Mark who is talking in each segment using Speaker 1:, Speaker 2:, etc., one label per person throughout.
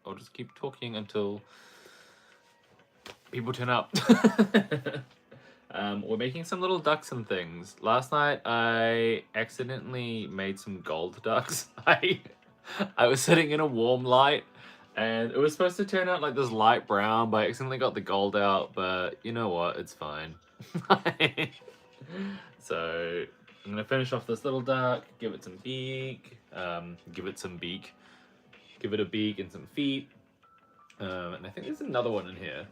Speaker 1: I'll just keep talking until people turn up. We're making some little ducks and things. Last night I accidentally made some gold ducks. I was sitting in a warm light and it was supposed to turn out like this light brown, but I accidentally got the gold out, but you know what, it's fine. So I'm gonna finish off this little duck, give it some beak, give it some beak, give it a beak and some feet. And I think there's another one in here.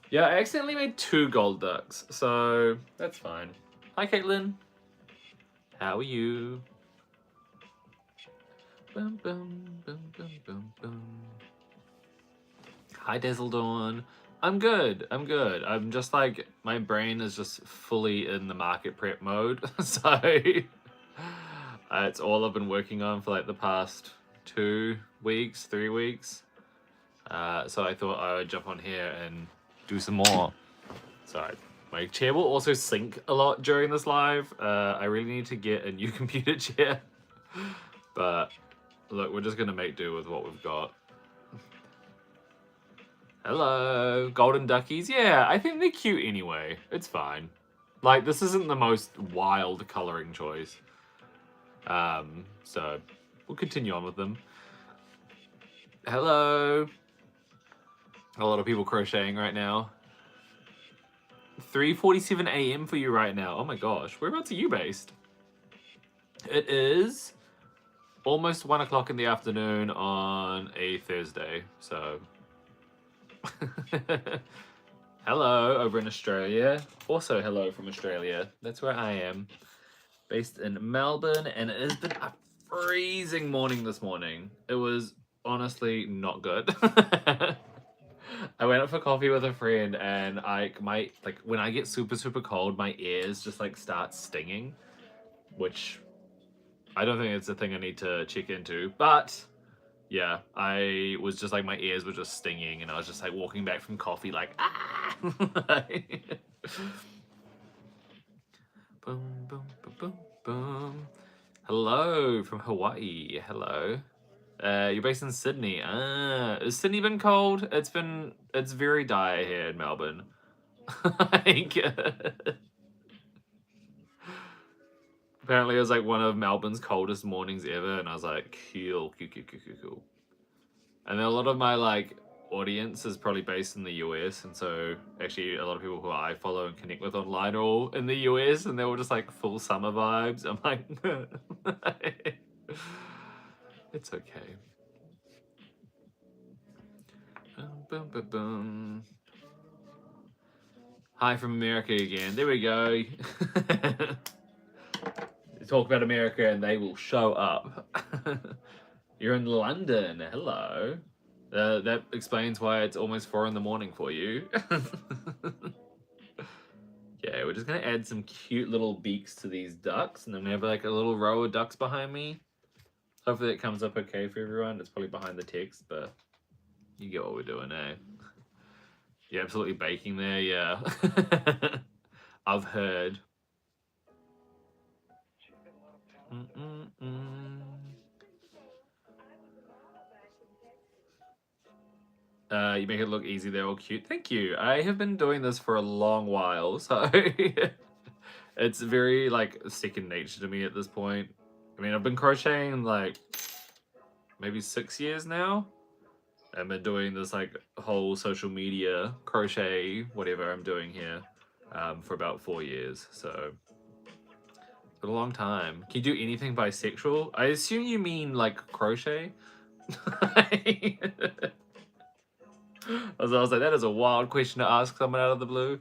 Speaker 1: Yeah, I accidentally made 2 gold ducks, so that's fine. Hi, Caitlin. How are you? Bum, bum, bum, bum, bum, bum. Hi, Dazzledorn. I'm good. I'm good. I'm just like, my brain is just fully in the market prep mode. So it's all I've been working on for like the past 2 weeks, 3 weeks. So I thought I would jump on here and do some more. Sorry. My chair will also sink a lot during this live. I really need to get a new computer chair. But look, we're just gonna make do with what we've got. Hello, golden duckies. Yeah, I think they're cute anyway. It's fine. Like, this isn't the most wild coloring choice. So we'll continue on with them. Hello. A lot of people crocheting right now. 3:47 a.m. for you right now. Oh my gosh, whereabouts are you based? It is almost 1 o'clock in the afternoon on a Thursday, so... Hello over in Australia. Also hello from Australia. That's where I am. Based in Melbourne, and it has been a freezing morning this morning. It was honestly not good. I went out for coffee with a friend, and when I get super cold, my ears just like start stinging, which I don't think it's a thing I need to check into. But yeah, I was just like, my ears were just stinging, and I was just like walking back from coffee like, ah. Boom, boom, boom, boom, boom. Hello from Hawaii. Hello. You're based in Sydney. Has Sydney been cold? It's very dire here in Melbourne. Like, apparently it was like one of Melbourne's coldest mornings ever, and I was like, cool. And then a lot of my like audience is probably based in the US, and so actually a lot of people who I follow and connect with online are all in the US, and they're all just like full summer vibes. I'm like, it's okay. Boom, boom, boom. Hi from America again. There we go. Talk about America and they will show up. You're in London. Hello. That explains why it's almost 4 in the morning for you. Yeah, we're just gonna add some cute little beaks to these ducks, and then we have like a little row of ducks behind me. Hopefully it comes up okay for everyone. It's probably behind the text, but you get what we're doing, eh? You're absolutely baking there, yeah. I've heard. You make it look easy, they're all cute. Thank you. I have been doing this for a long while, so it's very like second nature to me at this point. I mean, I've been crocheting like maybe 6 years now. I've been doing this like whole social media crochet, whatever I'm doing here, for about 4 years. So it's been a long time. Can you do anything bisexual? I assume you mean like crochet. I was like, that is a wild question to ask someone out of the blue.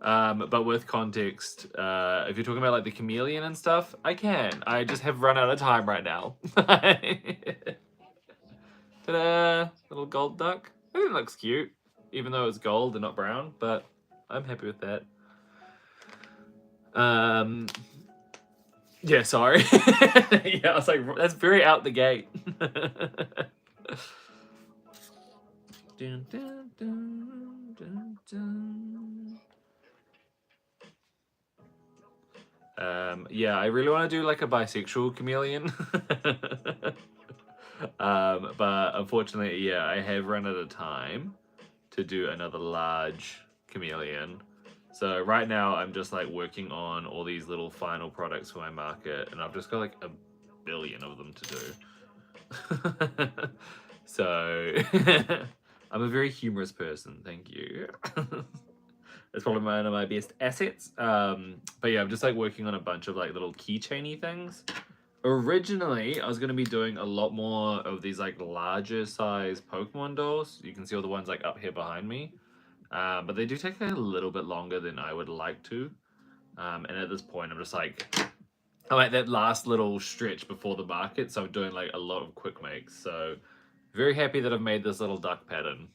Speaker 1: But with context, if you're talking about like the chameleon and stuff, I can. I just have run out of time right now. Ta-da! Little gold duck. I think it looks cute, even though it's gold and not brown, but I'm happy with that. Yeah, sorry. Yeah, I was like, that's very out the gate. Dun, dun, dun, dun, dun. Yeah, I really want to do like a bisexual chameleon. But unfortunately, yeah, I have run out of time to do another large chameleon. So right now I'm just like working on all these little final products for my market, and I've just got like a billion of them to do. So I'm a very humorous person, thank you. It's probably one of my best assets. But yeah, I'm just like working on a bunch of like little keychainy things. Originally, I was going to be doing a lot more of these like larger size Pokemon dolls. You can see all the ones like up here behind me. But they do take a little bit longer than I would like to. And at this point, I'm just like, I'm at that last little stretch before the market. So I'm doing like a lot of quick makes. So very happy that I've made this little duck pattern.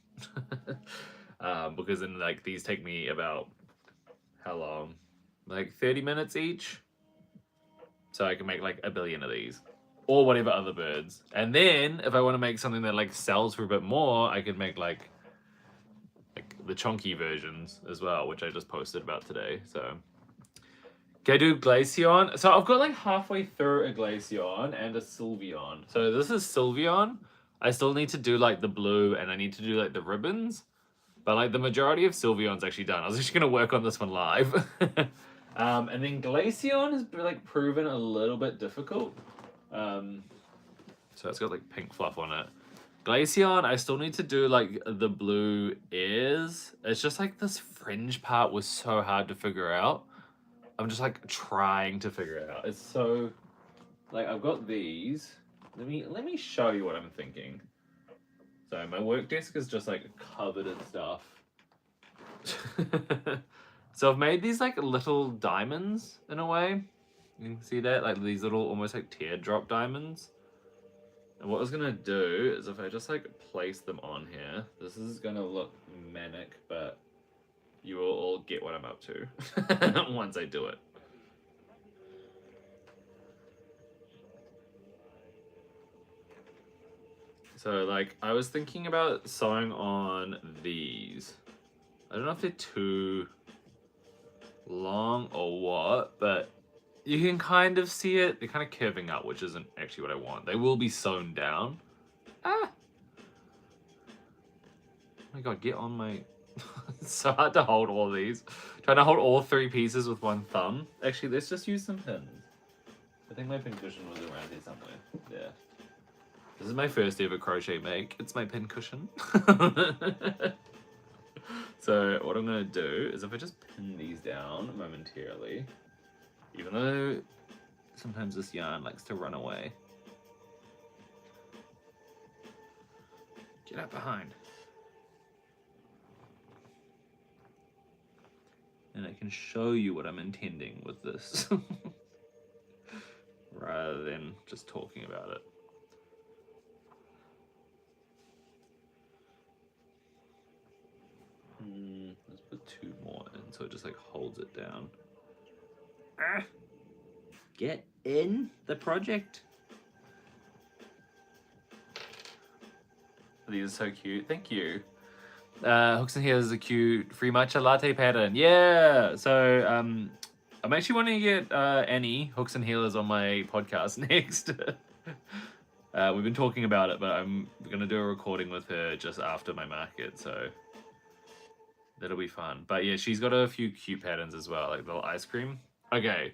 Speaker 1: Because then like these take me about, how long? Like 30 minutes each. So I can make like a billion of these. Or whatever other birds. And then if I want to make something that like sells for a bit more, I could make like the chunky versions as well, which I just posted about today. So can I do Glaceon? So I've got like halfway through a Glaceon and a Sylveon. So this is Sylveon. I still need to do like the blue and I need to do like the ribbons. But like the majority of Sylveon's actually done. I was just gonna work on this one live. And then Glaceon has like proven a little bit difficult. So it's got like pink fluff on it. Glaceon, I still need to do like the blue ears. It's just like this fringe part was so hard to figure out. I'm just like trying to figure it out. It's so like I've got these. Let me show you what I'm thinking. So my work desk is just like covered in stuff. So I've made these like little diamonds in a way. You can see that, like these little almost like teardrop diamonds. And what I was gonna do is if I just like place them on here, this is gonna look manic, but you will all get what I'm up to once I do it. So like I was thinking about sewing on these. I don't know if they're too long or what, but you can kind of see it. They're kind of curving up, which isn't actually what I want. They will be sewn down. Ah! Oh my god, get on my... It's so hard to hold all these. Trying to hold all three pieces with one thumb. Actually, let's just use some pins. I think my pin cushion was around here somewhere. Yeah. This is my first ever crochet make. It's my pin cushion. So what I'm gonna do is if I just pin these down momentarily, even though sometimes this yarn likes to run away. Get out behind. And I can show you what I'm intending with this. Rather than just talking about it. Let's put two more in so it just like holds it down. Ah! Get in the project. These are so cute. Thank you. Hooks and Heels is a cute free matcha latte pattern. Yeah. So I'm actually wanting to get Annie Hooks and Healers on my podcast next. We've been talking about it, but I'm gonna do a recording with her just after my market, so that'll be fun. But yeah, she's got a few cute patterns as well, like the little ice cream. Okay,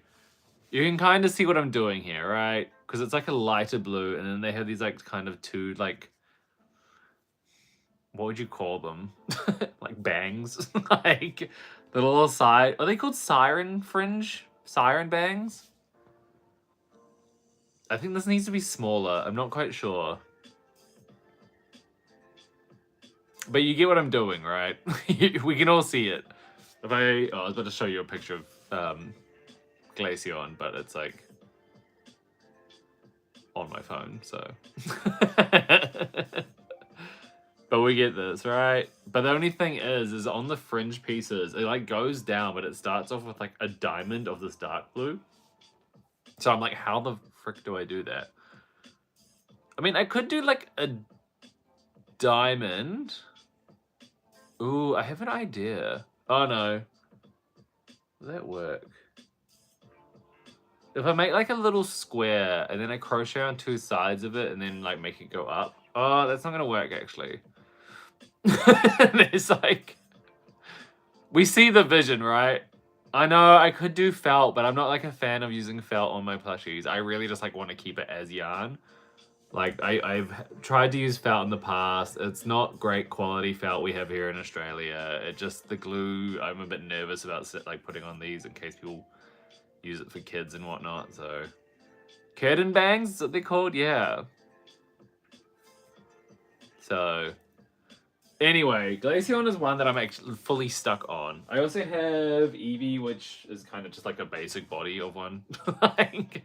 Speaker 1: you can kind of see what I'm doing here, right? Because it's like a lighter blue, and then they have these like kind of two like, what would you call them? Like bangs, like the little side. Are they called siren fringe? Siren bangs? I think this needs to be smaller. I'm not quite sure. But you get what I'm doing, right? We can all see it. If I was about to show you a picture of Glaceon, but it's like on my phone, so. But we get this, right? But the only thing is on the fringe pieces, it like goes down, but it starts off with like a diamond of this dark blue. So I'm like, how the frick do I do that? I mean, I could do like a diamond. Ooh, I have an idea. Oh no. Will that work? If I make like a little square and then I crochet on two sides of it and then like make it go up. Oh, that's not gonna work actually. There's like, we see the vision, right? I know I could do felt, but I'm not like a fan of using felt on my plushies. I really just like want to keep it as yarn. Like I've tried to use felt in the past. It's not great quality felt we have here in Australia. It just, the glue, I'm a bit nervous about like putting on these in case people use it for kids and whatnot. So curtain bangs, is what they're called? Yeah. So anyway, Glaceon is one that I'm actually fully stuck on. I also have Eevee, which is kind of just like a basic body of one. Like,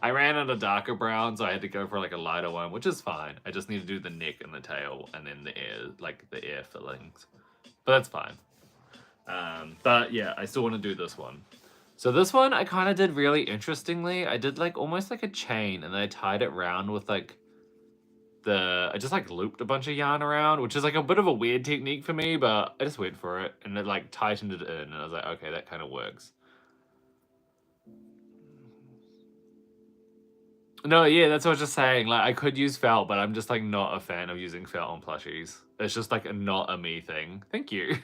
Speaker 1: I ran out of darker brown, so I had to go for like a lighter one, which is fine. I just need to do the neck and the tail and then the ear, like the ear fillings. But that's fine. But yeah, I still want to do this one. So this one I kind of did really interestingly. I did like almost like a chain and then I tied it round with like I just like looped a bunch of yarn around, which is like a bit of a weird technique for me, but I just went for it and it like tightened it in and I was like, okay, that kind of works. No, yeah, that's what I was just saying. Like I could use felt, but I'm just like not a fan of using felt on plushies. It's just like not a me thing. Thank you.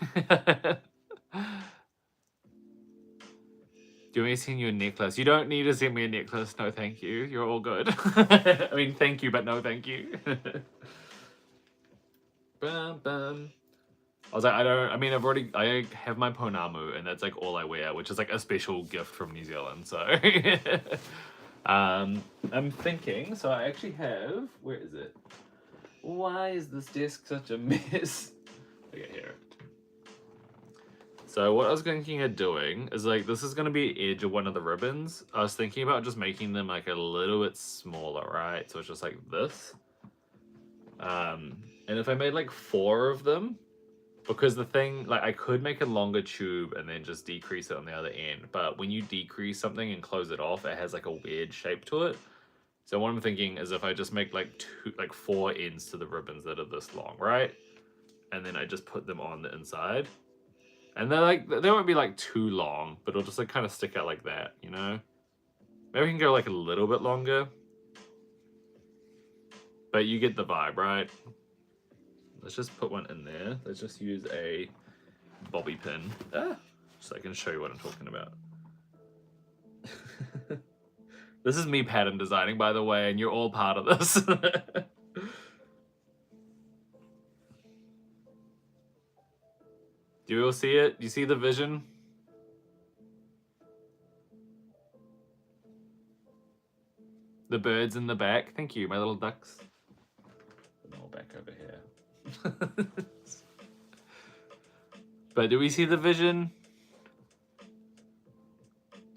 Speaker 1: Do you want me to send you a necklace? You don't need to send me a necklace. No, thank you. You're all good. I mean, thank you, but no, thank you. Bum, bum. I was like, I mean, I have my Ponamu, and that's like all I wear, which is like a special gift from New Zealand. So, I'm thinking. So I actually have. Where is it? Why is this desk such a mess? Okay, here. So what I was thinking of doing is like, this is going to be the edge of one of the ribbons. I was thinking about just making them like a little bit smaller, right? So it's just like this. And if I made like 4 of them, because the thing, like I could make a longer tube and then just decrease it on the other end. But when you decrease something and close it off, it has like a weird shape to it. So what I'm thinking is if I just make like 4 ends to the ribbons that are this long, right? And then I just put them on the inside. And they're like, they won't be like too long, but it'll just like kind of stick out like that, you know? Maybe we can go like a little bit longer. But you get the vibe, right? Let's just put one in there. Let's just use a bobby pin. So I can show you what I'm talking about. This is me pattern designing, by the way, and you're all part of this. Do you all see it? Do you see the vision? The birds in the back. Thank you, my little ducks. Put them all back over here. But do we see the vision?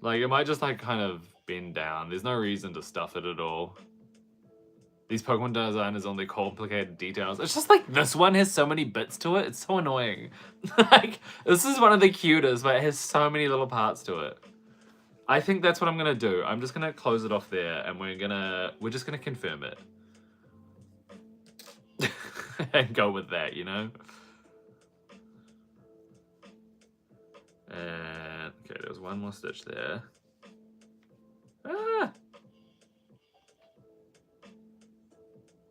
Speaker 1: Like, it might just like kind of bend down. There's no reason to stuff it at all. These Pokemon designers on their complicated details. It's just like this one has so many bits to it. It's so annoying. Like, this is one of the cutest, but it has so many little parts to it. I think that's what I'm gonna do. I'm just gonna close it off there and we're just gonna confirm it. And go with that, you know? And okay, there's one more stitch there. Ah!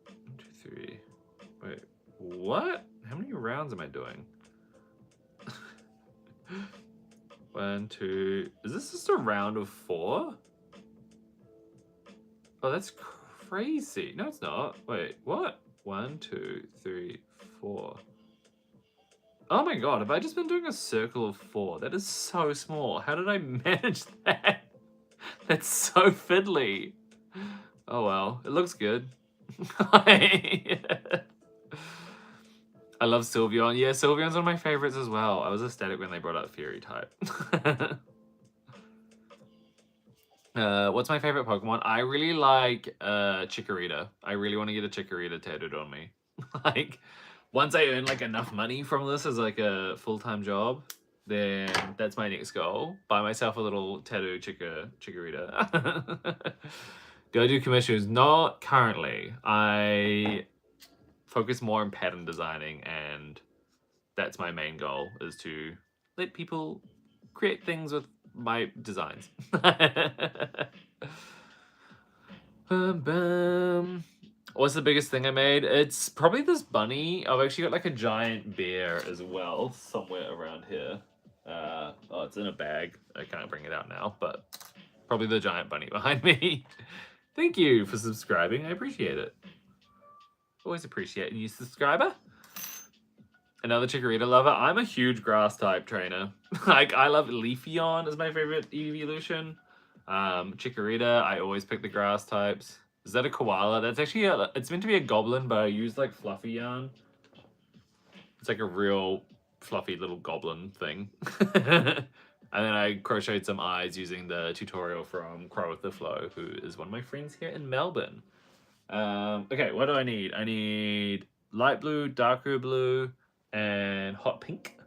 Speaker 1: 1, 2, 3. Wait, what? How many rounds am I doing? 1, 2. Is this just a round of 4? Oh, that's crazy. No, it's not. Wait, what? 1, 2, 3, 4. Oh my god, have I just been doing a circle of 4? That is so small. How did I manage that? That's so fiddly. Oh well, it looks good. I love Sylveon. Yeah, Sylveon's one of my favorites as well. I was ecstatic when they brought out Fairy type. What's my favorite Pokemon? I really like Chikorita. I really want to get a Chikorita tattooed on me. Like, once I earn like enough money from this as like a full-time job, then that's my next goal. Buy myself a little tattoo Chikorita. Do I do commissions? Not currently. I focus more on pattern designing, and that's my main goal, is to let people create things with my designs. Bum, bum. What's the biggest thing I made? It's probably this bunny. I've actually got like a giant bear as well somewhere around here. Oh, it's in a bag. I can't bring it out now, but probably the giant bunny behind me. Thank you for subscribing. I appreciate it. Always appreciate a new subscriber. Another Chikorita lover. I'm a huge grass type trainer. Like, I love Leafeon as my favorite evolution. Chikorita, I always pick the grass types. Is that a koala? That's actually it's meant to be a goblin, but I use like fluffy yarn. It's like a real fluffy little goblin thing. And then I crocheted some eyes using the tutorial from Crow with the Flow, who is one of my friends here in Melbourne. Okay, what do I need? I need light blue, darker blue, and hot pink,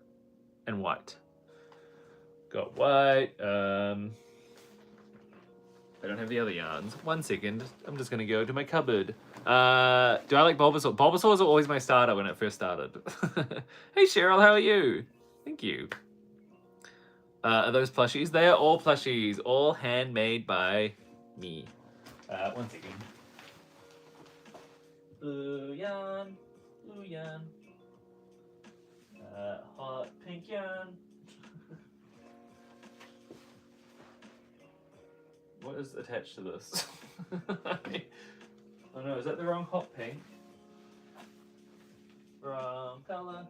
Speaker 1: and white. Got white. I don't have the other yarns. 1 second. I'm just going to go to my cupboard. Do I like Bulbasaur? Bulbasaur was always my starter when it first started. Hey, Cheryl, how are you? Thank you. Are those plushies? They are all plushies. All handmade by me. 1 second. Blue yarn. Blue yarn. Hot pink yarn. What is attached to this? Oh no, is that the wrong hot pink? Wrong color.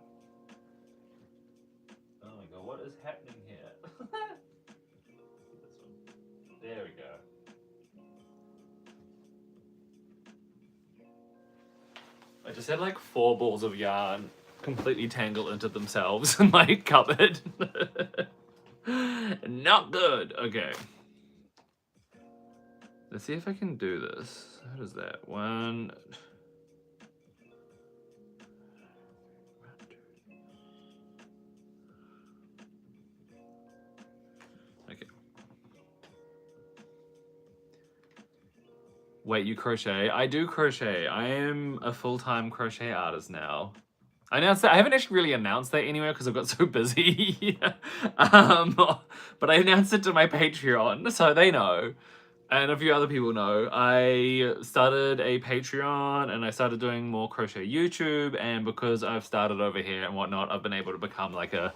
Speaker 1: Oh my god, what is happening here? This one. There we go. I just had like 4 balls of yarn completely tangled into themselves in my cupboard. Not good. Okay. Let's see if I can do this. How does that? 1. Okay. Wait, you crochet? I do crochet. I am a full-time crochet artist now. I announced that. I haven't actually really announced that anywhere because I've got so busy. But I announced it to my Patreon, so they know. And a few other people know. I started a Patreon and I started doing more crochet YouTube, and because I've started over here and whatnot, I've been able to become like a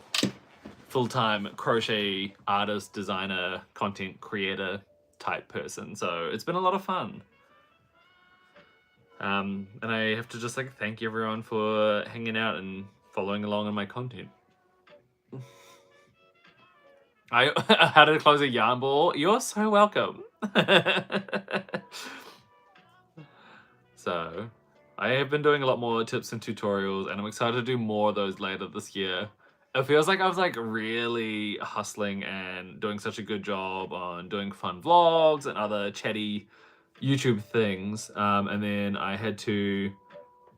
Speaker 1: full-time crochet artist, designer, content creator type person. So it's been a lot of fun. And I have to just like thank everyone for hanging out and following along on my content. How to close a yarn ball? You're so welcome. So, I have been doing a lot more tips and tutorials, and I'm excited to do more of those later this year. It feels like I was like really hustling and doing such a good job on doing fun vlogs and other chatty YouTube things, and then I had to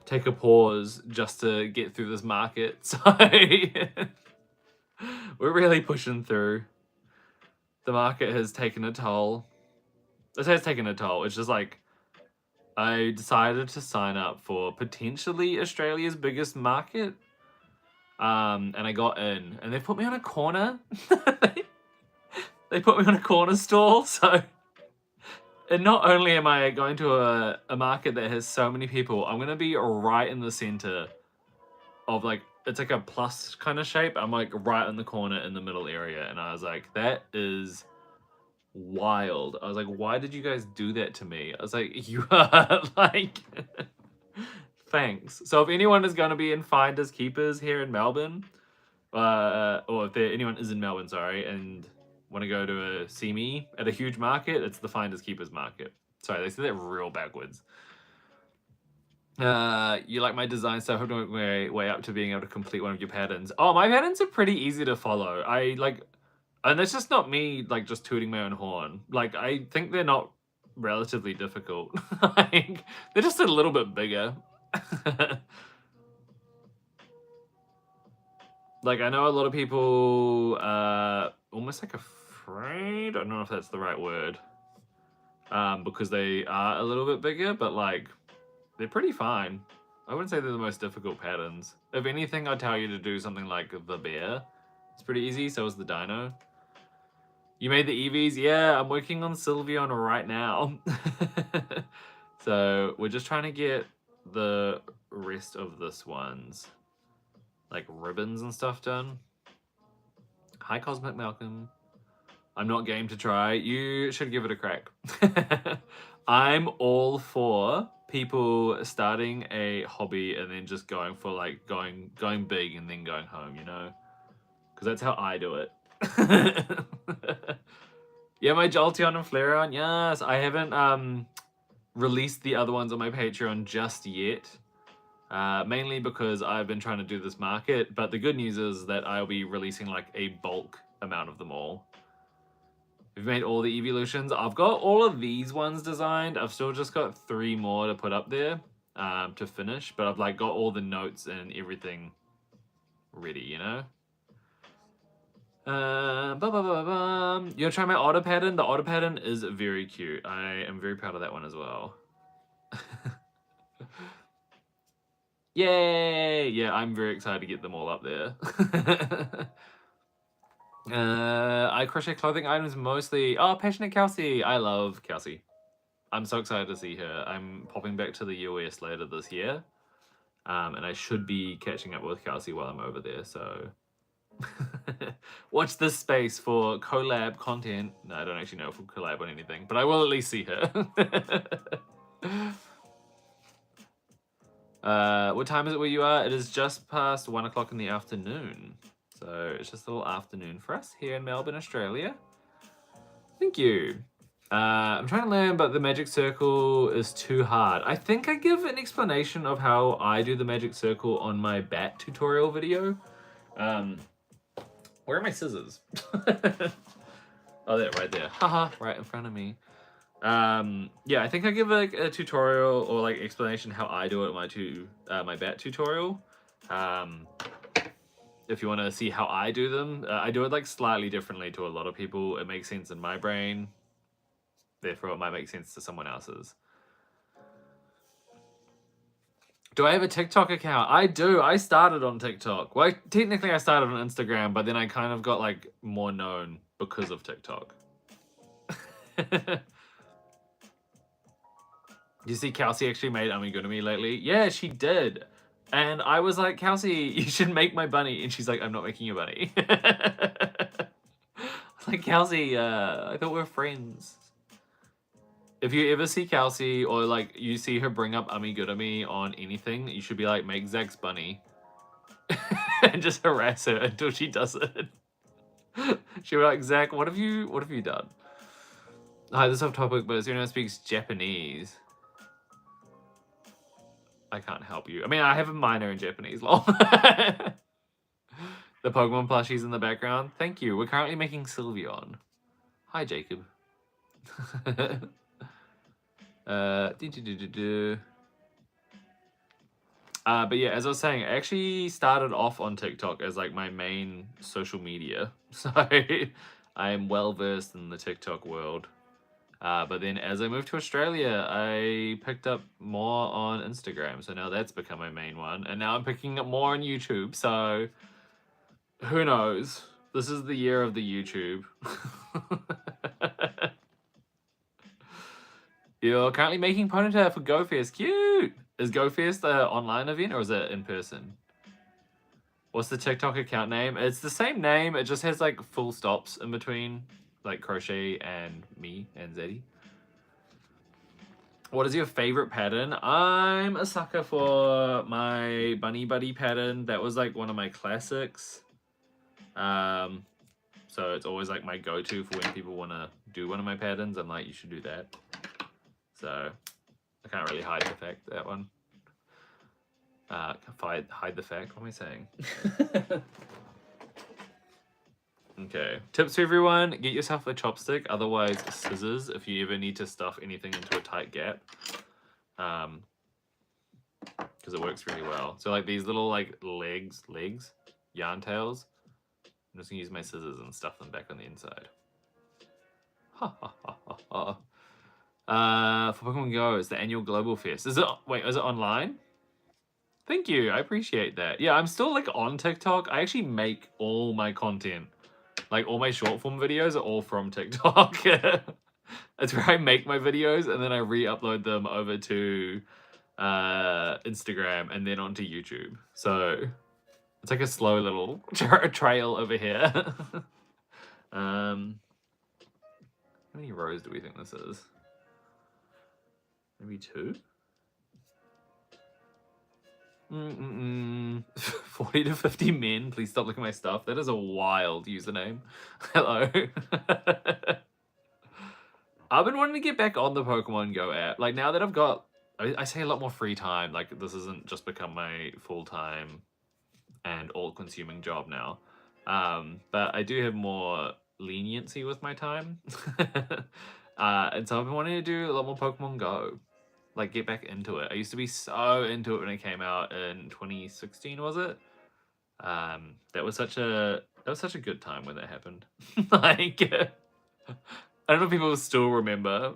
Speaker 1: take a pause just to get through this market. So we're really pushing through. The market has taken a toll. It has taken a toll. It's just like I decided to sign up for potentially Australia's biggest market. And I got in, and they put me on a corner. They put me on a corner stall, so. And not only am I going to a market that has so many people, I'm gonna be right in the center of like, it's like a plus kind of shape. I'm like right in the corner in the middle area, and I was like, that is wild. I was like, why did you guys do that to me? I was like, you are like, thanks. So if anyone is going to be in Finders Keepers here in Melbourne, or if anyone is in Melbourne, sorry, and want to go to see me at a huge market, it's the Finders Keepers market. Sorry, they said that real backwards. You like my design, so I hope to work my way up to being able to complete one of your patterns. Oh, my patterns are pretty easy to follow. I like, and that's just not me like just tooting my own horn. Like, I think they're not relatively difficult. Like, they're just a little bit bigger. Like, I know a lot of people almost like afraid. I don't know if that's the right word. Because they are a little bit bigger, but like, they're pretty fine. I wouldn't say they're the most difficult patterns. If anything, I'd tell you to do something like the bear. It's pretty easy, so is the dino. You made the Eevees? Yeah, I'm working on Sylveon right now. So we're just trying to get the rest of this one's like ribbons and stuff done. Hi, Cosmic Malcolm. I'm not game to try. You should give it a crack. I'm all for people starting a hobby and then just going for like going big and then going home, you know? Because that's how I do it. Yeah, my Jolteon and Flareon, yes. I haven't released the other ones on my Patreon just yet. Mainly because I've been trying to do this market, but the good news is that I'll be releasing like a bulk amount of them all. We've made all the evolutions. I've got all of these ones designed. I've still just got 3 more to put up there to finish, but I've like got all the notes and everything ready, you know? You're trying my otter pattern? The otter pattern is very cute. I am very proud of that one as well. Yay! Yeah, I'm very excited to get them all up there. I crochet clothing items mostly. Oh, Passionate Kelsey. I love Kelsey. I'm so excited to see her. I'm popping back to the US later this year. And I should be catching up with Kelsey while I'm over there, so... Watch this space for collab content. No, I don't actually know if we'll collab on anything, but I will at least see her. What time is it where you are? It is just past 1 o'clock in the afternoon. So it's just a little afternoon for us here in Melbourne, Australia. Thank you. I'm trying to learn, but the magic circle is too hard. I think I give an explanation of how I do the magic circle on my bat tutorial video. Where are my scissors? Oh, they're right there. Haha, right in front of me. Yeah, I think I give like a tutorial or like explanation how I do it my bat tutorial. If you want to see how I do them, I do it like slightly differently to a lot of people. It makes sense in my brain, therefore it might make sense to someone else's. Do I have a TikTok account? I do. I started on TikTok. Well, technically I started on Instagram, but then I kind of got like more known because of TikTok. You see Kelsey actually made Amigurumi lately? Yeah, she did. And I was like, Kelsey, you should make my bunny. And she's like, I'm not making your bunny. I was like, Kelsey, I thought we were friends. If you ever see Kelsey or like you see her bring up Amigurumi on anything, you should be like, make Zach's bunny. And just harass her until she does it. She'll be like, Zach, what have you done? Hi, this is off topic, but as anyone speaks Japanese, I can't help you. I mean, I have a minor in Japanese, lol. The Pokemon plushies in the background. Thank you. We're currently making Sylveon. Hi, Jacob. But yeah, as I was saying, I actually started off on TikTok as like my main social media. So I am well versed in the TikTok world. But then as I moved to Australia, I picked up more on Instagram. So now that's become my main one. And now I'm picking up more on YouTube. So who knows? This is the year of the YouTube. You're currently making Ponytail for GoFest. Cute! Is GoFest an online event or is it in person? What's the TikTok account name? It's the same name. It just has like full stops in between. Like Crochet and me and Zeddy. What is your favorite pattern? I'm a sucker for my Bunny Buddy pattern. That was like one of my classics. So it's always like my go-to for when people want to do one of my patterns. I'm like, you should do that. So I can't really hide the fact that one. Hide the fact. What am I saying? Okay. Tips for everyone: get yourself a chopstick, otherwise scissors if you ever need to stuff anything into a tight gap. Because it works really well. So like these little like legs, yarn tails. I'm just gonna use my scissors and stuff them back on the inside. Ha ha ha ha ha. For Pokemon Go, it's the annual Global Fest. Is it online? Thank you, I appreciate that. Yeah, I'm still like on TikTok. I actually make all my content Like all my short form videos are all from TikTok. It's where I make my videos and then I re-upload them over to Instagram and then onto YouTube. So it's like a slow little trail over here. How many rows do we think this is? Maybe 2? 40 to 50 men. Please stop looking at my stuff. That is a wild username. Hello. I've been wanting to get back on the Pokemon Go app. Like now that I've got, I say a lot more free time. Like this isn't just become my full-time and all-consuming job now. But I do have more leniency with my time. And so I've been wanting to do a lot more Pokemon Go. Like get back into it. I used to be so into it when it came out in 2016, was it? That was such a good time when that happened. Like I don't know if people still remember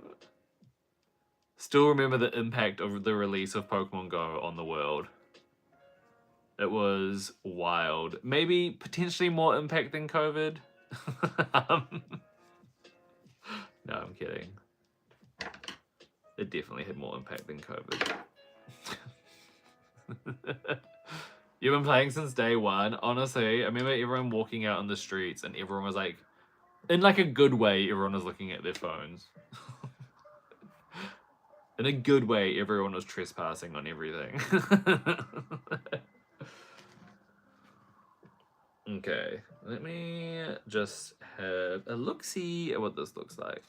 Speaker 1: the impact of the release of Pokemon Go on the world. It was wild. Maybe potentially more impact than COVID. No, I'm kidding. It definitely had more impact than COVID. You've been playing since day one. Honestly, I remember everyone walking out on the streets and everyone was like, in like a good way, everyone was looking at their phones. In a good way, everyone was trespassing on everything. Okay, let me just have a look-see at what this looks like.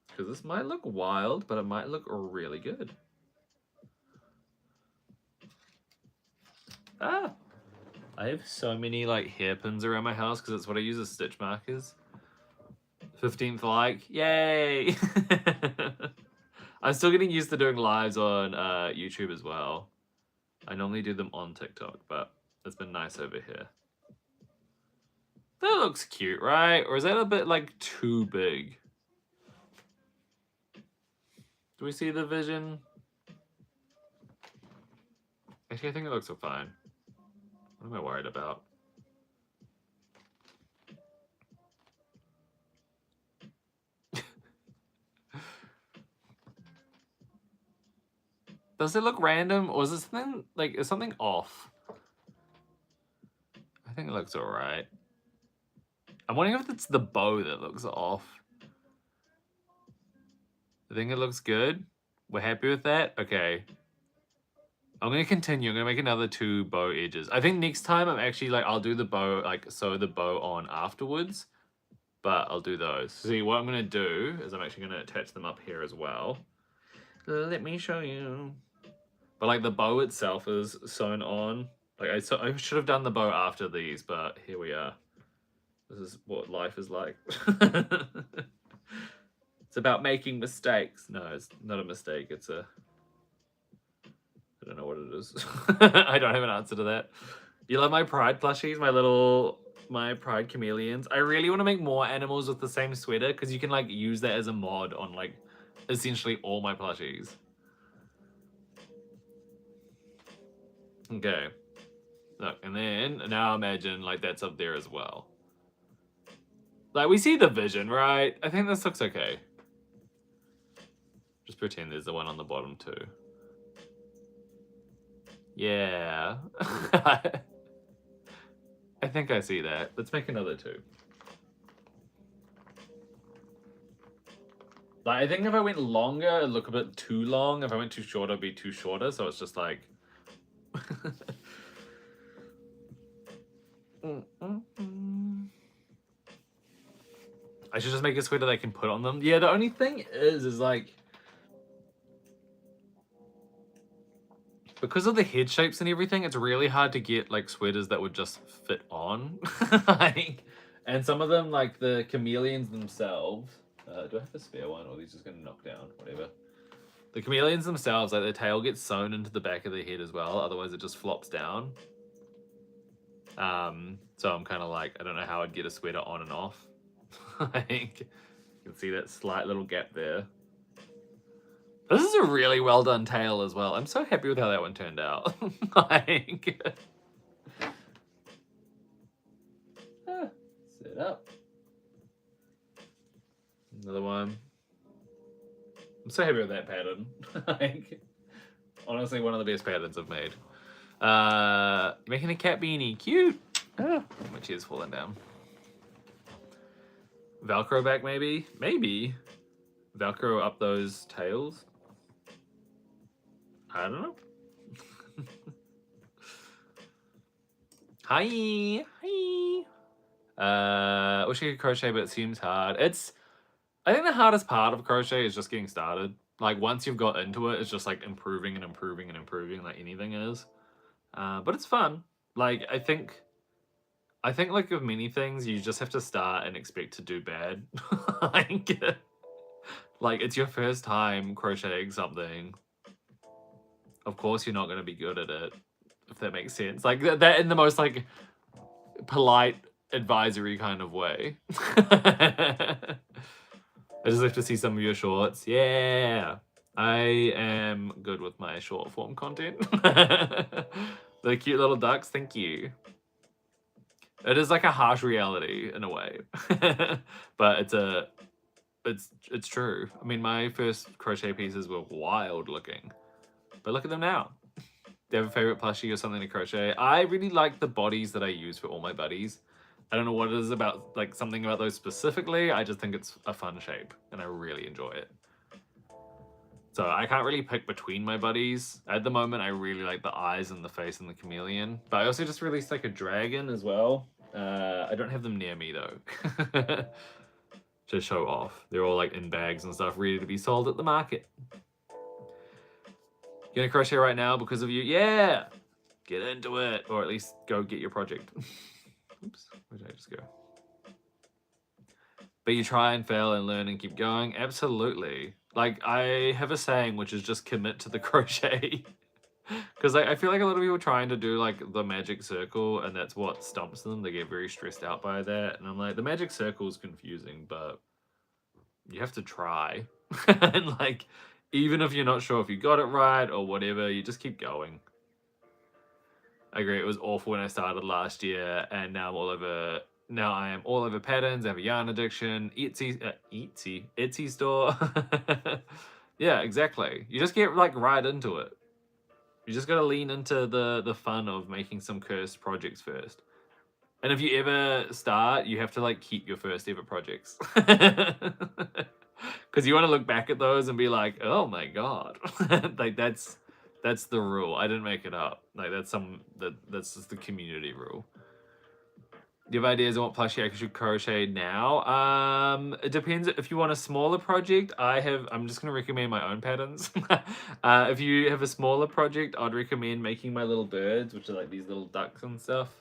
Speaker 1: Because this might look wild, but it might look really good. Ah! I have so many like hairpins around my house because it's what I use as stitch markers. 15th like, yay! I'm still getting used to doing lives on YouTube as well. I normally do them on TikTok, but it's been nice over here. That looks cute, right? Or is that a bit like too big? Do we see the vision? Actually, I think it looks so fine. What am I worried about? Does it look random, or is this something like is something off? I think it looks alright. I'm wondering if it's the bow that looks off. I think it looks good. We're happy with that? Okay. I'm gonna continue. I'm gonna make another 2 bow edges. I think next time I'm actually like, I'll do the bow, like sew the bow on afterwards. But I'll do those. See, what I'm gonna do is I'm actually gonna attach them up here as well. Let me show you. But like the bow itself is sewn on. Like I should have done the bow after these, but here we are. This is what life is like. It's about making mistakes. No, it's not a mistake. It's a... I don't know what it is. I don't have an answer to that. You love my pride plushies? My pride chameleons. I really want to make more animals with the same sweater because you can like use that as a mod on like essentially all my plushies. Okay. Look, and then now imagine like that's up there as well. Like we see the vision, right? I think this looks okay. Just pretend there's the one on the bottom too. Yeah. I think I see that. Let's make another 2. Like, I think if I went longer, it'd look a bit too long. If I went too short, it'd be too shorter. So it's just like... I should just make a sweater that I can put on them. Yeah, the only thing is like... Because of the head shapes and everything, it's really hard to get like sweaters that would just fit on. Like, and some of them, like the chameleons themselves... do I have a spare one, or are these just going to knock down? Whatever. The chameleons themselves, like their tail gets sewn into the back of their head as well. Otherwise, it just flops down. So I'm kind of like, I don't know how I'd get a sweater on and off. Like, you can see that slight little gap there. This is a really well done tail as well. I'm so happy with how that one turned out. Like, it up. Another one. I'm so happy with that pattern. Like, honestly, one of the best patterns I've made. Making a cat beanie. Cute. Oh, my chair's falling down. Velcro back, maybe? Maybe. Velcro up those tails. I don't know. Hi. Hi. Wish I could crochet, but it seems hard. I think the hardest part of crochet is just getting started. Like, once you've got into it, it's just like improving and improving and improving, like anything is. But it's fun. Like, I think like with many things, you just have to start and expect to do bad. Like, it's your first time crocheting something. Of course you're not going to be good at it, if that makes sense. Like, that in the most, like, polite, advisory kind of way. I just have to see some of your shorts. Yeah, I am good with my short form content. The cute little ducks, thank you. It is like a harsh reality in a way, but it's true. I mean, my first crochet pieces were wild looking, but look at them now. Do you have a favorite plushie or something to crochet? I really like the bodies that I use for all my buddies. I don't know what it is about, like, something about those specifically. I just think it's a fun shape, and I really enjoy it. So I can't really pick between my buddies. At the moment, I really like the eyes and the face and the chameleon. But I also just released, like, a dragon as well. I don't have them near me, though. To show off. They're all, like, in bags and stuff, ready to be sold at the market. You gonna crochet right now because of you? Yeah! Get into it! Or at least go get your project. Oops, where did I just go? But you try and fail and learn and keep going. Absolutely. Like, I have a saying, which is just commit to the crochet. Because I feel like a lot of people are trying to do, like, the magic circle, and that's what stumps them. They get very stressed out by that. And I'm like, the magic circle is confusing, but you have to try. And, like, even if you're not sure if you got it right or whatever, you just keep going. I agree, it was awful when I started last year, and now I am all over patterns. I have a yarn addiction, Etsy store. Yeah, exactly. You just get, like, right into it. You just gotta lean into the fun of making some cursed projects first. And if you ever start, you have to, like, keep your first ever projects. Because you want to look back at those and be like, oh my god. Like, that's the rule. I didn't make it up. Like, that's just the community rule. Do you have ideas on what plushie I should crochet now? It depends. If you want a smaller project, I'm just gonna recommend my own patterns. If you have a smaller project, I'd recommend making my little birds, which are like these little ducks and stuff.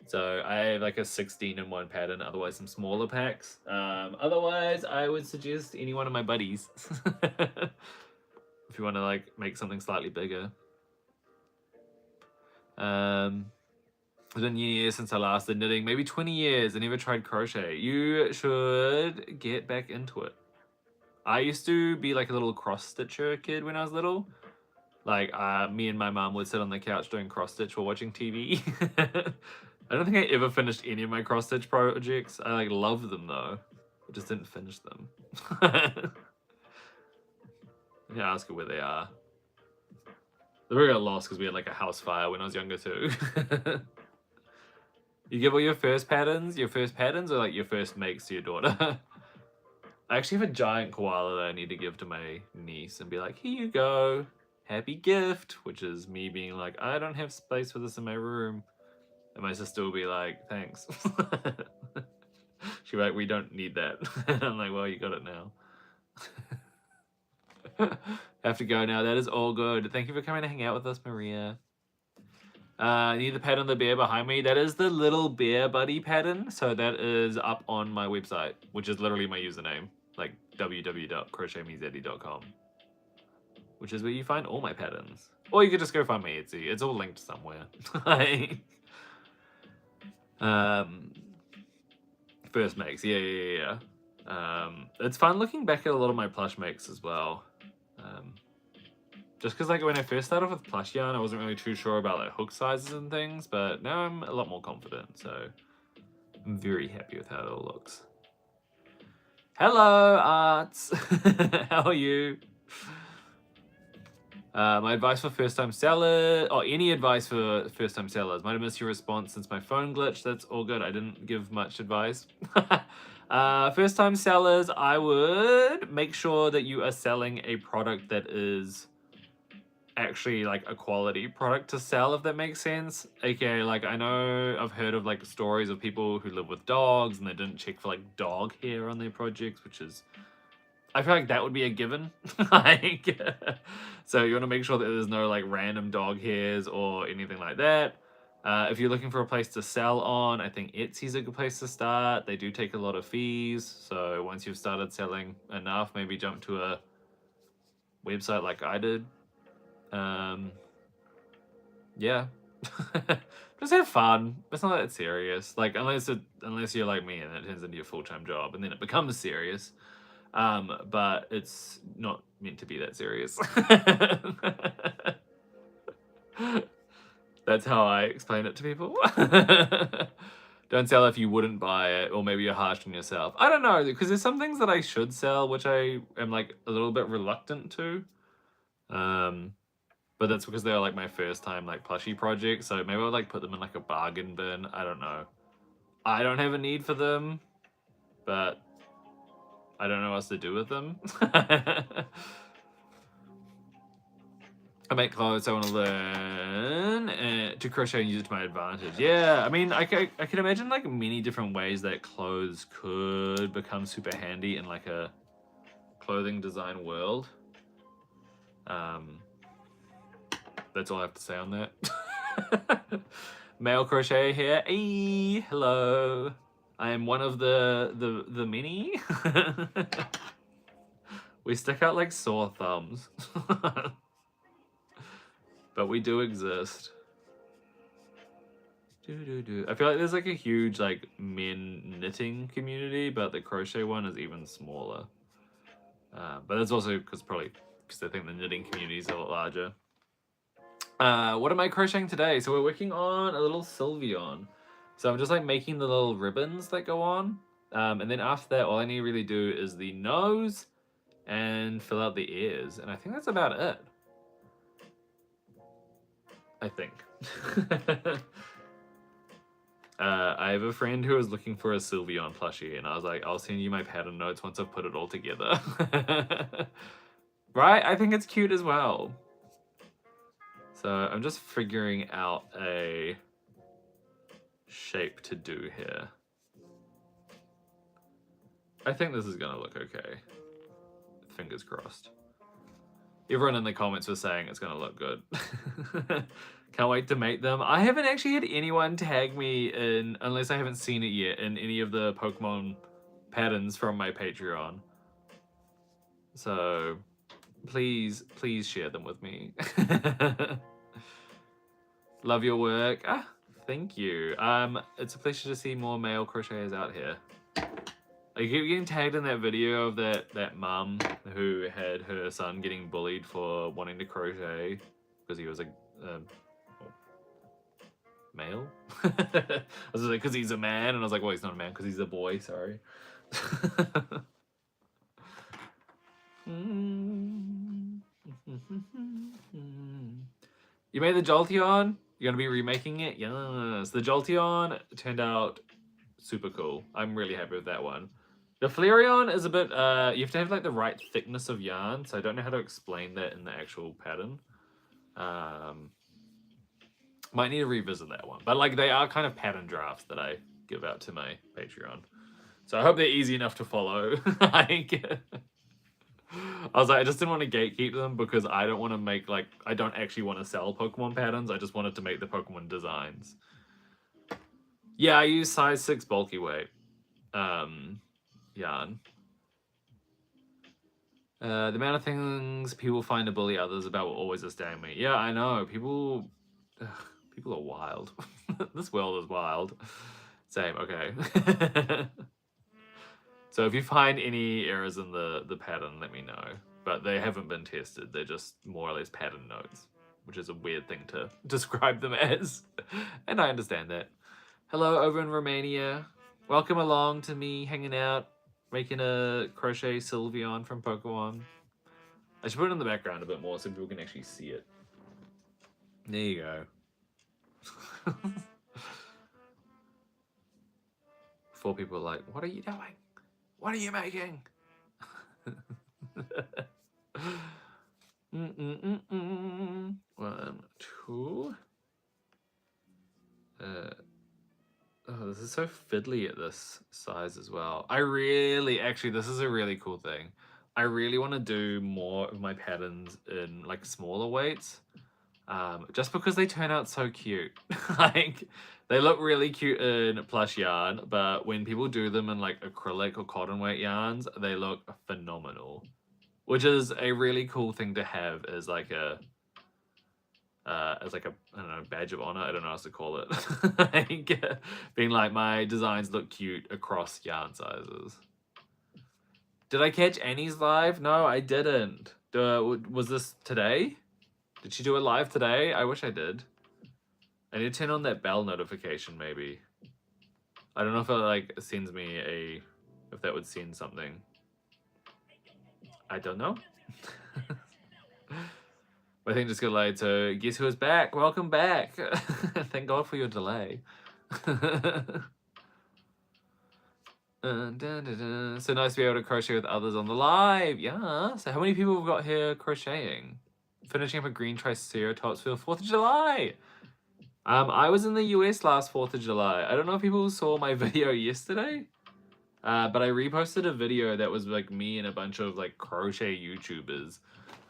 Speaker 1: So I have like a 16-in-1 pattern, otherwise some smaller packs. Otherwise, I would suggest any one of my buddies. If you want to, like, make something slightly bigger. It's been years since I last did knitting, maybe 20 years. I never tried crochet. You should get back into it. I used to be like a little cross-stitcher kid when I was little. Like, me and my mom would sit on the couch doing cross-stitch while watching TV. I don't think I ever finished any of my cross-stitch projects. I, like, love them, though. I just didn't finish them. I can ask her where they are. They probably got lost because we had, like, a house fire when I was younger, too. You give all your first patterns or, like, your first makes to your daughter? I actually have a giant koala that I need to give to my niece and be like, here you go. Happy gift. Which is me being like, I don't have space for this in my room. And my sister will be like, thanks. She'll be like, we don't need that. And I'm like, well, you got it now. Have to go now. That is all good. Thank you for coming to hang out with us, Maria. Need the pattern of the bear behind me. That is the little bear buddy pattern. So that is up on my website, which is literally my username. Like www.crochetmezeddy.com, which is where you find all my patterns. Or you could just go find my Etsy. It's all linked somewhere. First makes, yeah. It's fun looking back at a lot of my plush makes as well. Just because, like, when I first started off with plush yarn, I wasn't really too sure about, like, hook sizes and things, but now I'm a lot more confident, so I'm very happy with how it all looks. Hello, Arts. How are you? My advice for first-time sellers, or any advice for first-time sellers. Might have missed your response since my phone glitched. That's all good. I didn't give much advice. First-time sellers, I would make sure that you are selling a product that is actually like a quality product to sell, if that makes sense. Okay, like I know I've heard of like stories of people who live with dogs and they didn't check for like dog hair on their projects, which is, I feel like that would be a given. Like, so you want to make sure that there's no like random dog hairs or anything like that. If you're looking for a place to sell on, I think Etsy's a good place to start. They do take a lot of fees, so once you've started selling enough, maybe jump to a website like I did. Yeah. Just have fun. It's not that serious. Like unless you're like me and it turns into your full-time job and then it becomes serious. But it's not meant to be that serious. That's how I explain it to people. Don't sell if you wouldn't buy it, or maybe you're harsh on yourself. I don't know, because there's some things that I should sell, which I am like a little bit reluctant to. But that's because they're like my first time like plushie project, so maybe I'll like put them in like a bargain bin. I don't know. I don't have a need for them, but I don't know what else to do with them. I make clothes, I want to learn to crochet and use it to my advantage. Yeah, I mean, I can imagine like many different ways that clothes could become super handy in like a clothing design world. That's all I have to say on that. Male crochet here. Hey, hello. I am one of the many. We stick out like sore thumbs. But we do exist. I feel like there's like a huge like men knitting community, but the crochet one is even smaller. But that's also probably because I think the knitting community is a lot larger. What am I crocheting today? So we're working on a little Sylveon. So I'm just like making the little ribbons that go on. And then after that, all I need to really do is the nose and fill out the ears. And I think that's about it. I think. I have a friend who is looking for a Sylveon plushie, and I was like, I'll send you my pattern notes once I've put it all together. Right? I think it's cute as well. So I'm just figuring out a shape to do here. I think this is gonna look okay. Fingers crossed. Everyone in the comments was saying it's gonna look good. Can't wait to make them. I haven't actually had anyone tag me in, unless I haven't seen it yet, in any of the Pokemon patterns from my Patreon. So please share them with me. Love your work. Ah, thank you. It's a pleasure to see more male crocheters out here. I keep getting tagged in that video of that mum who had her son getting bullied for wanting to crochet because he was a male. I was like, because he's a man, and I was like, well, he's not a man because he's a boy. Sorry. You made the Jolteon? You're gonna be remaking it? Yes. The Jolteon turned out super cool. I'm really happy with that one. The Flareon is a bit, you have to have like the right thickness of yarn, so I don't know how to explain that in the actual pattern. Might need to revisit that one. But like they are kind of pattern drafts that I give out to my Patreon. So I hope they're easy enough to follow. I was like, I just didn't want to gatekeep them because I don't want to make like, I don't actually want to sell Pokemon patterns. I just wanted to make the Pokemon designs. Yeah, I use size 6 bulky weight yarn. The amount of things people find to bully others about will always astound me. Yeah, I know. People are wild. This world is wild. Same, okay. So if you find any errors in the pattern, let me know. But they haven't been tested. They're just more or less pattern notes, which is a weird thing to describe them as. And I understand that. Hello over in Romania. Welcome along to me hanging out, making a crochet Sylveon from Pokemon. I should put it in the background a bit more so people can actually see it. There you go. Before people are like, what are you doing? What are you making? One, two. Oh, this is so fiddly at this size as well. Actually, this is a really cool thing. I really want to do more of my patterns in like smaller weights. Just because they turn out so cute. Like, they look really cute in plush yarn, but when people do them in like acrylic or cotton weight yarns, they look phenomenal. Which is a really cool thing to have as like a I don't know, badge of honor. I don't know how else to call it. Like, being like, my designs look cute across yarn sizes. Did I catch Annie's live? No, I didn't. Was this today? Did she do it live today? I wish I did. I need to turn on that bell notification, maybe. I don't know if it like sends me if that would send something. I don't know. I think just got like to guess who is back. Welcome back. Thank God for your delay. So nice to be able to crochet with others on the live. Yeah. So how many people have got here crocheting? Finishing up a green triceratops for the 4th of July. I was in the US last 4th of July. I don't know if people saw my video yesterday. But I reposted a video that was like me and a bunch of like crochet YouTubers.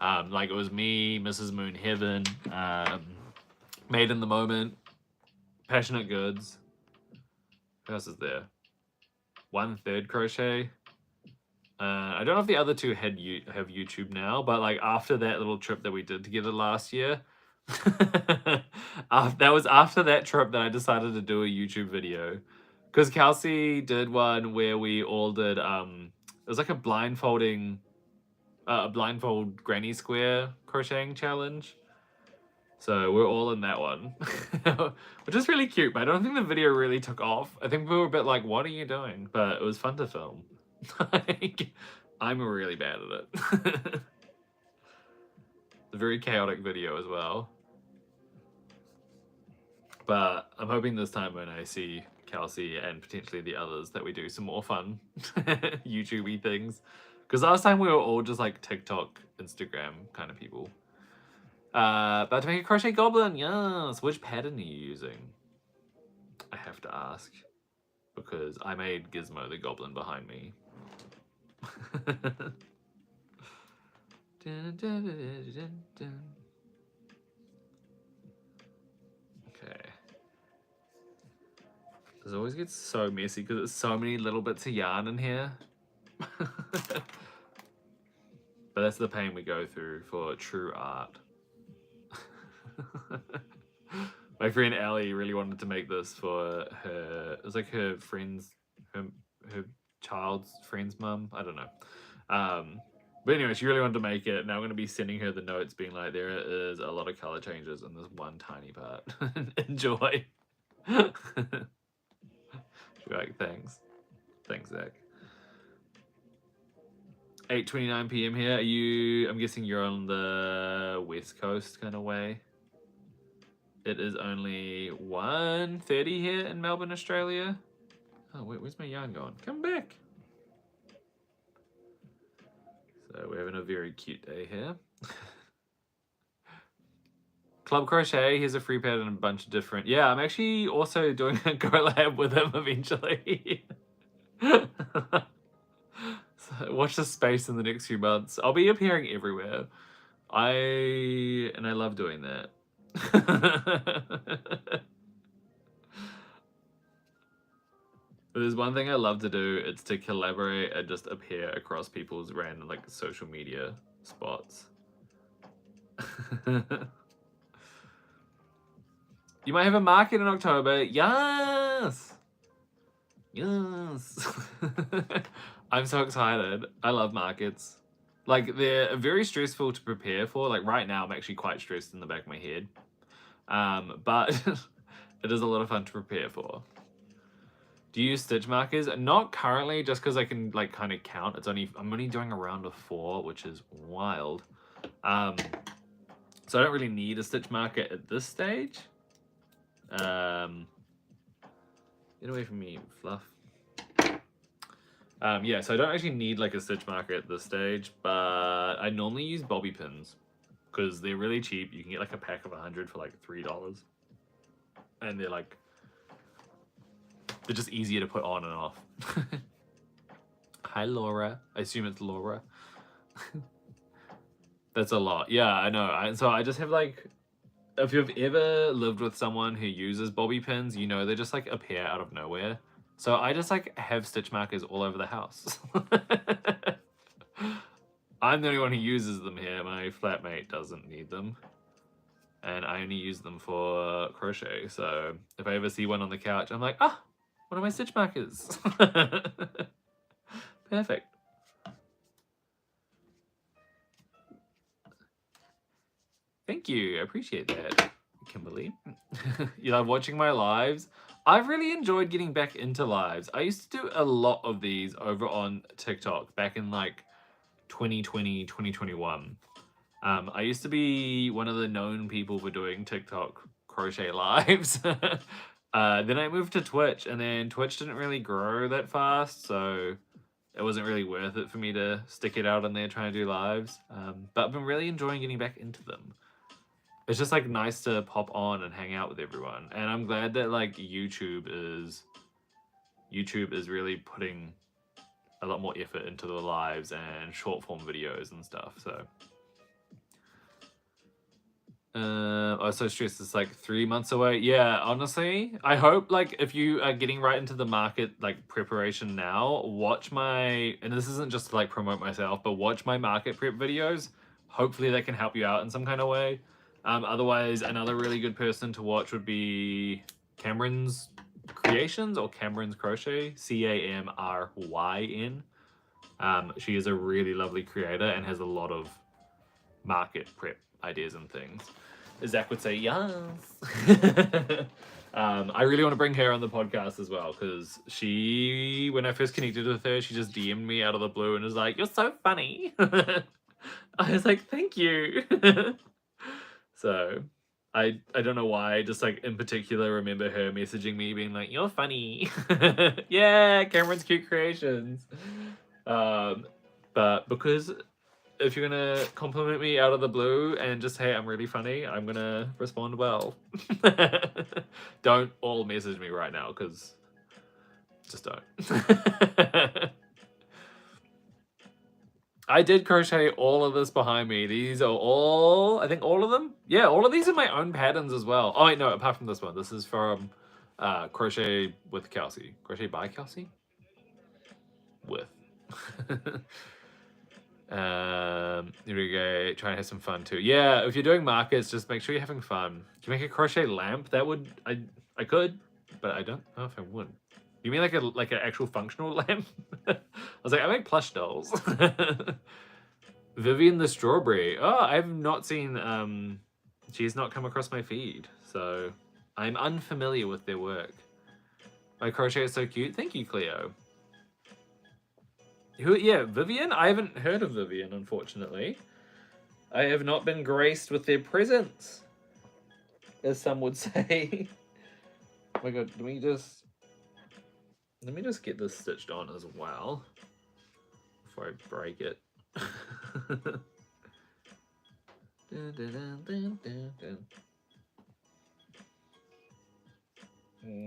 Speaker 1: Like it was me, Mrs. Moon Heaven, Made in the Moment, Passionate Goods. Who else is there? 1/3 Crochet. I don't know if the other two have YouTube now, but like after that little trip that we did together last year, that was after that trip that I decided to do a YouTube video. Because Kelsey did one where we all did, it was like a blindfold granny square crocheting challenge. So we're all in that one, which is really cute, but I don't think the video really took off. I think we were a bit like, what are you doing? But it was fun to film. Like, I'm really bad at it. It's a very chaotic video as well. But I'm hoping this time when I see Kelsey and potentially the others that we do some more fun YouTube-y things. Because last time we were all just like TikTok, Instagram kind of people. About to make a crochet goblin, yes. Which pattern are you using? I have to ask. Because I made Gizmo the goblin behind me. Okay. This always gets so messy because there's so many little bits of yarn in here. But that's the pain we go through for true art. My friend Allie really wanted to make this for her. It was like her friend's, her child's friend's mum. I don't know. But anyway, she really wanted to make it. Now I'm going to be sending her the notes being like, there is a lot of color changes in this one tiny part. Enjoy. She'll be like, thanks. Thanks, Zach. 8:29 p.m. here. Are you, I'm guessing you're on the West Coast kind of way. It is only 1:30 here in Melbourne, Australia. Oh, wait, where's my yarn going? Come back. So we're having a very cute day here. Club Crochet, here's a free pattern and a bunch of different... Yeah, I'm actually also doing a collab with him eventually. So watch this space in the next few months. I'll be appearing everywhere. I love doing that. But there's one thing I love to do, it's to collaborate and just appear across people's random like social media spots. You might have a market in October. Yes! Yes! I'm so excited. I love markets. Like, they're very stressful to prepare for. Like, right now, I'm actually quite stressed in the back of my head. But it is a lot of fun to prepare for. Do you use stitch markers? Not currently, just because I can like kind of count. I'm only doing a round of 4, which is wild. So I don't really need a stitch marker at this stage. Get away from me, Fluff. Yeah, so I don't actually need like a stitch marker at this stage, but I normally use bobby pins because they're really cheap. You can get like a pack of 100 for like $3, and they're just easier to put on and off. Hi, Laura. I assume it's Laura. That's a lot. Yeah, I know. So I just have like, if you've ever lived with someone who uses bobby pins, you know they just like appear out of nowhere. So I just like have stitch markers all over the house. I'm the only one who uses them here. My flatmate doesn't need them. And I only use them for crochet. So if I ever see one on the couch, I'm like, ah, one of my stitch markers. Perfect. Thank you. I appreciate that, Kimberly. You love watching my lives? I've really enjoyed getting back into lives. I used to do a lot of these over on TikTok back in like 2020, 2021. I used to be one of the known people for doing TikTok crochet lives. Then I moved to Twitch, and then Twitch didn't really grow that fast, so it wasn't really worth it for me to stick it out on there trying to do lives. But I've been really enjoying getting back into them. It's just like nice to pop on and hang out with everyone, and I'm glad that like YouTube is really putting a lot more effort into the lives and short form videos and stuff. So I was so stressed. It's like 3 months away. Yeah, honestly, I hope like if you are getting right into the market like preparation now, watch my, and this isn't just to like promote myself, but watch my market prep videos. Hopefully that can help you out in some kind of way. Otherwise, another really good person to watch would be Cameron's Creations or Cameron's Crochet, Camryn. She is a really lovely creator and has a lot of market prep ideas and things. Zach would say yes. I really want to bring her on the podcast as well, because she, when I first connected with her, she just DM'd me out of the blue and was like, "You're so funny." I was like, "Thank you." So I don't know why, I just like in particular remember her messaging me being like, "You're funny." Yeah, Cameron's Cute Creations. But because if you're gonna compliment me out of the blue and just say I'm really funny, I'm gonna respond well. Don't all message me right now, because just don't. I did crochet all of this behind me. These are all, I think all of them. Yeah, all of these are my own patterns as well. Oh wait, no, apart from this one. This is from Crochet with Kelsey. Crochet by Kelsey? With. Here we go. Try and have some fun too. Yeah, if you're doing markets, just make sure you're having fun. Can you make a crochet lamp? That would, I could, but I don't know if I would. You mean like an actual functional lamp? I was like, I make plush dolls. Vivian the Strawberry. Oh, I've not seen. She's not come across my feed, so I'm unfamiliar with their work. My crochet is so cute. Thank you, Cleo. Who? Yeah, Vivian? I haven't heard of Vivian, unfortunately. I have not been graced with their presence, as some would say. Oh my god, let me just get this stitched on as well before I break it. I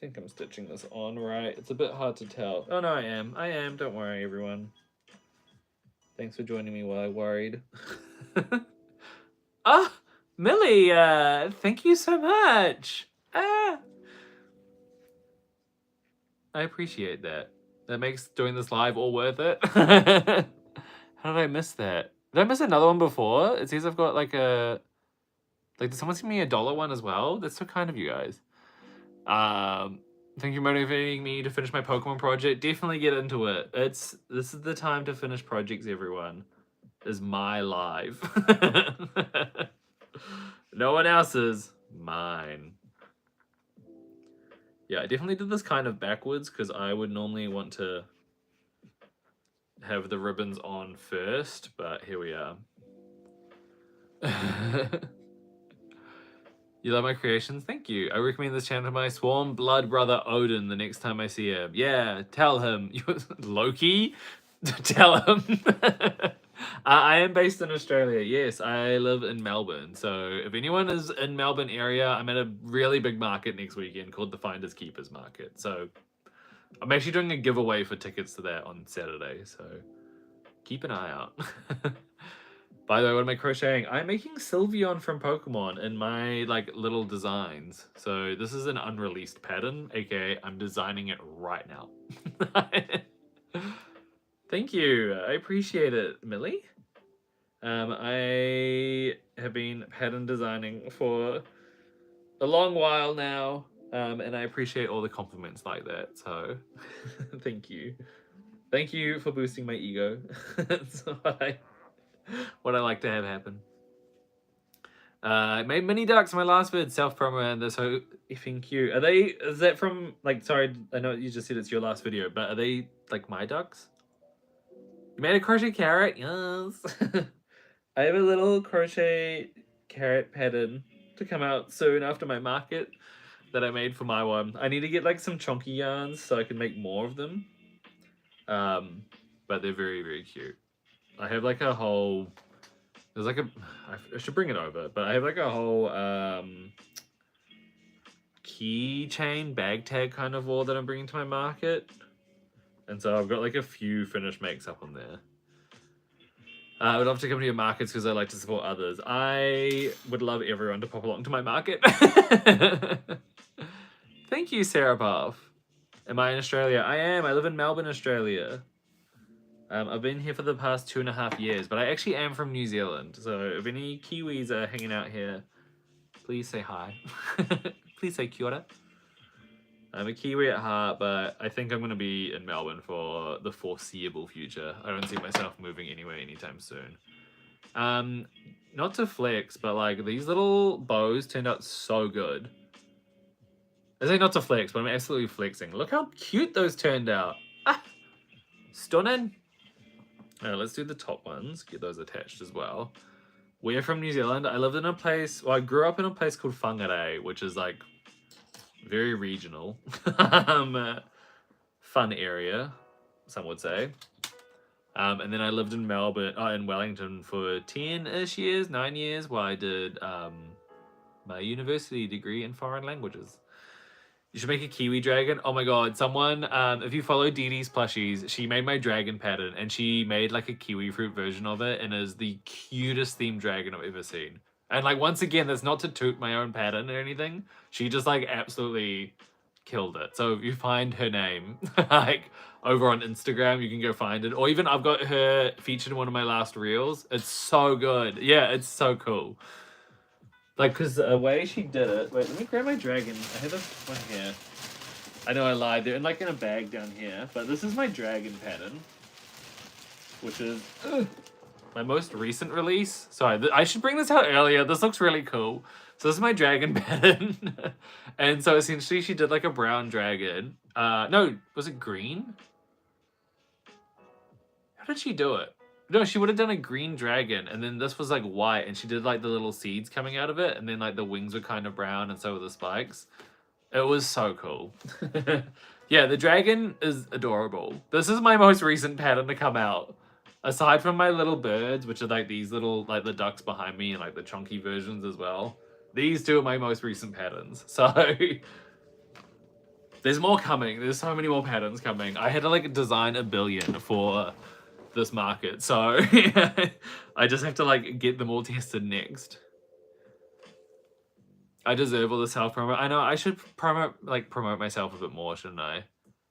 Speaker 1: think I'm stitching this on right. It's a bit hard to tell. Oh no, I am. Don't worry, everyone. Thanks for joining me while I worried. Ah, Millie, thank you so much. I appreciate that. That makes doing this live all worth it. How did I miss that? Did I miss another one before? It says I've got like a... Like, did someone send me $1 one as well? That's so kind of you guys. Thank you for motivating me to finish my Pokemon project. Definitely get into it. This is the time to finish projects, everyone. Is my life. No one else's. Mine. Yeah, I definitely did this kind of backwards because I would normally want to have the ribbons on first, but here we are. You love my creations? Thank you. I recommend this channel to my swarm blood brother Odin the next time I see him. Yeah, tell him. Loki? Tell him. I am based in Australia. Yes, I live in Melbourne. So if anyone is in Melbourne area, I'm at a really big market next weekend called the Finders Keepers Market. So I'm actually doing a giveaway for tickets to that on Saturday. So keep an eye out. By the way, what am I crocheting? I'm making Sylveon from Pokemon in my like little designs. So this is an unreleased pattern, aka I'm designing it right now. Thank you. I appreciate it, Millie. I have been pattern designing for a long while now, and I appreciate all the compliments like that. So thank you. Thank you for boosting my ego. That's what I like to have happen. I made mini ducks in my last vid, self-promo, and they're so effing cute. Are they, is that from, like, sorry, I know you just said it's your last video, but are they, like, my ducks? You made a crochet carrot? Yes. I have a little crochet carrot pattern to come out soon after my market that I made for my one. I need to get, like, some chunky yarns so I can make more of them. But they're very, very cute. I have, like, a whole... There's like I should bring it over, but I have like a whole keychain bag tag kind of wall that I'm bringing to my market. And so I've got like a few finished makes up on there. I would love to come to your markets because I like to support others. I would love everyone to pop along to my market. Thank you, Sarah Puff. Am I in Australia? I am. I live in Melbourne, Australia. I've been here for the past 2.5 years, but I actually am from New Zealand. So if any Kiwis are hanging out here, please say hi. Please say kia ora. I'm a Kiwi at heart, but I think I'm going to be in Melbourne for the foreseeable future. I don't see myself moving anywhere anytime soon. Not to flex, but like these little bows turned out so good. I say not to flex, but I'm absolutely flexing. Look how cute those turned out. Ah, stunning. Let's do the top ones, get those attached as well. We're from New Zealand. I lived in a place, well, I grew up in a place called Whangarei, which is like very regional. Fun area, some would say. And then I lived in Melbourne, in Wellington for 10-ish years, 9 years, while I did my university degree in foreign languages. You should make a kiwi dragon. Oh my god, someone, if you follow Dee Dee's plushies, she made my dragon pattern and she made like a kiwi fruit version of it and is the cutest themed dragon I've ever seen. And like, once again, that's not to toot my own pattern or anything. She just like absolutely killed it. So if you find her name, like over on Instagram, you can go find it. Or even I've got her featured in one of my last reels. It's so good. Yeah, it's so cool. Like, because the way she did it... Wait, let me grab my dragon. I have one here. I know I lied. They're in, like, in a bag down here. But this is my dragon pattern. Which is my most recent release. Sorry, I should bring this out earlier. This looks really cool. So this is my dragon pattern. And so essentially she did, like, a brown dragon. No, was it green? How did she do it? No, she would have done a green dragon, and then this was like white, and she did like the little seeds coming out of it, and then like the wings were kind of brown, and so were the spikes. It was so cool. Yeah, the dragon is adorable. This is my most recent pattern to come out. Aside from my little birds, which are like these little, like the ducks behind me, and like the chunky versions as well. These two are my most recent patterns. So there's more coming. There's so many more patterns coming. I had to like design 1 billion for this market, so I just have to like get them all tested next. I deserve all the self-promo. I know I should promote myself a bit more, shouldn't I?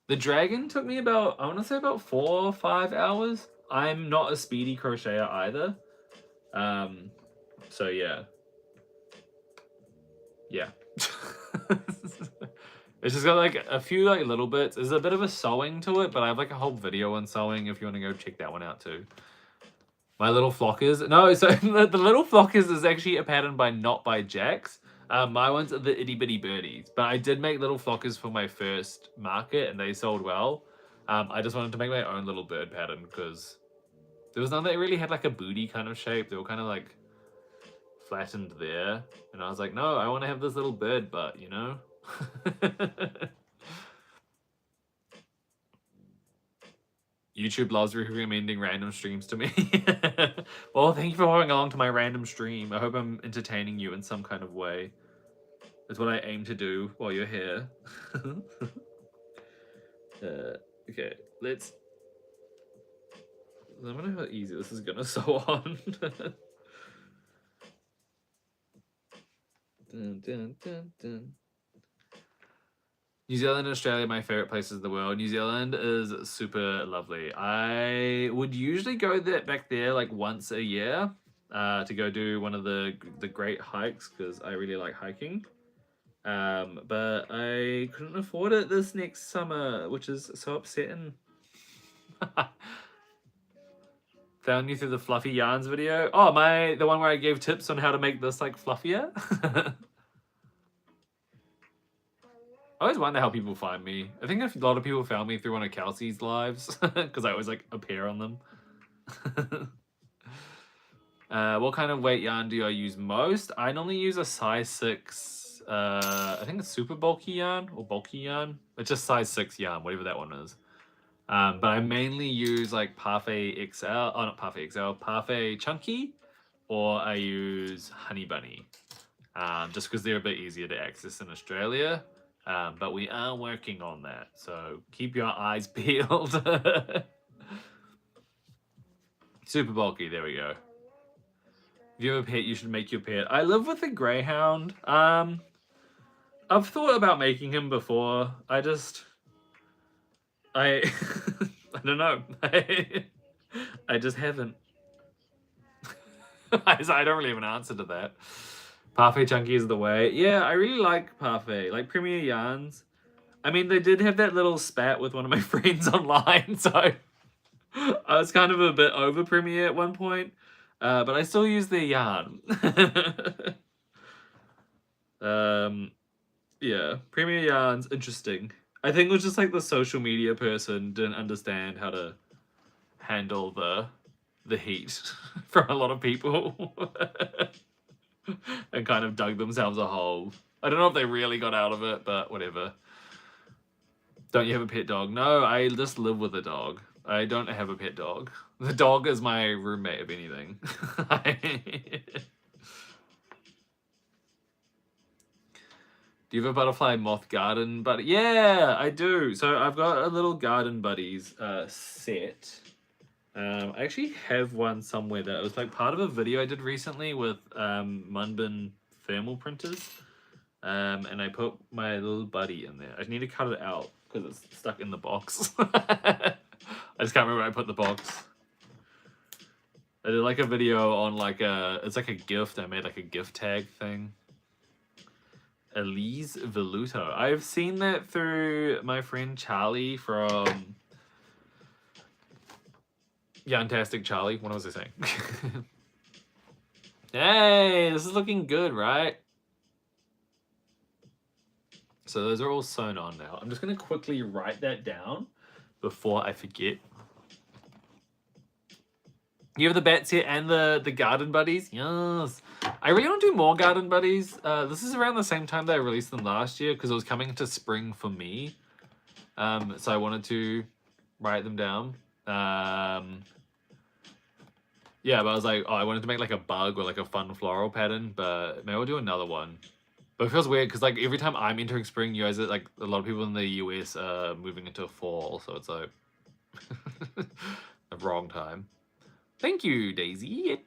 Speaker 1: The dragon took me about, I want to say about 4 or 5 hours. I'm not a speedy crocheter either. So yeah. It's just got like a few like little bits. There's a bit of a sewing to it, but I have like a whole video on sewing if you want to go check that one out too. My Little Flockers. No, so the Little Flockers is actually a pattern by Not by Jax. My ones are the itty bitty birdies, but I did make little flockers for my first market and they sold well. I just wanted to make my own little bird pattern because there was none that really had like a booty kind of shape. They were kind of like flattened there. And I was like, no, I want to have this little bird butt, you know? YouTube loves recommending random streams to me. Well, thank you for following along to my random stream. I hope I'm entertaining you in some kind of way. That's what I aim to do while you're here. Okay, let's... I wonder how easy this is gonna sew on. Dun, dun, dun, dun. New Zealand and Australia are my favorite places in the world. New Zealand is super lovely. I would usually go back there like once a year to go do one of the great hikes because I really like hiking. But I couldn't afford it this next summer, which is so upsetting. Found you through the fluffy yarns video. Oh, the one where I gave tips on how to make this like fluffier. I always wonder how people find me. I think a lot of people found me through one of Kelsey's lives because I always like appear on them. What kind of weight yarn do I use most? I normally use a size 6, I think it's super bulky yarn or bulky yarn. It's just size 6 yarn, whatever that one is. But I mainly use like Parfait XL, oh not Parfait XL, Parfait Chunky, or I use Honey Bunny, just because they're a bit easier to access in Australia. But we are working on that, so keep your eyes peeled. Super bulky, there we go. If you have a pet, you should make your pet. I live with a greyhound. I've thought about making him before. I I don't know. I just haven't. I don't really have an answer to that. Parfait Chunky is the way. Yeah, I really like Parfait. Like Premier Yarns. I mean, they did have that little spat with one of my friends online, so I was kind of a bit over Premier at one point. But I still use their yarn. Yeah, Premier Yarn's interesting. I think it was just like the social media person didn't understand how to handle the heat from a lot of people and kind of dug themselves a hole. I don't know if they really got out of it, but whatever. Don't you have a pet dog? No, I just live with a dog. I don't have a pet dog. The dog is my roommate, if anything. Do you have a butterfly moth garden buddy? Yeah, I do. So I've got a little garden buddies set. I actually have one somewhere that was like part of a video I did recently with Munbin thermal printers. And I put my little buddy in there. I need to cut it out because it's stuck in the box. I just can't remember where I put the box. I did like a video on like it's like a gift. I made like a gift tag thing. Elise Veluto. I've seen that through my friend Charlie from Yarntastic Charlie. What was I saying? Hey, this is looking good, right? So those are all sewn on now. I'm just going to quickly write that down before I forget. You have the bats here and the garden buddies. Yes. I really want to do more garden buddies. This is around the same time that I released them last year because it was coming to spring for me. So I wanted to write them down. Yeah, but I was like, oh, I wanted to make like a bug or like a fun floral pattern, but maybe I'll do another one. But it feels weird because like every time I'm entering spring, you guys are like a lot of people in the US are moving into fall, so it's like the wrong time. Thank you, Daisy. Is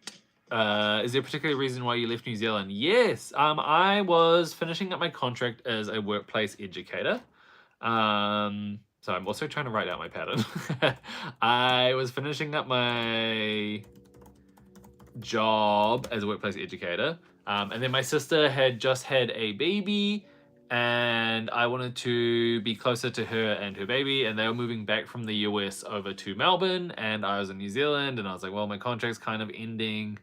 Speaker 1: there a particular reason why you left New Zealand? Yes, I was finishing up my contract as a workplace educator. So I'm also trying to write out my pattern. I was finishing up my job as a workplace educator. And then my sister had just had a baby and I wanted to be closer to her and her baby, and they were moving back from the US over to Melbourne and I was in New Zealand, and I was like, well, my contract's kind of ending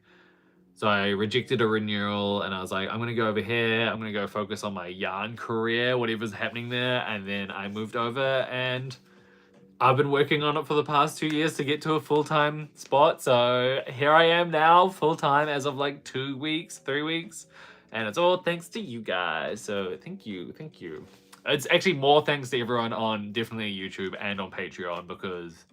Speaker 1: So I rejected a renewal and I was like, I'm going to go over here. I'm going to go focus on my yarn career, whatever's happening there. And then I moved over and I've been working on it for the past 2 years to get to a full-time spot. So here I am now, full-time as of like 2 weeks, 3 weeks. And it's all thanks to you guys. So thank you, thank you. It's actually more thanks to everyone on definitely YouTube and on Patreon, because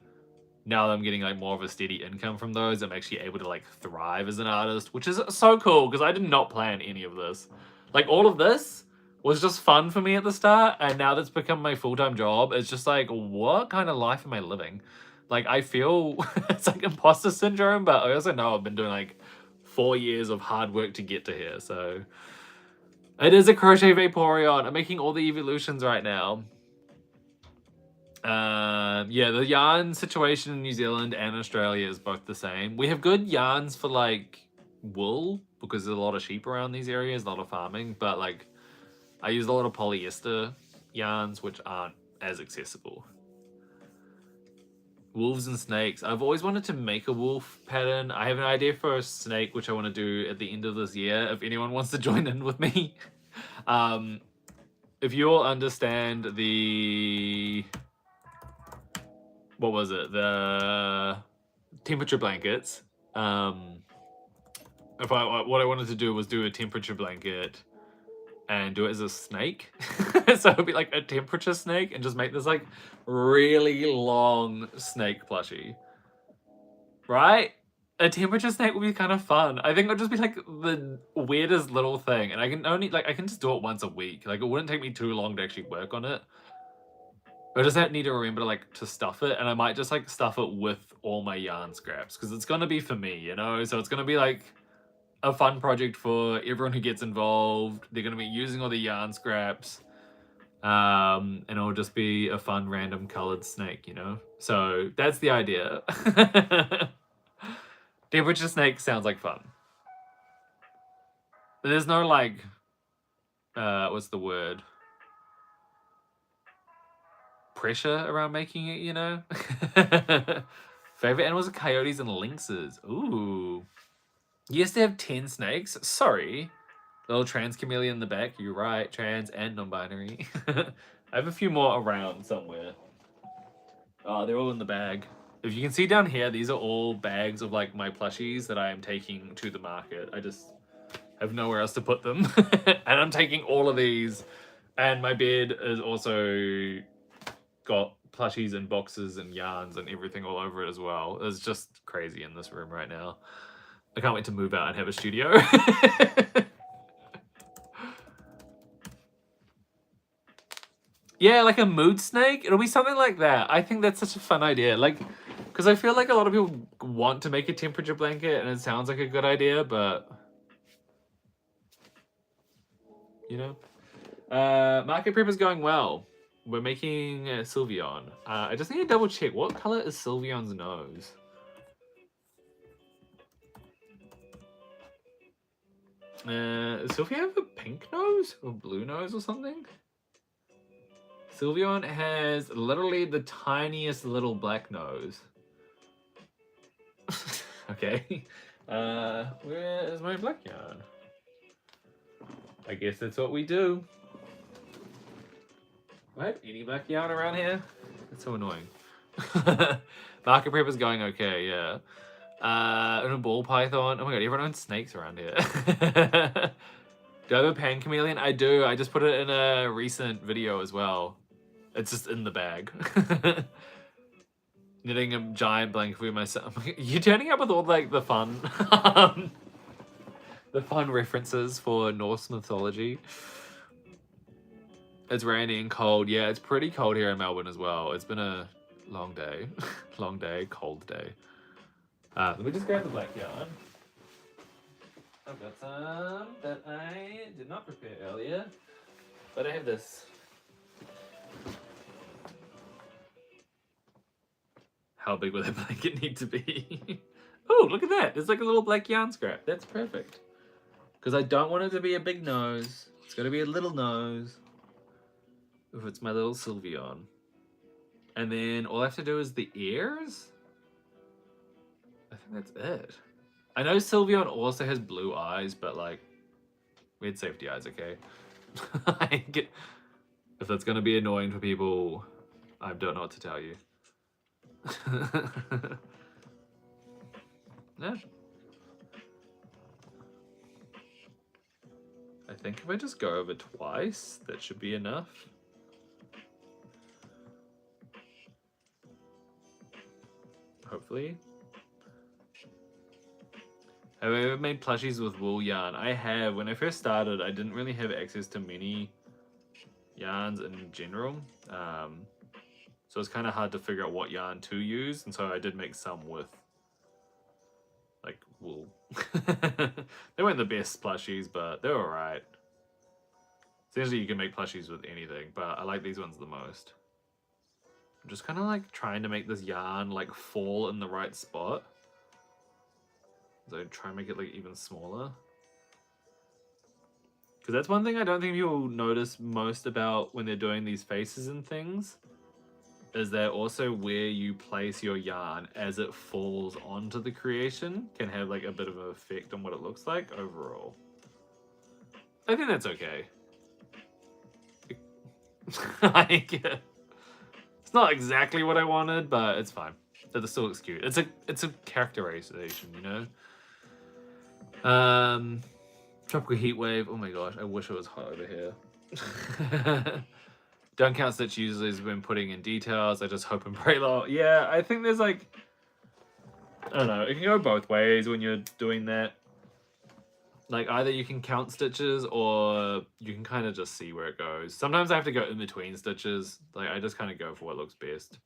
Speaker 1: now that I'm getting like more of a steady income from those, I'm actually able to like thrive as an artist, which is so cool because I did not plan any of this. Like all of this was just fun for me at the start, and now that's become my full-time job. It's just like, what kind of life am I living? Like I feel it's like imposter syndrome, but I also know I've been doing like 4 years of hard work to get to here. So it is a Crochet Vaporeon. I'm making all the evolutions right now. Yeah, the yarn situation in New Zealand and Australia is both the same. We have good yarns for like wool because there's a lot of sheep around these areas, a lot of farming, but like I use a lot of polyester yarns which aren't as accessible. Wolves and snakes. I've always wanted to make a wolf pattern. I have an idea for a snake which I want to do at the end of this year if anyone wants to join in with me. If you all understand the... what was it? The temperature blankets. What I wanted to do was do a temperature blanket and do it as a snake. So it'd be like a temperature snake and just make this like really long snake plushie. Right? A temperature snake would be kind of fun. I think it would just be like the weirdest little thing. And I can just do it once a week. Like it wouldn't take me too long to actually work on it. I just need to remember like to stuff it, and I might just like stuff it with all my yarn scraps because it's gonna be for me, you know? So it's gonna be like a fun project for everyone who gets involved. They're gonna be using all the yarn scraps. And it'll just be a fun random colored snake, you know? So that's the idea. Temperature snake sounds like fun. But there's no like what's the word? Pressure around making it, you know? Favorite animals are coyotes and lynxes. Ooh. You used to have 10 snakes? Sorry. Little trans chameleon in the back. You're right. Trans and non-binary. I have a few more around somewhere. Oh, they're all in the bag. If you can see down here, these are all bags of like my plushies that I am taking to the market. I just have nowhere else to put them. And I'm taking all of these. And my bed is also got plushies and boxes and yarns and everything all over it as well. It's just crazy in this room right now. I can't wait to move out and have a studio. Yeah, like a mood snake. It'll be something like that. I think that's such a fun idea. Like, because I feel like a lot of people want to make a temperature blanket and it sounds like a good idea, but you know. Market prep is going well. We're making Sylveon. I just need to double check. What color is Sylveon's nose? Does Sylveon have a pink nose? Or blue nose or something? Sylveon has literally the tiniest little black nose. Okay. Where is my black yarn? I guess that's what we do. Do I have any black yarn around here? That's so annoying. Market prep is going okay, yeah. And a ball python. Oh my god, everyone owns snakes around here. Do I have a pan chameleon? I do. I just put it in a recent video as well. It's just in the bag. Knitting a giant blanket for myself. You're turning up with all like the fun, the fun references for Norse mythology. It's rainy and cold. Yeah, it's pretty cold here in Melbourne as well. It's been a long day. Long day, cold day. Let me just grab the black yarn. I've got some that I did not prepare earlier, but I have this. How big would that blanket need to be? Oh, look at that. There's like a little black yarn scrap. That's perfect. Because I don't want it to be a big nose. It's got to be a little nose. If it's my little Sylveon. And then all I have to do is the ears? I think that's it. I know Sylveon also has blue eyes, but like, we had safety eyes, okay? Like, if that's gonna be annoying for people, I don't know what to tell you. Yeah. I think if I just go over twice, that should be enough. Hopefully. Have I ever made plushies with wool yarn? I have. When I first started, I didn't really have access to many yarns in general. So it's kind of hard to figure out what yarn to use. And so I did make some with like wool. They weren't the best plushies, but they're alright. Essentially, you can make plushies with anything, but I like these ones the most. I'm just kind of like trying to make this yarn like fall in the right spot. So try and make it like even smaller. Because that's one thing I don't think people notice most about when they're doing these faces and things. Is that also where you place your yarn as it falls onto the creation can have like a bit of an effect on what it looks like overall. I think that's okay. Like, it's not exactly what I wanted, but it's fine. It still looks cute. It's a characterization, you know. Tropical heat wave. Oh my gosh, I wish it was hot over here. Don't count stitch users have been putting in details. I just hope and pray. Yeah, I think there's like, I don't know. It can go both ways when you're doing that. Like either you can count stitches or you can kind of just see where it goes. Sometimes I have to go in between stitches. Like I just kind of go for what looks best.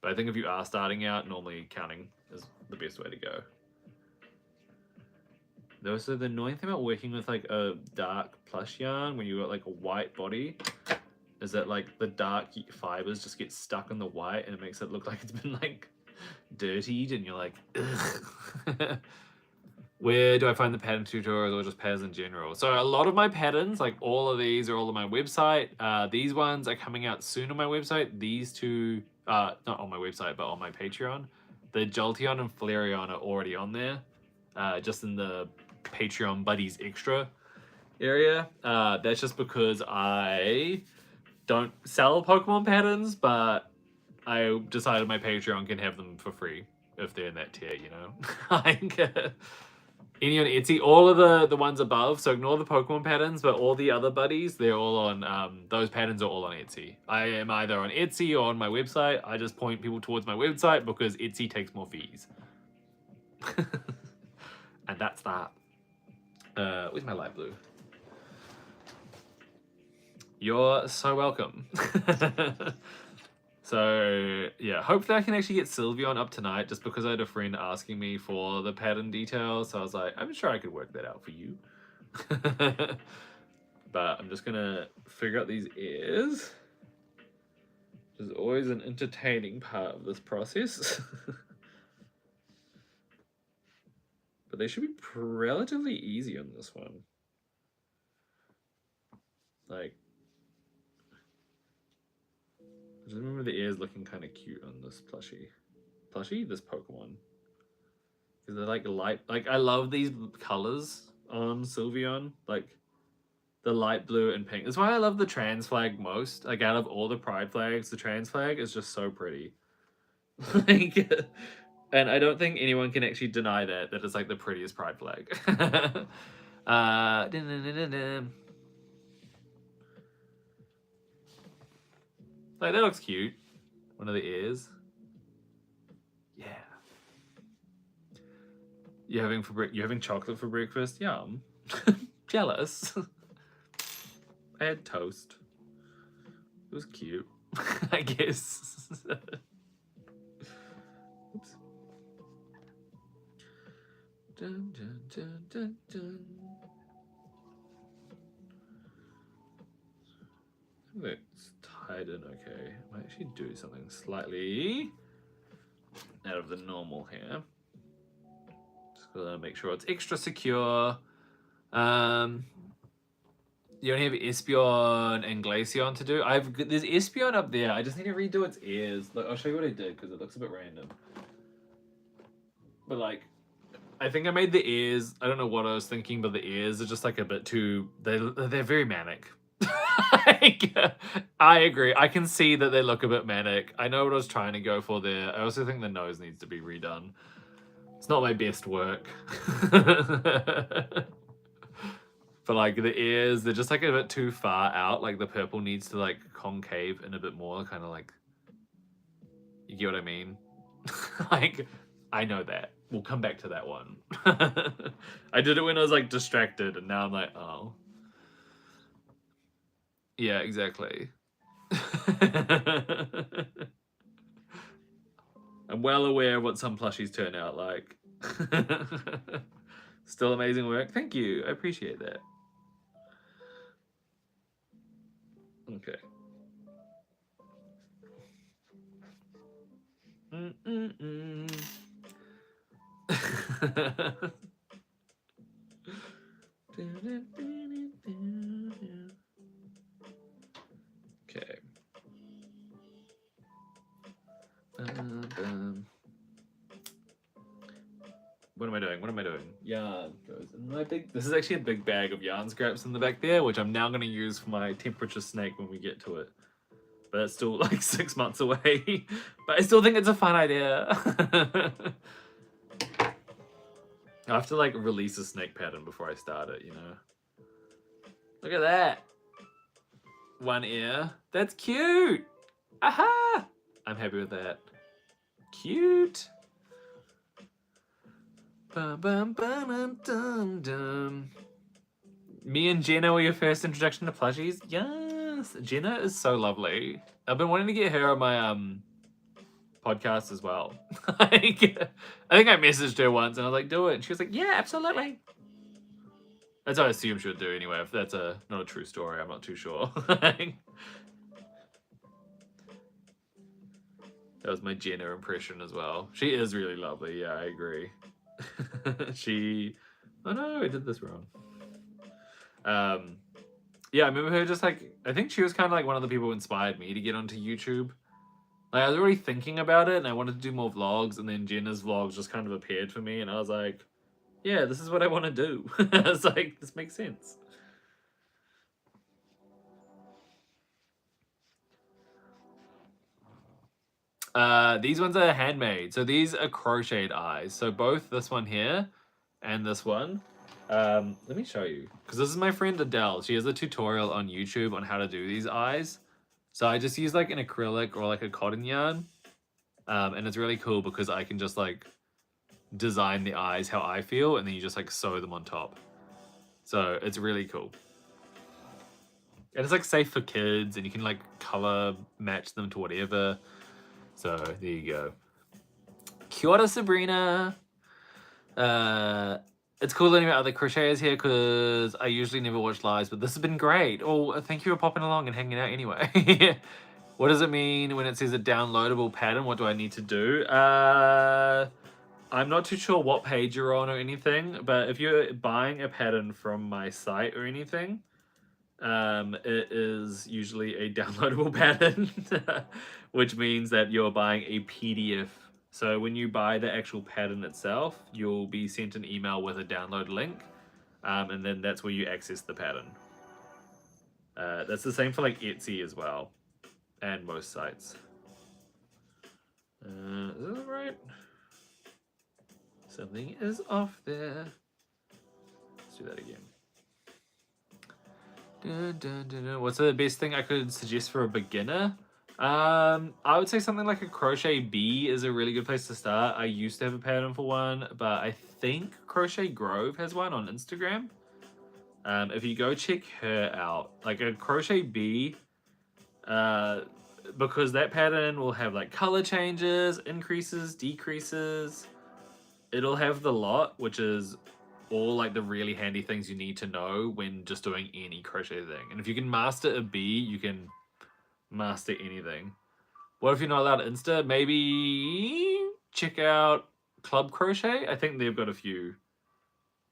Speaker 1: But I think if you are starting out, normally counting is the best way to go. Also, the annoying thing about working with like a dark plush yarn when you got like a white body is that like the dark fibers just get stuck in the white and it makes it look like it's been like dirtied and you're like, ugh. Where do I find the pattern tutorials or just patterns in general? So a lot of my patterns, like all of these are all on my website. These ones are coming out soon on my website. These two, not on my website, but on my Patreon. The Jolteon and Flareon are already on there, just in the Patreon Buddies Extra area. That's just because I don't sell Pokemon patterns, but I decided my Patreon can have them for free if they're in that tier, you know? Like, any on Etsy, all of the ones above, so ignore the Pokemon patterns, but all the other buddies, they're all on, those patterns are all on Etsy. I am either on Etsy or on my website. I just point people towards my website because Etsy takes more fees. And that's that. Where's my light blue? You're so welcome. So, yeah, hopefully I can actually get Sylveon up tonight just because I had a friend asking me for the pattern details. So I was like, I'm sure I could work that out for you. But I'm just going to figure out these ears, which is always an entertaining part of this process. But they should be relatively easy on this one. Like, I just remember the ears looking kind of cute on this plushie. This Pokemon. Because they're like light, like I love these colors on Sylveon, like the light blue and pink. That's why I love the trans flag most. Like out of all the pride flags, the trans flag is just so pretty. Like, and I don't think anyone can actually deny that it's like the prettiest pride flag. Like that looks cute. One of the ears. Yeah. You're having chocolate for breakfast? Yum. Jealous. I had toast. It was cute. I guess. Oops. Dun, dun, dun, dun, dun. I think that's tied in okay. I might actually do something slightly out of the normal here. Just gotta make sure it's extra secure. You only have Espeon and Glaceon to do. There's Espeon up there. I just need to redo its ears. Look, I'll show you what I did because it looks a bit random. But like, I think I made the ears. I don't know what I was thinking, but the ears are just like a bit too. They're very manic. Like, I agree. I can see that they look a bit manic. I know what I was trying to go for there. I also think the nose needs to be redone. It's not my best work. But like the ears, they're just like a bit too far out. Like the purple needs to like concave in a bit more, kind of like, you get what I mean? Like, I know that. We'll come back to that one. I did it when I was like distracted, and now I'm like, oh. Yeah, exactly. I'm well aware of what some plushies turn out like. Still amazing work. Thank you. I appreciate that. Okay. Okay. What am I doing? What am I doing? Yarn goes in my big... This is actually a big bag of yarn scraps in the back there, which I'm now going to use for my temperature snake when we get to it. But it's still like 6 months away. But I still think it's a fun idea. I have to like release a snake pattern before I start it, you know? Look at that. One ear. That's cute. Aha! I'm happy with that. Cute. Bum, bum, bum, dum, dum, dum. Me and Jenna were your first introduction to plushies? Yes. Jenna is so lovely. I've been wanting to get her on my podcast as well. Like, I think I messaged her once and I was like, do it. And she was like, yeah, absolutely. That's what I assume she would do anyway. If that's not a true story, I'm not too sure. That was my Jenna impression as well. She is really lovely. Yeah, I agree. Oh no, I did this wrong. Yeah, I remember her just like, I think she was kind of like one of the people who inspired me to get onto YouTube. Like, I was already thinking about it and I wanted to do more vlogs, and then Jenna's vlogs just kind of appeared for me and I was like, yeah, this is what I want to do. I was like, this makes sense. These ones are handmade. So these are crocheted eyes. So both this one here and this one. Let me show you. Because this is my friend Adele. She has a tutorial on YouTube on how to do these eyes. So I just use like an acrylic or like a cotton yarn. And it's really cool because I can just like design the eyes how I feel, and then you just like sew them on top. So it's really cool. And it's like safe for kids, and you can like color match them to whatever. So there you go. Kia ora, Sabrina. It's cool learning about other crocheters here because I usually never watch lives, but this has been great. Oh, thank you for popping along and hanging out anyway. What does it mean when it says a downloadable pattern? What do I need to do? I'm not too sure what page you're on or anything, but if you're buying a pattern from my site or anything, it is usually a downloadable pattern, which means that you're buying a PDF. So when you buy the actual pattern itself, you'll be sent an email with a download link, and then that's where you access the pattern. That's the same for like Etsy as well, and most sites. Is that right? Something is off there. Let's do that again. Dun, dun, dun, dun. What's the best thing I could suggest for a beginner? I would say something like a crochet bee is a really good place to start. I used to have a pattern for one, but I think Crochet Grove has one on Instagram. If you go check her out, like a crochet bee, because that pattern will have like color changes, increases, decreases. It'll have the lot, which is all like the really handy things you need to know when just doing any crochet thing. And if you can master a bee, you can master anything. What if you're not allowed Insta? Maybe check out Club Crochet. I think they've got a few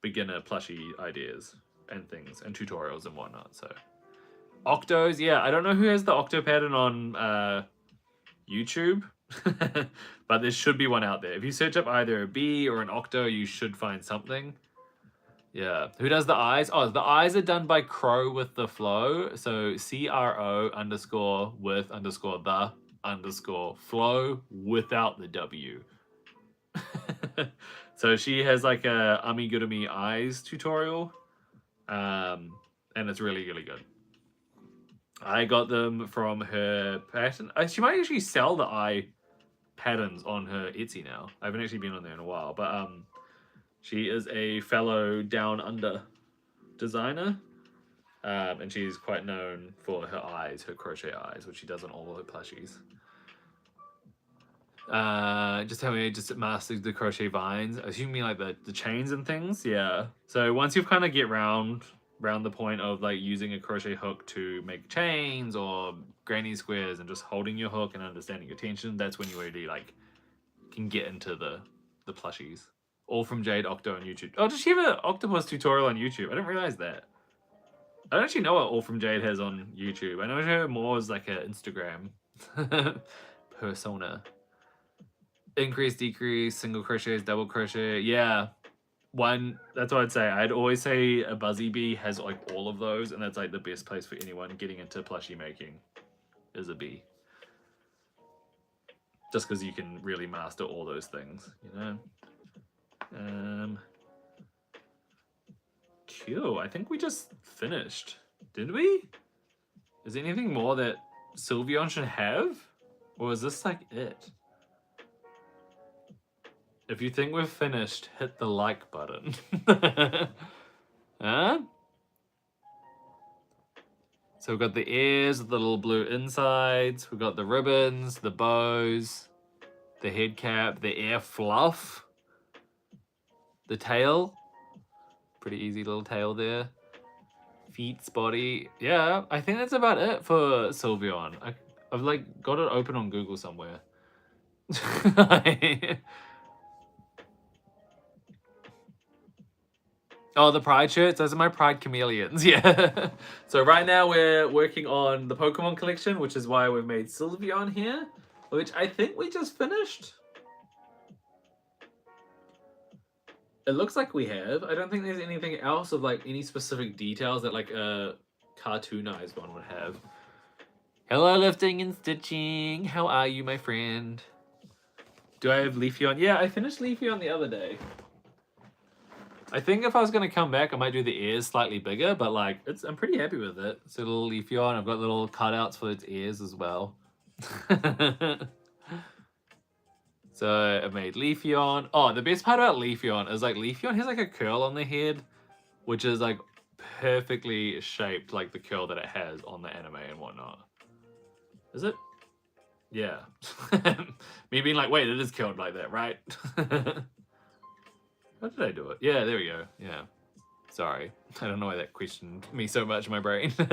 Speaker 1: beginner plushie ideas and things and tutorials and whatnot. So Octos, yeah, I don't know who has the Octo pattern on YouTube. But there should be one out there. If you search up either a bee or an octo, you should find something. Yeah. Who does the eyes? Oh, the eyes are done by Crow with the flow. So CRO underscore with underscore the underscore flow without the W. So she has like a amigurumi eyes tutorial. And it's really, really good. I got them from her pattern. She might actually sell the eye patterns on her Etsy now. I haven't actually been on there in a while, but she is a fellow down under designer, and she's quite known for her eyes, her crochet eyes, which she does on all of her plushies. Just how we just mastered the crochet vines. Assuming like the chains and things, yeah. So once you've kind of get round the point of like using a crochet hook to make chains or granny squares and just holding your hook and understanding your tension, that's when you really like can get into the plushies. All from Jade Octo on YouTube. Oh, does she have an octopus tutorial on YouTube? I didn't realize that. I don't actually know what All from Jade has on YouTube. I know her more as like an Instagram persona. Increase, decrease, single crochets, double crochet. Yeah. One, that's what I'd say. I'd always say a Buzzy Bee has like all of those, and that's like the best place for anyone getting into plushie making is a bee. Just because you can really master all those things, you know? Cool. I think we just finished. Didn't we? Is there anything more that Sylveon should have? Or is this like it? If you think we've finished, hit the like button. Huh? So we've got the ears, the little blue insides. We've got the ribbons, the bows, the head cap, the ear fluff, the tail. Pretty easy little tail there. Feet's body. Yeah, I think that's about it for Sylveon. I've like got it open on Google somewhere. Oh, the Pride shirts. Those are my Pride chameleons. Yeah. So right now we're working on the Pokemon collection, which is why we've made Sylveon here, which I think we just finished. It looks like we have. I don't think there's anything else of like any specific details that like a cartoonized one would have. Hello, lifting and stitching. How are you, my friend? Do I have Leafeon? Yeah, I finished Leafeon the other day. I think if I was going to come back, I might do the ears slightly bigger, but like, I'm pretty happy with it. It's a little Leafeon. I've got little cutouts for its ears as well. So I made Leafeon. Oh, the best part about Leafeon is like Leafeon has like a curl on the head, which is like perfectly shaped like the curl that it has on the anime and whatnot. Is it? Yeah. Me being like, wait, it is curled like that, right? How did I do it? Yeah, there we go. Yeah. Sorry. I don't know why that questioned me so much in my brain. So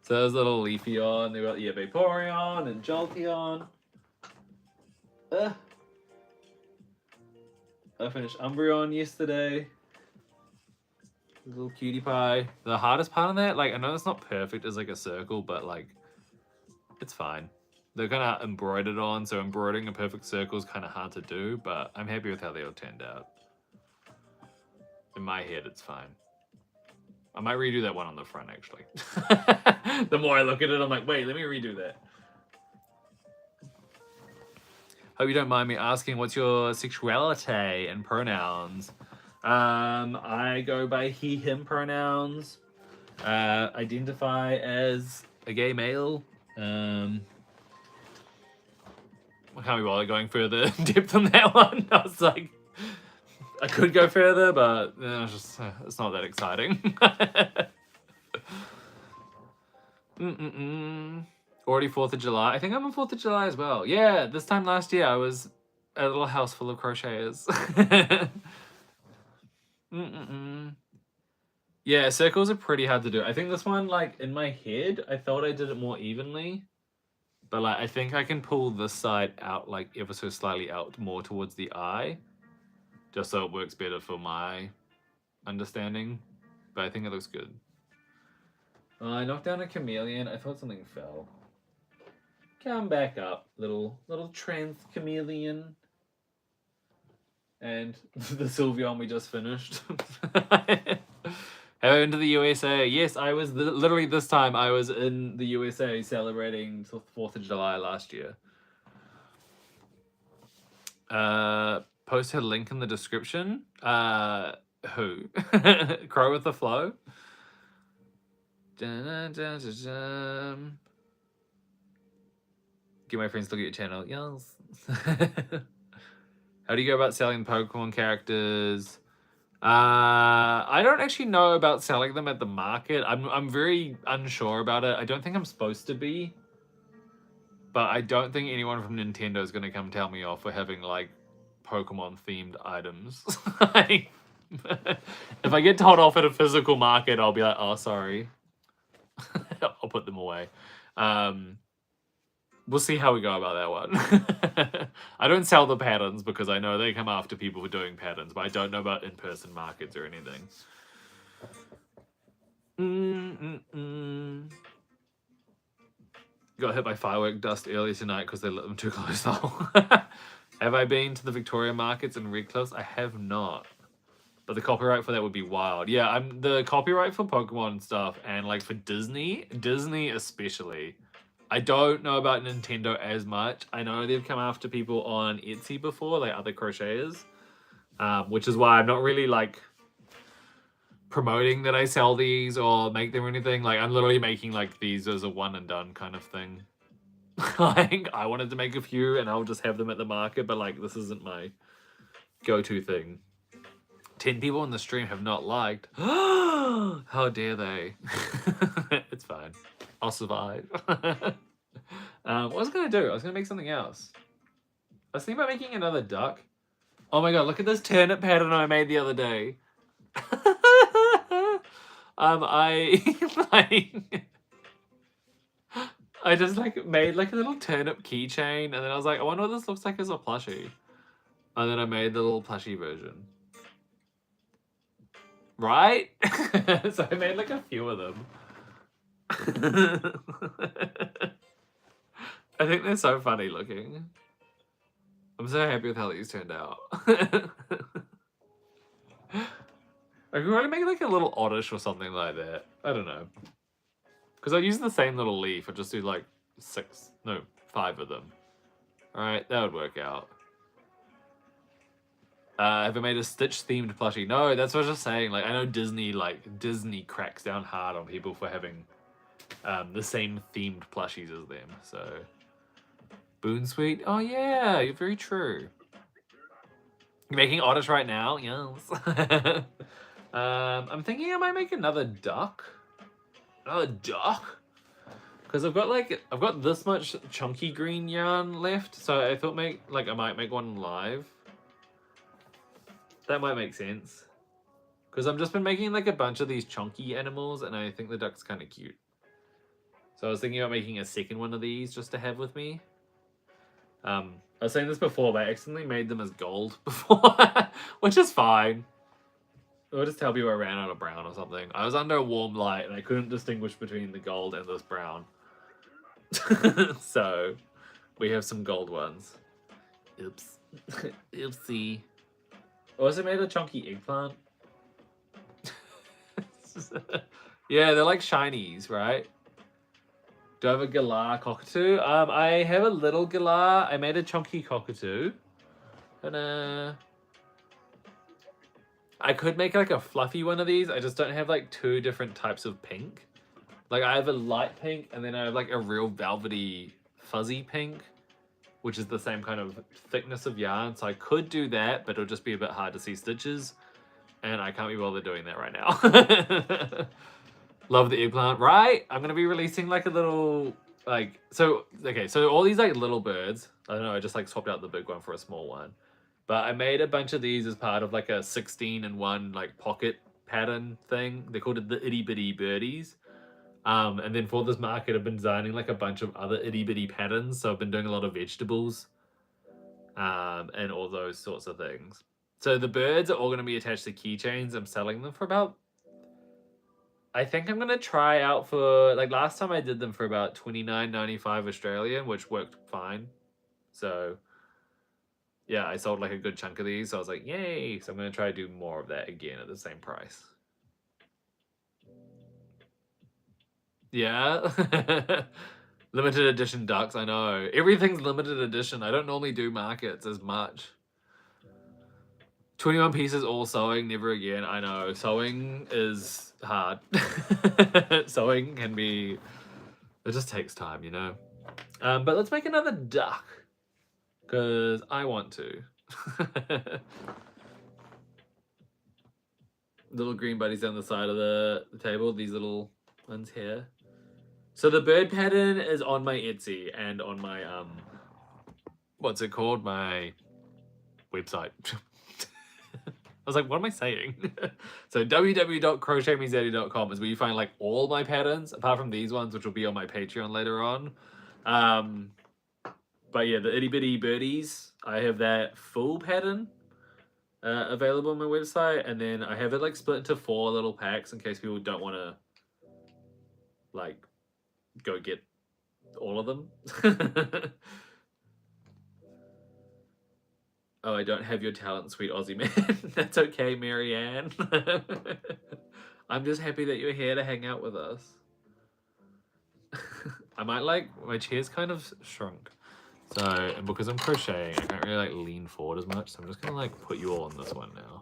Speaker 1: there's little Leafeon. They've got the Vaporeon and Jolteon. I finished Umbreon yesterday. Little cutie pie. The hardest part of that, like, I know it's not perfect as like a circle, but like, it's fine. They're kind of embroidered on, so embroidering a perfect circle is kind of hard to do, but I'm happy with how they all turned out. In my head, it's fine. I might redo that one on the front, actually. The more I look at it, I'm like, wait, let me redo that. Hope you don't mind me asking, what's your sexuality and pronouns? I go by he, him pronouns. Identify as a gay male. I can't be bothered going further in depth on that one. I was like, I could go further, but it's not that exciting. Already 4th of July. I think I'm on 4th of July as well. Yeah, this time last year I was at a little house full of crocheters. Yeah, circles are pretty hard to do. I think this one, like, in my head, I thought I did it more evenly. But, like, I think I can pull this side out, like, ever so slightly out more towards the eye. Just so it works better for my understanding. But I think it looks good. I knocked down a chameleon. I thought something fell. Come back up, little trans chameleon. And the Sylveon we just finished. Have been to the USA? Yes, I was literally this time I was in the USA celebrating the 4th of July last year. Post her link in the description. Who? Crow with the flow. Dun, dun, dun, dun. Get my friends to look at your channel. Yes. How do you go about selling Pokemon characters? I don't actually know about selling them at the market. I'm very unsure about it. I don't think I'm supposed to be. But I don't think anyone from Nintendo is going to come tell me off for having, like, Pokemon-themed items. Like, if I get told off at a physical market, I'll be like, oh, sorry. I'll put them away. We'll see how we go about that one. I don't sell the patterns because I know they come after people for doing patterns, but I don't know about in-person markets or anything. Got hit by firework dust earlier tonight because they lit them too close though. Have I been to the Victoria markets and Red Cliffs? I have not. But the copyright for that would be wild. Yeah, the copyright for Pokemon stuff and like for Disney especially. I don't know about Nintendo as much. I know they've come after people on Etsy before, like other crocheters, which is why I'm not really like promoting that I sell these or make them or anything. Like I'm literally making like these as a one and done kind of thing. Like I wanted to make a few and I'll just have them at the market, but like this isn't my go-to thing. 10 people in the stream have not liked. How dare they? It's fine. I'll survive. What was I going to do? I was going to make something else. I was thinking about making another duck. Oh my god, look at this turnip pattern I made the other day. I just like made like a little turnip keychain and then I was like, I wonder what this looks like as a plushie. And then I made the little plushie version. Right? So I made like a few of them. I think they're so funny looking. I'm so happy with how these turned out. I could probably make like a little oddish or something like that. I don't know. Because I use the same little leaf. I just do like 5 of them. Alright, that would work out. Have I made a Stitch themed plushie? No, that's what I was just saying. Like I know Disney cracks down hard on people for having the same themed plushies as them. So Boon Sweet. Oh yeah, you're very true. You're making oddish right now? Yes. I'm thinking I might make another duck. Another duck? Because I've got this much chunky green yarn left, so I thought I might make one live. That might make sense. Because I've just been making like a bunch of these chunky animals and I think the duck's kind of cute. So I was thinking about making a second one of these just to have with me. I was saying this before, but I accidentally made them as gold before, which is fine. I'll just tell people I ran out of brown or something. I was under a warm light and I couldn't distinguish between the gold and this brown. So we have some gold ones. Oops. Oopsie. I also made a chunky eggplant. Yeah, they're like shinies, right? Do I have a galah cockatoo? I have a little galah. I made a chunky cockatoo. And I could make like a fluffy one of these. I just don't have like 2 different types of pink. Like I have a light pink and then I have like a real velvety fuzzy pink, which is the same kind of thickness of yarn. So I could do that, but it'll just be a bit hard to see stitches. And I can't be bothered doing that right now. Love the eggplant, right? I'm going to be releasing like a little, like, so all these like little birds. I don't know, I just like swapped out the big one for a small one. But I made a bunch of these as part of like a 16-in-1 like pocket pattern thing. They called it the itty bitty birdies. And then for this market, I've been designing like a bunch of other itty bitty patterns. So I've been doing a lot of vegetables, and all those sorts of things. So the birds are all going to be attached to keychains. I'm selling them for about I think I'm gonna try out for, like, last time I did them for about $29.95 Australian, which worked fine. So yeah, I sold like a good chunk of these, so I was like, yay! So I'm gonna try to do more of that again at the same price. Yeah. Limited edition ducks, I know. Everything's limited edition. I don't normally do markets as much. 21 pieces all sewing, never again. I know. Sewing is hard. Sewing can be... It just takes time, you know? But let's make another duck. Because I want to. Little green buddies down the side of the table. These little ones here. So the bird pattern is on my Etsy and on my, what's it called? My website. I was like, what am I saying? So www.crochetmezaddy.com is where you find like all my patterns, apart from these ones, which will be on my Patreon later on. But yeah, the itty bitty birdies, I have that full pattern available on my website, and then I have it like split into 4 little packs in case people don't want to like go get all of them. Oh, I don't have your talent, sweet Aussie man. That's okay, Marianne. I'm just happy that you're here to hang out with us. I might like, my chair's kind of shrunk. So, and because I'm crocheting, I can't really like lean forward as much. So I'm just gonna like put you all on this one now.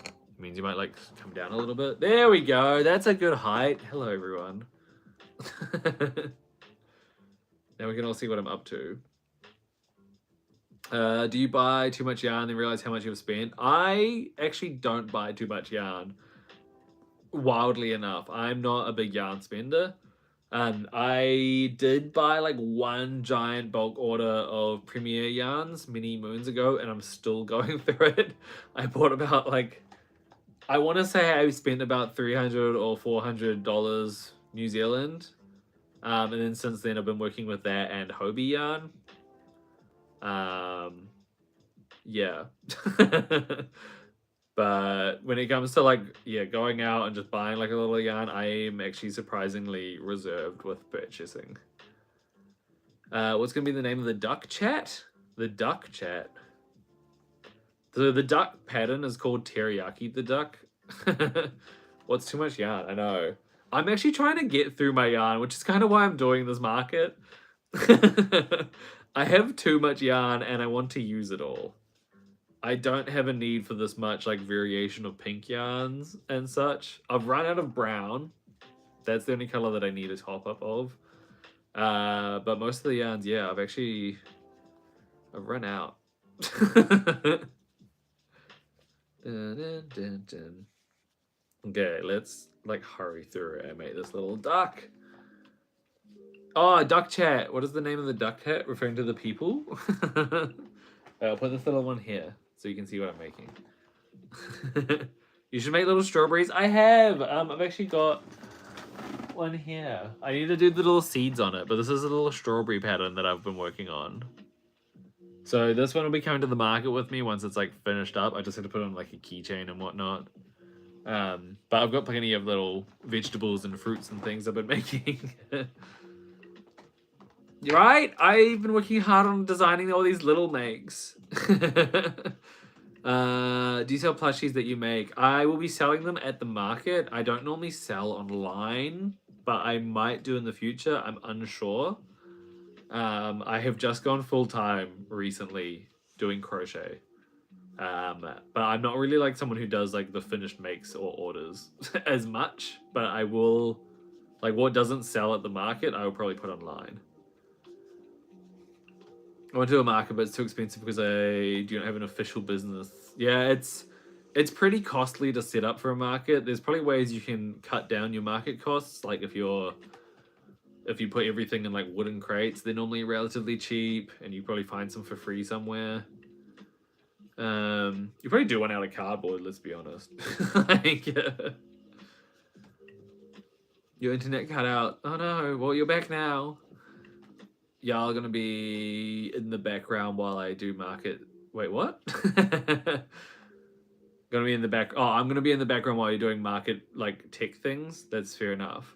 Speaker 1: It means you might like come down a little bit. There we go. That's a good height. Hello, everyone. Now we can all see what I'm up to. Do you buy too much yarn and realize how much you've spent? I actually don't buy too much yarn. Wildly enough, I'm not a big yarn spender. I did buy like 1 giant bulk order of Premier yarns many moons ago, and I'm still going through it. I bought about like, I want to say I spent about $300 or $400 New Zealand. And then since then I've been working with that and Hobie yarn. Yeah. But when it comes to like, yeah, going out and just buying like a little yarn, I am actually surprisingly reserved with purchasing. What's gonna be the name of the duck chat? The duck chat. So the duck pattern is called Teriyaki the duck. What's too much yarn? I know. I'm actually trying to get through my yarn, which is kind of why I'm doing this market. I have too much yarn and I want to use it all. I don't have a need for this much like variation of pink yarns and such. I've run out of brown. That's the only color that I need a top up of. But most of the yarns, yeah, I've run out. Dun, dun, dun. Okay, let's like hurry through it and make this little duck. Oh, duck chat. What is the name of the duck chat? Referring to the people? I'll put this little one here so you can see what I'm making. You should make little strawberries. I have. I've actually got one here. I need to do the little seeds on it, but this is a little strawberry pattern that I've been working on. So this one will be coming to the market with me once it's like finished up. I just have to put on like a keychain and whatnot. But I've got plenty of little vegetables and fruits and things I've been making. Right? I've been working hard on designing all these little makes. Do you sell plushies that you make? I will be selling them at the market. I don't normally sell online, but I might do in the future. I'm unsure. I have just gone full-time recently doing crochet. But I'm not really like someone who does like the finished makes or orders as much, but I will, like what doesn't sell at the market, I will probably put online. I went to a market, but it's too expensive because I do not have an official business. Yeah, it's pretty costly to set up for a market. There's probably ways you can cut down your market costs. Like if you put everything in like wooden crates, they're normally relatively cheap, and you probably find some for free somewhere. You probably do one out of cardboard. Let's be honest. Like, your internet cut out. Oh no! Well, you're back now. Y'all gonna be in the background while I do market. Wait, what? Gonna Gonna be in the back. Oh, I'm gonna be in the background while you're doing market like tech things. That's fair enough.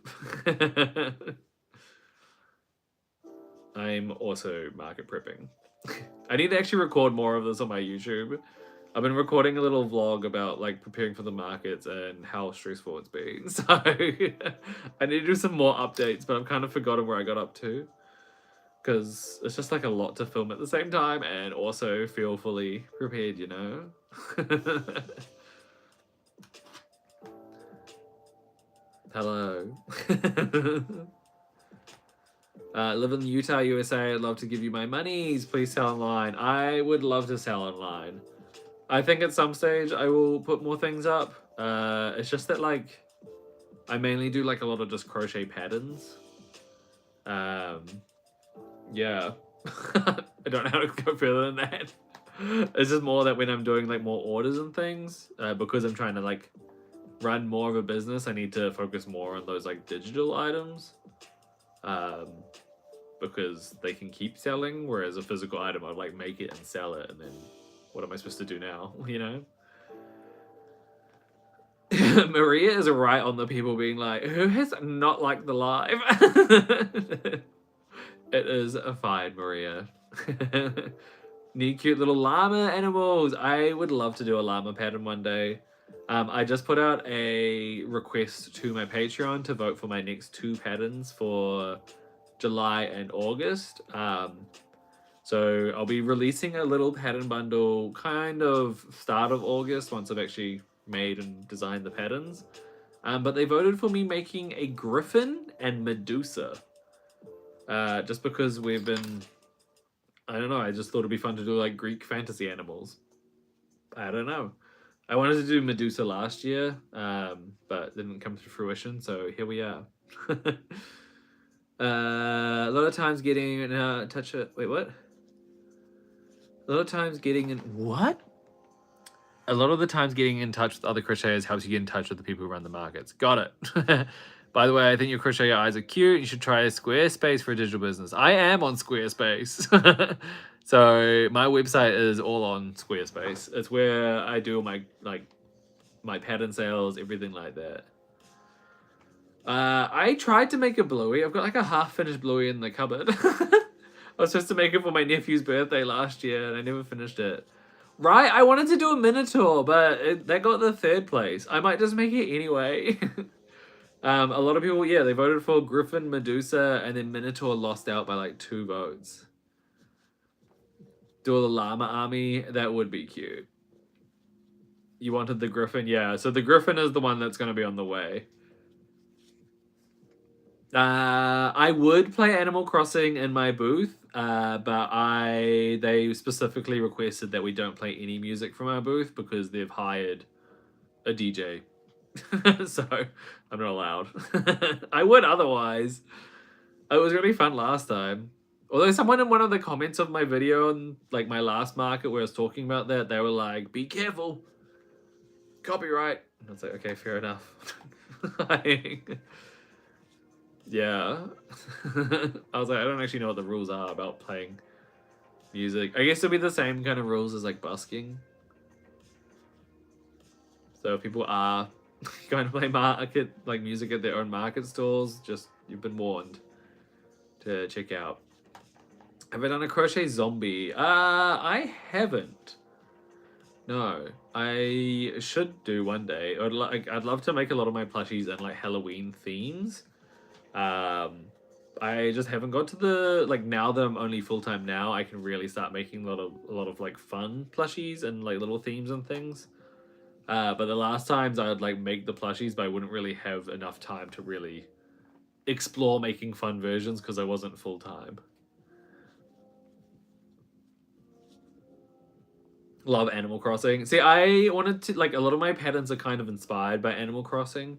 Speaker 1: I'm also market prepping. I need to actually record more of this on my YouTube. I've been recording a little vlog about like preparing for the markets and how stressful it's been. So I need to do some more updates, but I've kind of forgotten where I got up to. Because it's just like a lot to film at the same time and also feel fully prepared, you know? Hello. Live in Utah, USA. I'd love to give you my monies. Please sell online. I would love to sell online. I think at some stage I will put more things up. It's just that like I mainly do like a lot of just crochet patterns. Yeah. I don't know how to go further than that. It's just more that when I'm doing like more orders and things, because I'm trying to like run more of a business, I need to focus more on those like digital items. Because they can keep selling, whereas a physical item I'd like make it and sell it, and then what am I supposed to do now, you know? Maria is right on the people being like, who has not liked the live? It is fine, Maria. Need cute little llama animals. I would love to do a llama pattern one day. I just put out a request to my Patreon to vote for my next 2 patterns for July and August. So I'll be releasing a little pattern bundle kind of start of August once I've actually made and designed the patterns. But they voted for me making a griffin and Medusa. Just because we've been, I don't know, I just thought it'd be fun to do like Greek fantasy animals. I don't know. I wanted to do Medusa last year, but didn't come to fruition, so here we are. A lot of times getting in touch. Wait, what? A lot of times getting in what? A lot of the times getting in touch with other crocheters helps you get in touch with the people who run the markets. Got it. By the way, I think your crochet eyes are cute. You should try Squarespace for a digital business. I am on Squarespace. So my website is all on Squarespace. It's where I do all my my pattern sales, everything like that. I tried to make a bluey. I've got like a half-finished bluey in the cupboard. I was supposed to make it for my nephew's birthday last year, and I never finished it. Right? I wanted to do a Minotaur, but that got the 3rd place. I might just make it anyway. A lot of people, yeah, they voted for Griffin, Medusa, and then Minotaur lost out by like 2 votes. Do a llama army, that would be cute. You wanted the Griffin? Yeah, so the Griffin is the one that's going to be on the way. I would play Animal Crossing in my booth, but they specifically requested that we don't play any music from our booth because they've hired a DJ. So I'm not allowed. I would otherwise. It was really fun last time. Although someone in one of the comments of my video on like my last market where I was talking about that, they were like, be careful. Copyright. And I was like, okay, fair enough. Yeah. I was like, I don't actually know what the rules are about playing music. I guess it'll be the same kind of rules as like busking. So if people are going to play market like music at their own market stalls, just you've been warned to check out. Have I done a crochet zombie? I haven't. No, I should do one day. I'd love to make a lot of my plushies and like Halloween themes. I just haven't got to the like now that I'm only full-time now, I can really start making a lot of like fun plushies and like little themes and things. But the last times I'd like make the plushies, but I wouldn't really have enough time to really explore making fun versions because I wasn't full-time. Love Animal Crossing. See, I wanted to like a lot of my patterns are kind of inspired by Animal Crossing.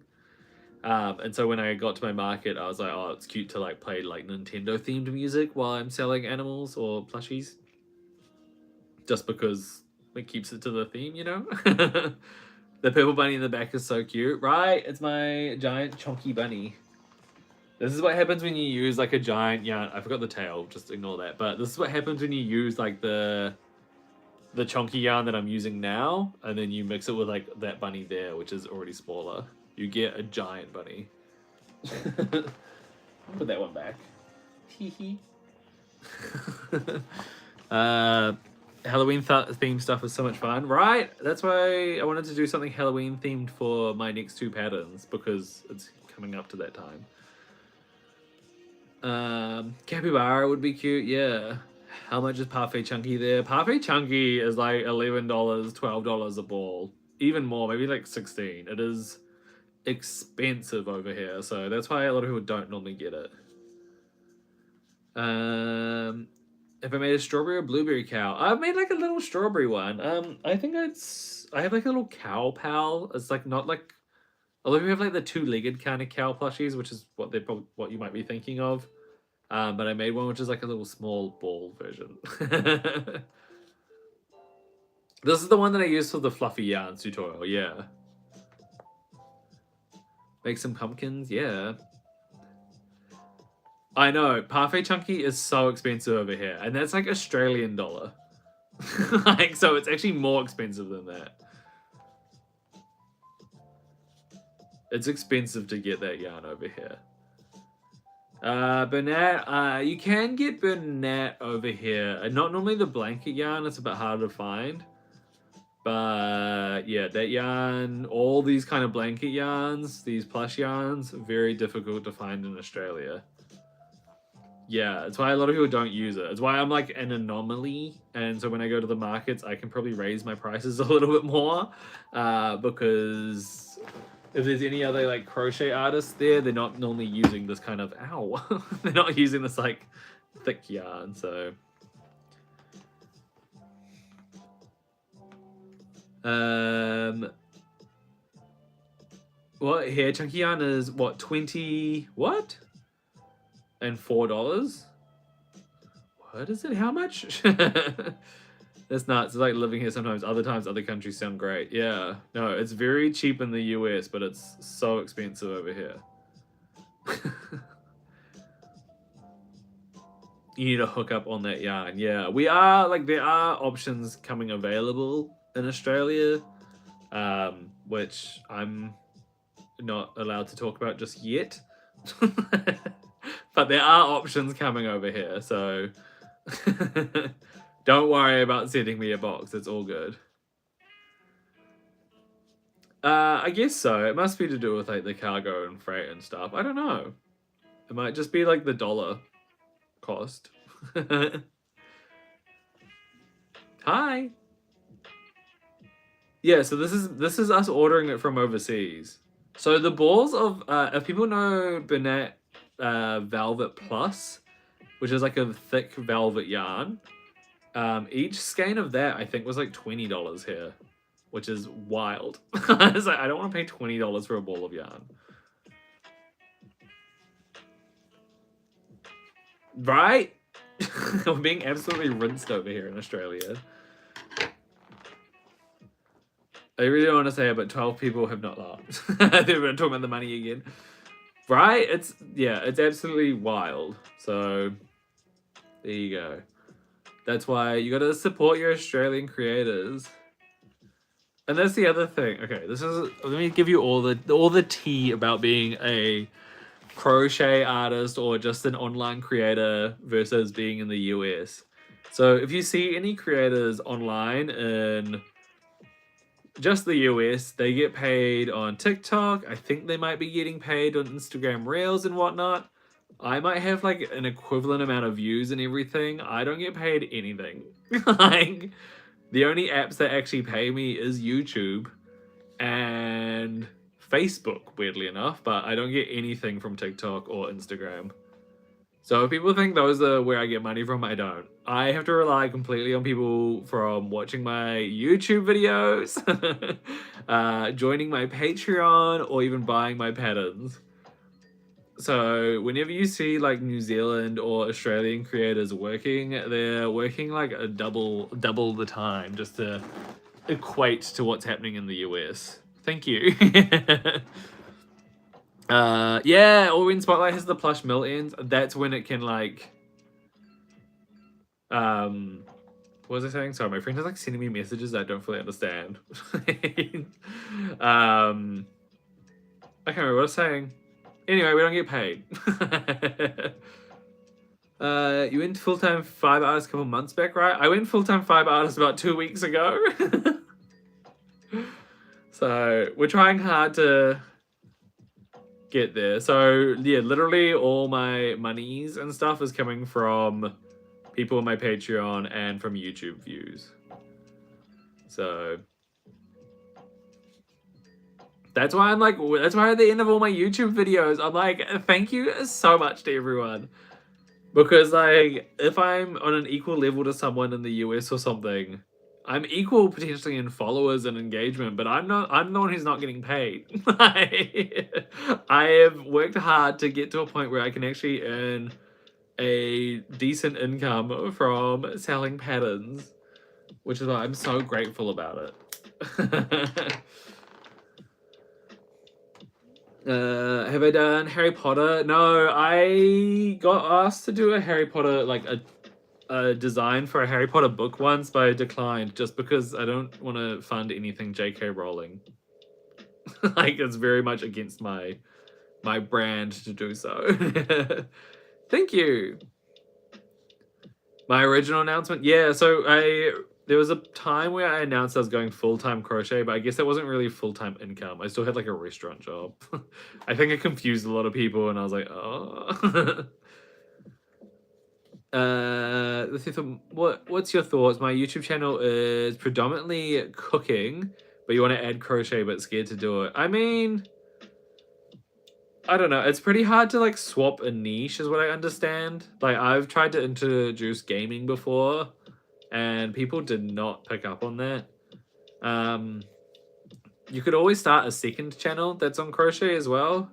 Speaker 1: And so when I got to my market, I was like, oh, it's cute to like play like Nintendo themed music while I'm selling animals or plushies. Just because it keeps it to the theme, you know? The purple bunny in the back is so cute. Right, it's my giant chunky bunny. This is what happens when you use like a giant, yeah, I forgot the tail, just ignore that. But this is what happens when you use like the the chunky yarn that I'm using now, and then you mix it with like that bunny there, which is already smaller. You get a giant bunny. Put that one back. Hee Halloween themed stuff is so much fun, right? That's why I wanted to do something Halloween themed for my next 2 patterns, because it's coming up to that time. Capybara would be cute, yeah. How much is Parfait Chunky there? Parfait Chunky is like $11, $12 a ball. Even more, maybe like 16. It is expensive over here, so that's why a lot of people don't normally get it. If I made a strawberry or blueberry cow, I've made like a little strawberry one. I think I have like a little cow pal. It's like not like, although we have like the 2-legged kind of cow plushies, which is what what you might be thinking of. But I made one which is like a little small ball version. This is the one that I used for the fluffy yarns tutorial. Yeah. Make some pumpkins. Yeah. I know, Parfait Chunky is so expensive over here, and that's like Australian dollar. Like, so it's actually more expensive than that. It's expensive to get that yarn over here. Bernat, you can get Bernat over here. Not normally the blanket yarn, it's a bit harder to find. But yeah, that yarn, all these kind of blanket yarns, these plush yarns, very difficult to find in Australia. Yeah, it's why a lot of people don't use it. It's why I'm like an anomaly, and so when I go to the markets, I can probably raise my prices a little bit more, because if there's any other like crochet artists there, they're not normally using this kind of they're not using this like thick yarn. So what here? Chunky yarn is what, 20 what? And $4? What is it? How much? That's nuts. It's like living here sometimes. Other times, other countries sound great. Yeah. No, it's very cheap in the US, but it's so expensive over here. You need to hook up on that yarn. Yeah, we are, like, there are options coming available in Australia, which I'm not allowed to talk about just yet. But there are options coming over here, so don't worry about sending me a box. It's all good. I guess so. It must be to do with like the cargo and freight and stuff. I don't know. It might just be like the dollar cost. Hi. Yeah, so this is us ordering it from overseas. So the balls of if people know Bernat Velvet Plus, which is like a thick velvet yarn, each skein of that I think was like $20 here, which is wild. I was like, I don't want to pay $20 for a ball of yarn. Right? We're being absolutely rinsed over here in Australia. I really don't want to say it, but 12 people have not laughed. They're talking about the money again. Right? It's absolutely wild. So there you go. That's why you gotta support your Australian creators. And that's the other thing. Okay, let me give you all the tea about being a crochet artist or just an online creator versus being in the US. So if you see any creators online in just the US, they get paid on TikTok. I think they might be getting paid on Instagram Reels and whatnot. I might have like an equivalent amount of views and everything. I don't get paid anything. Like, the only apps that actually pay me is YouTube and Facebook, weirdly enough, but I don't get anything from TikTok or Instagram. So if people think those are where I get money from, I don't. I have to rely completely on people from watching my YouTube videos, joining my Patreon, or even buying my patterns. So whenever you see like New Zealand or Australian creators working, they're working like a double the time just to equate to what's happening in the US. Thank you. Yeah, or when Spotlight has the plush mill ends, that's when it can like what was I saying? Sorry, my friend is like sending me messages that I don't fully understand. I can't remember what I was saying. Anyway, we don't get paid. You went full-time 5 artist a couple months back, right? I went full-time 5 artist about 2 weeks ago. So we're trying hard to get there. So yeah, literally all my monies and stuff is coming from people on my Patreon and from YouTube views. So that's why that's why at the end of all my YouTube videos, I'm like, thank you so much to everyone. Because like, if I'm on an equal level to someone in the US or something, I'm equal potentially in followers and engagement, but I'm the one who's not getting paid. I have worked hard to get to a point where I can actually earn a decent income from selling patterns, which is why I'm so grateful about it. Have I done Harry Potter? No, I got asked to do a Harry Potter, like a design for a Harry Potter book once, but I declined just because I don't want to fund anything J.K. Rowling. Like, it's very much against my brand to do so. Thank you. My original announcement? Yeah, so there was a time where I announced I was going full-time crochet, but I guess that wasn't really full-time income. I still had like a restaurant job. I think I confused a lot of people and I was like, oh. What's your thoughts? My YouTube channel is predominantly cooking, but you want to add crochet but scared to do it. I mean, I don't know. It's pretty hard to like swap a niche is what I understand. Like I've tried to introduce gaming before and people did not pick up on that. You could always start a second channel that's on crochet as well.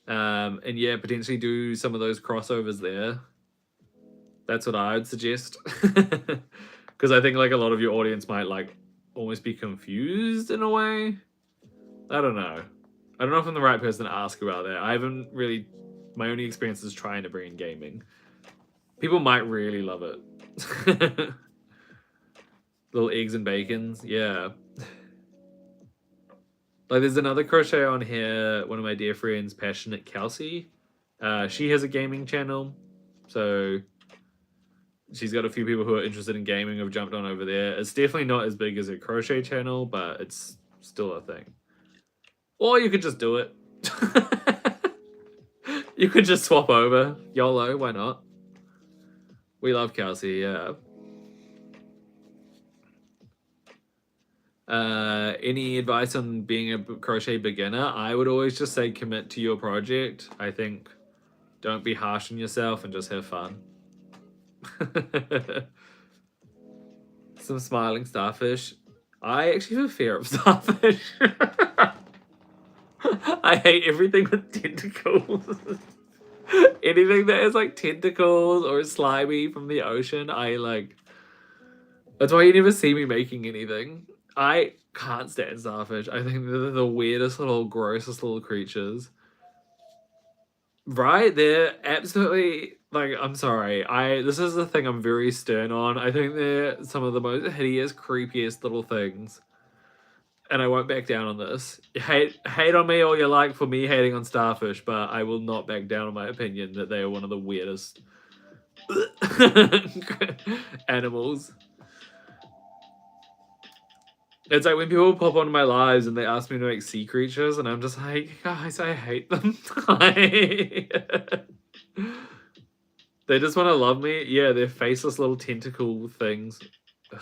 Speaker 1: And yeah, potentially do some of those crossovers there. That's what I would suggest. Because I think like a lot of your audience might like almost be confused in a way. I don't know. I don't know if I'm the right person to ask about that. I haven't really... My only experience is trying to bring in gaming. People might really love it. Little eggs and bacons. Yeah. Like there's another crochet on here. One of my dear friends, Passionate Kelsey. She has a gaming channel. So... She's got a few people who are interested in gaming who have jumped on over there. It's definitely not as big as a crochet channel, but it's still a thing. Or you could just do it. You could just swap over. YOLO, why not? We love Kelsey, yeah. Any advice on being a crochet beginner? I would always just say commit to your project. I think don't be harsh on yourself and just have fun. Some smiling starfish. I actually have a fear of starfish. I hate everything with tentacles. Anything that has like tentacles or slimy from the ocean, I like. That's why you never see me making anything. I can't stand starfish. I think they're the weirdest little, grossest little creatures. Right? They're absolutely like, I'm sorry. This is the thing I'm very stern on. I think they're some of the most hideous, creepiest little things. And I won't back down on this. Hate on me all you like for me hating on starfish, but I will not back down on my opinion that they are one of the weirdest animals. It's like when people pop onto my lives and they ask me to make sea creatures, and I'm just like, guys, I hate them. They just want to love me. Yeah, they're faceless little tentacle things. Ugh.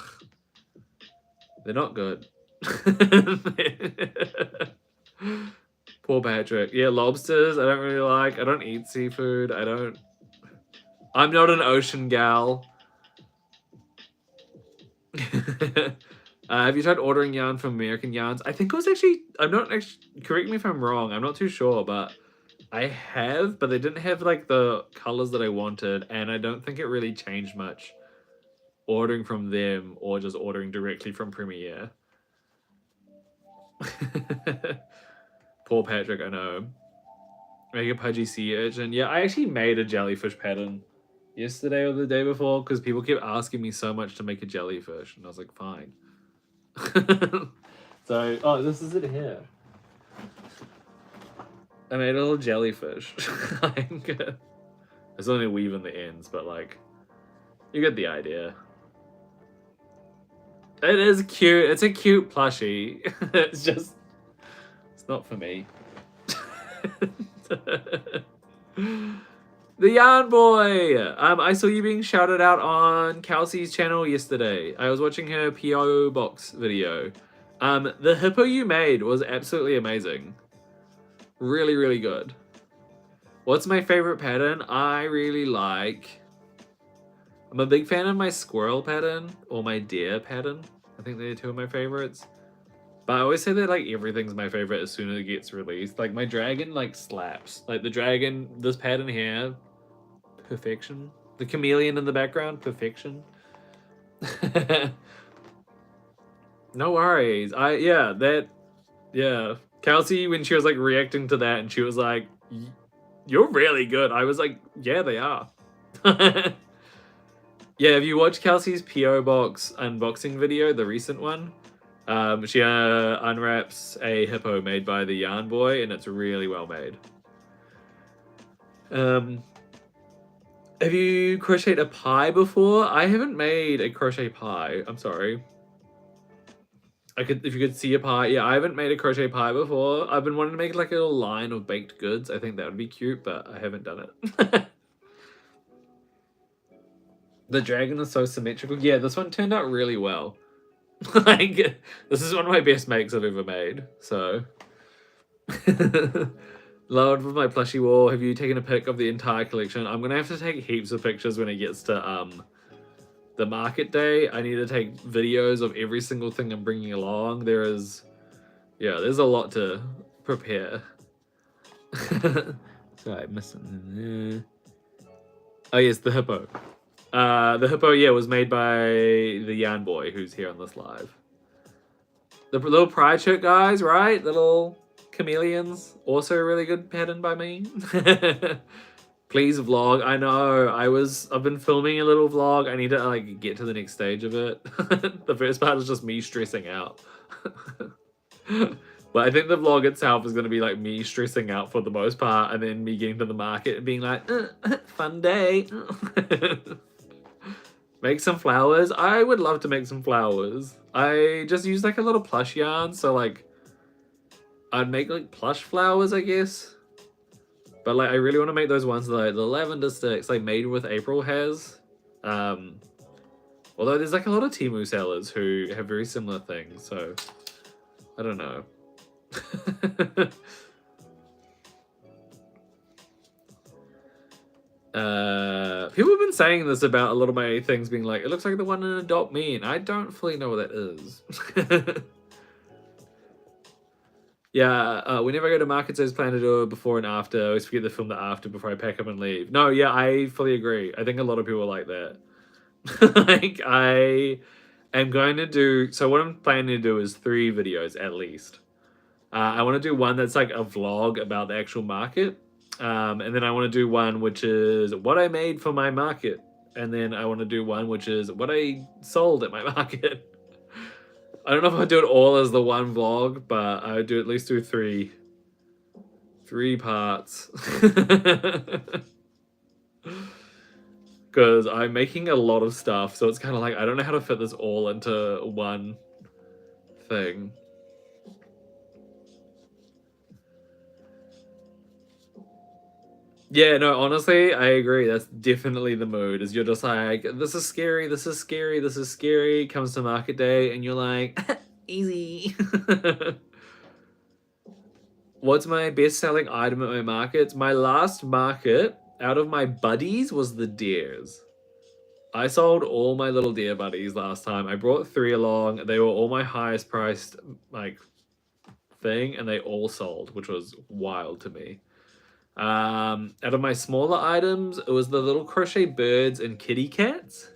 Speaker 1: They're not good. Poor Patrick. Yeah, lobsters, I don't really like. I don't eat seafood. I'm not an ocean gal. Have you tried ordering yarn from American Yarns? I think it was actually, correct me if I'm wrong, I'm not too sure, but I have, but they didn't have like the colors that I wanted, and I don't think it really changed much ordering from them or just ordering directly from Premiere. Poor Patrick, I know. Make a pudgy sea urchin. Yeah, I actually made a jellyfish pattern yesterday or the day before because people kept asking me so much to make a jellyfish, and I was like, fine. So, oh, this is it here. I made a little jellyfish. There's only a weave in the ends, but like, you get the idea. It is cute. It's a cute plushie. It's just, it's not for me. The Yarn Boy! I saw you being shouted out on Kelsey's channel yesterday. I was watching her PO box video. The hippo you made was absolutely amazing. Really, really good. What's my favorite pattern? I really like... I'm a big fan of my squirrel pattern or my deer pattern. I think they're two of my favorites. But I always say that like everything's my favorite as soon as it gets released. Like my dragon like slaps. Like the dragon, this pattern here, perfection. The chameleon in the background, perfection. No worries. Yeah. Kelsey, when she was like reacting to that and she was like, you're really good. I was like, yeah, they are. Yeah, if you watch Kelsey's PO box unboxing video, the recent one, she unwraps a hippo made by the Yarn Boy, and it's really well made. Have you crocheted a pie before? I haven't made a crochet pie. I'm sorry. If you could see a pie. Yeah, I haven't made a crochet pie before. I've been wanting to make like a little line of baked goods. I think that would be cute, but I haven't done it. The dragon is so symmetrical. Yeah, this one turned out really well. Like, this is one of my best makes I've ever made, so. Lord, with my plushie wall, have you taken a pic of the entire collection? I'm gonna have to take heaps of pictures when it gets to the market day. I need to take videos of every single thing I'm bringing along. There's a lot to prepare. Sorry, I'm missing. Oh yes, the hippo. The hippo, yeah, was made by the Yarn Boy, who's here on this live. The little pride shirt guys, right? Little chameleons, also a really good pattern by me. Please vlog. I know. I've been filming a little vlog. I need to like get to the next stage of it. The first part is just me stressing out. But I think the vlog itself is going to be like me stressing out for the most part, and then me getting to the market and being like, fun day. Make some flowers. I would love to make some flowers. I just use like a little plush yarn, so like I'd make like plush flowers, I guess. But like I really want to make those ones like the lavender sticks like Made with April has. Although there's like a lot of Temu sellers who have very similar things, so I don't know. People have been saying this about a lot of my things being like, it looks like the one in Adopt Me, and I don't fully know what that is. Yeah, whenever I go to markets, I just plan to do a before and after. I always forget to film the after before I pack up and leave. No, yeah, I fully agree. I think a lot of people are like that. Like, I am going to do... So what I'm planning to do is 3 videos at least. I want to do one that's like a vlog about the actual market. And then I want to do one which is what I made for my market. And then I want to do one which is what I sold at my market. I don't know if I'll do it all as the one vlog, but I would do at least do 3 parts. Because I'm making a lot of stuff, so it's kind of like, I don't know how to fit this all into one thing. Yeah, no, honestly, I agree. That's definitely the mood, is you're just like, this is scary, this is scary, this is scary. Comes to market day, and you're like, easy. What's my best-selling item at my markets? My last market, out of my buddies, was the deers. I sold all my little deer buddies last time. I brought 3 along. They were all my highest priced, like, thing, and they all sold, which was wild to me. Out of my smaller items, it was the little crochet birds and kitty cats,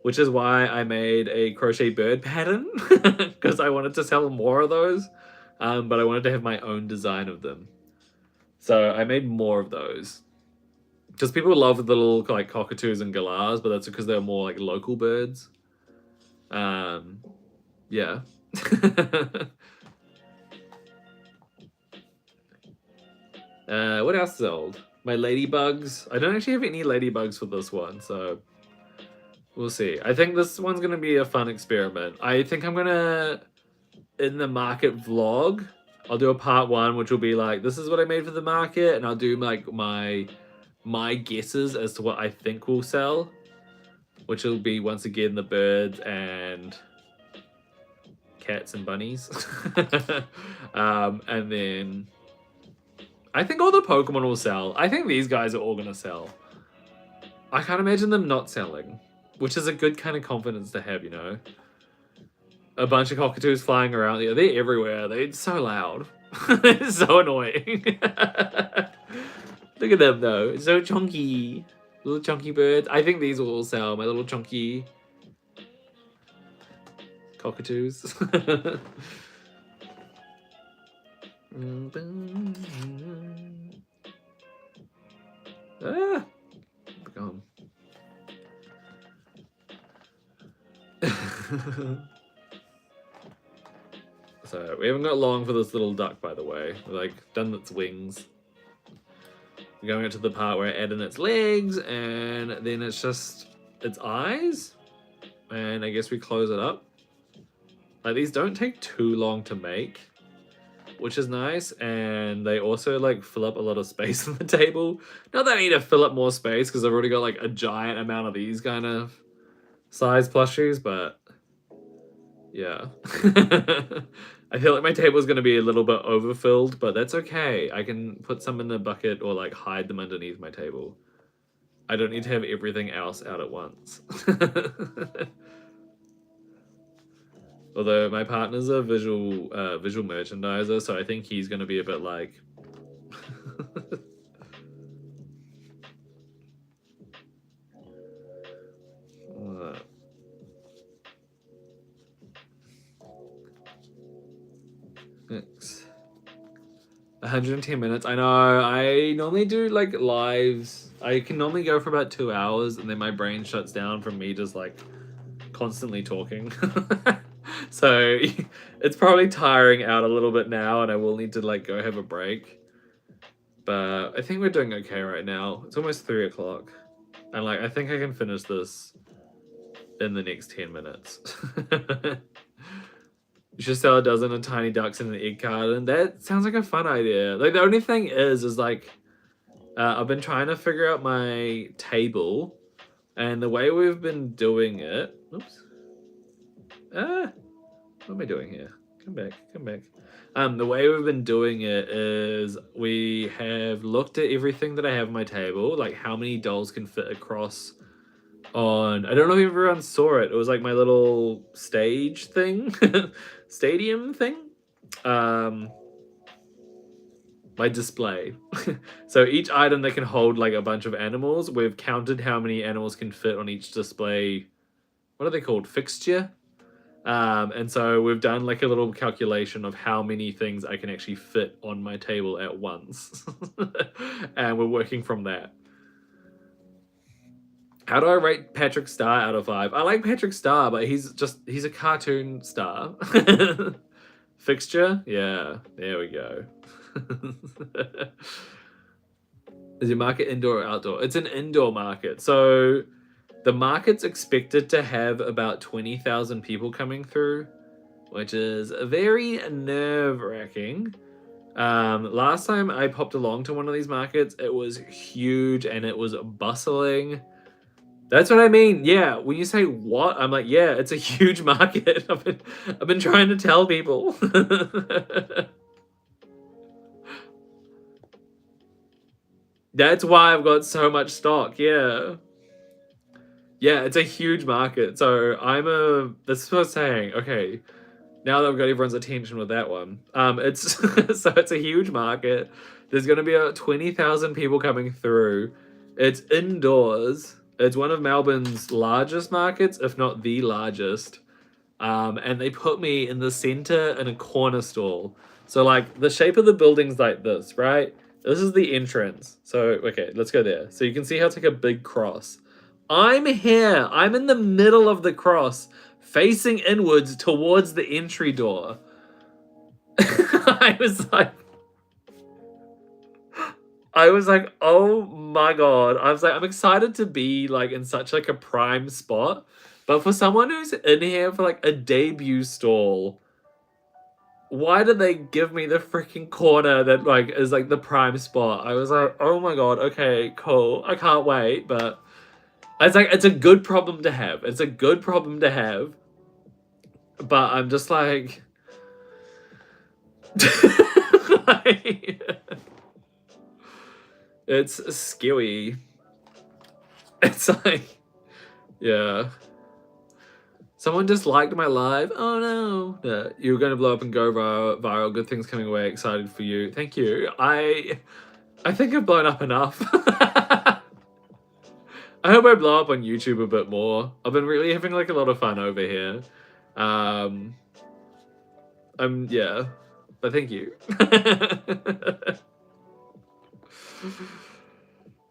Speaker 1: which is why I made a crochet bird pattern, because I wanted to sell more of those, but I wanted to have my own design of them. So I made more of those. Because people love the little like cockatoos and galahs, but that's because they're more like local birds. Yeah. What else is old? My ladybugs. I don't actually have any ladybugs for this one, so we'll see. I think this one's gonna be a fun experiment. I think I'm gonna, in the market vlog, I'll do a part 1, which will be like, this is what I made for the market, and I'll do like my guesses as to what I think will sell, which will be once again the birds and cats and bunnies. And then I think all the Pokemon will sell. I think these guys are all gonna sell. I can't imagine them not selling, which is a good kind of confidence to have, you know? A bunch of cockatoos flying around. Yeah, they're everywhere. They're so loud. It's so annoying. Look at them though. It's so chunky. Little chunky birds. I think these will all sell. My little chunky cockatoos. Ah! Gone. So we haven't got long for this little duck, by the way. We're like done its wings. We're going into the part where I add in its legs, and then it's just its eyes, and I guess we close it up. Like, these don't take too long to make, which is nice, and they also like fill up a lot of space on the table. Not that I need to fill up more space because I've already got like a giant amount of these kind of size plushies, but yeah. I feel like my table is going to be a little bit overfilled, but that's okay. I can put some in the bucket or like hide them underneath my table. I don't need to have everything else out at once. Although my partner's a visual merchandiser, so I think he's going to be a bit like... Next. 110 minutes. I know. I normally do like lives. I can normally go for about 2 hours, and then my brain shuts down from me just like constantly talking. So it's probably tiring out a little bit now, and I will need to like go have a break. But I think we're doing okay right now. It's almost 3 o'clock, and like I think I can finish this in the next 10 minutes. You should sell a dozen of tiny ducks in an egg carton. That sounds like a fun idea. Like, the only thing is like, I've been trying to figure out my table, and the way we've been doing it... Oops. What am I doing here? Come back, come back. The way we've been doing it is we have looked at everything that I have on my table, like how many dolls can fit across on... I don't know if everyone saw it. It was like my little stage thing. Stadium thing. My display. So each item that can hold like a bunch of animals, we've counted how many animals can fit on each display. What are they called? Fixture? And so we've done like a little calculation of how many things I can actually fit on my table at once. And we're working from that. How do I rate Patrick Star out of 5? I like Patrick Star, but he's a cartoon star. Fixture? Yeah, there we go. Is your market indoor or outdoor? It's an indoor market. So the market's expected to have about 20,000 people coming through, which is very nerve-wracking. Last time I popped along to one of these markets, it was huge and it was bustling. That's what I mean. Yeah, when you say what, I'm like, yeah, it's a huge market. I've been trying to tell people. That's why I've got so much stock. Yeah. Yeah, it's a huge market. So this is what I was saying. Okay. Now that I've got everyone's attention with that one. It's so it's a huge market. There's going to be about 20,000 people coming through. It's indoors. It's one of Melbourne's largest markets, if not the largest. And they put me in the center in a corner stall. So like the shape of the building's like this, right? This is the entrance. So, okay, let's go there. So you can see how it's like a big cross. I'm here. I'm in the middle of the cross, facing inwards towards the entry door. I was like, oh my god. I was like, I'm excited to be like in such like a prime spot. But for someone who's in here for like a debut stall, why did they give me the freaking corner that like is like the prime spot? I was like, oh my god, okay, cool. I can't wait, but it's like it's a good problem to have. It's a good problem to have. But I'm just like, it's scary. It's like, yeah. Someone disliked my live. Oh no. Yeah, you're gonna blow up and go viral. Good things coming away. Excited for you. Thank you. I think I've blown up enough. I hope I blow up on YouTube a bit more. I've been really having like a lot of fun over here. Yeah. But thank you.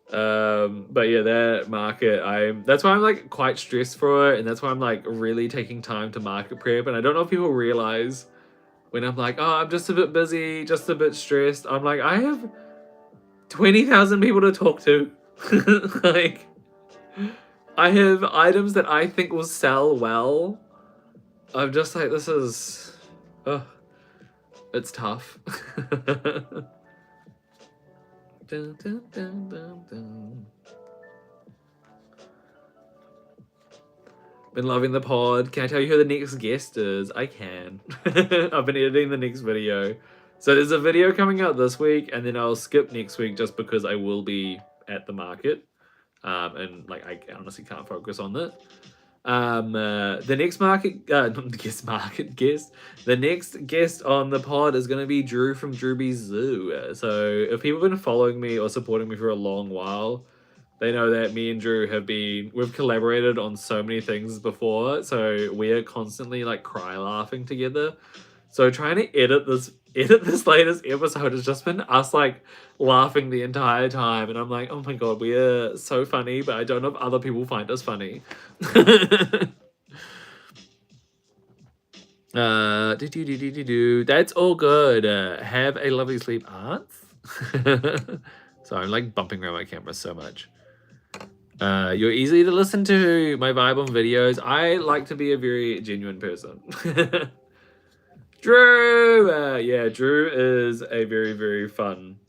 Speaker 1: But yeah, that market, that's why I'm like quite stressed for it, and that's why I'm like really taking time to market prep. And I don't know if people realize when I'm like, oh, I'm just a bit busy, just a bit stressed. I'm like, I have 20,000 people to talk to. Like, I have items that I think will sell well. I'm just like, this is, it's tough. Dun, dun, dun, dun, dun. Been loving the pod. Can I tell you who the next guest is? I can. I've been editing the next video. So there's a video coming out this week, and then I'll skip next week just because I will be at the market. And like I honestly can't focus on that. The next guest. The next guest on the pod is going to be Drew from Drewby's Zoo. So if people have been following me or supporting me for a long while, they know that me and Drew we've collaborated on so many things before. So we are constantly like cry laughing together. So trying to edit this latest episode has just been us like laughing the entire time, and I'm like, oh my god, we are so funny, but I don't know if other people find us funny. That's all good. Have a lovely sleep, Arts. Sorry, I'm like bumping around my camera so much. You're easy to listen to. My vibe on videos. I like to be a very genuine person. Drew! Yeah, Drew is a very, very fun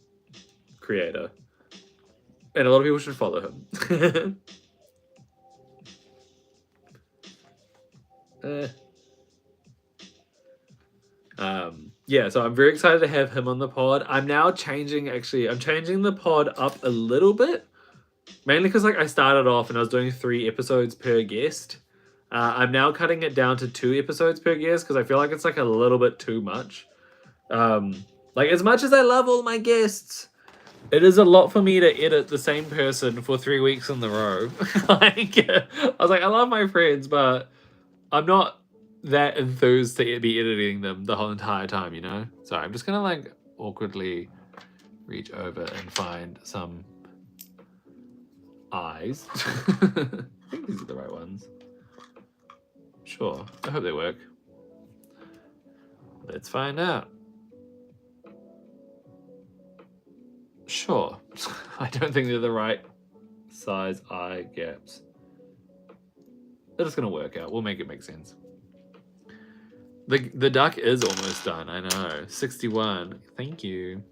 Speaker 1: creator. And a lot of people should follow him. Yeah, so I'm very excited to have him on the pod. I'm now changing the pod up a little bit. Mainly because like I started off and I was doing 3 episodes per guest. I'm now cutting it down to 2 episodes per guest because I feel like it's like a little bit too much. Like as much as I love all my guests, it is a lot for me to edit the same person for 3 weeks in a row. Like, I was like, I love my friends, but I'm not that enthused to be editing them the whole entire time, you know? So I'm just gonna like awkwardly reach over and find some eyes. I think these are the right ones. Sure, I hope they work. Let's find out. Sure. I don't think they're the right size eye gaps. They're just gonna work out. We'll make it make sense. The duck is almost done, I know. 61. Thank you.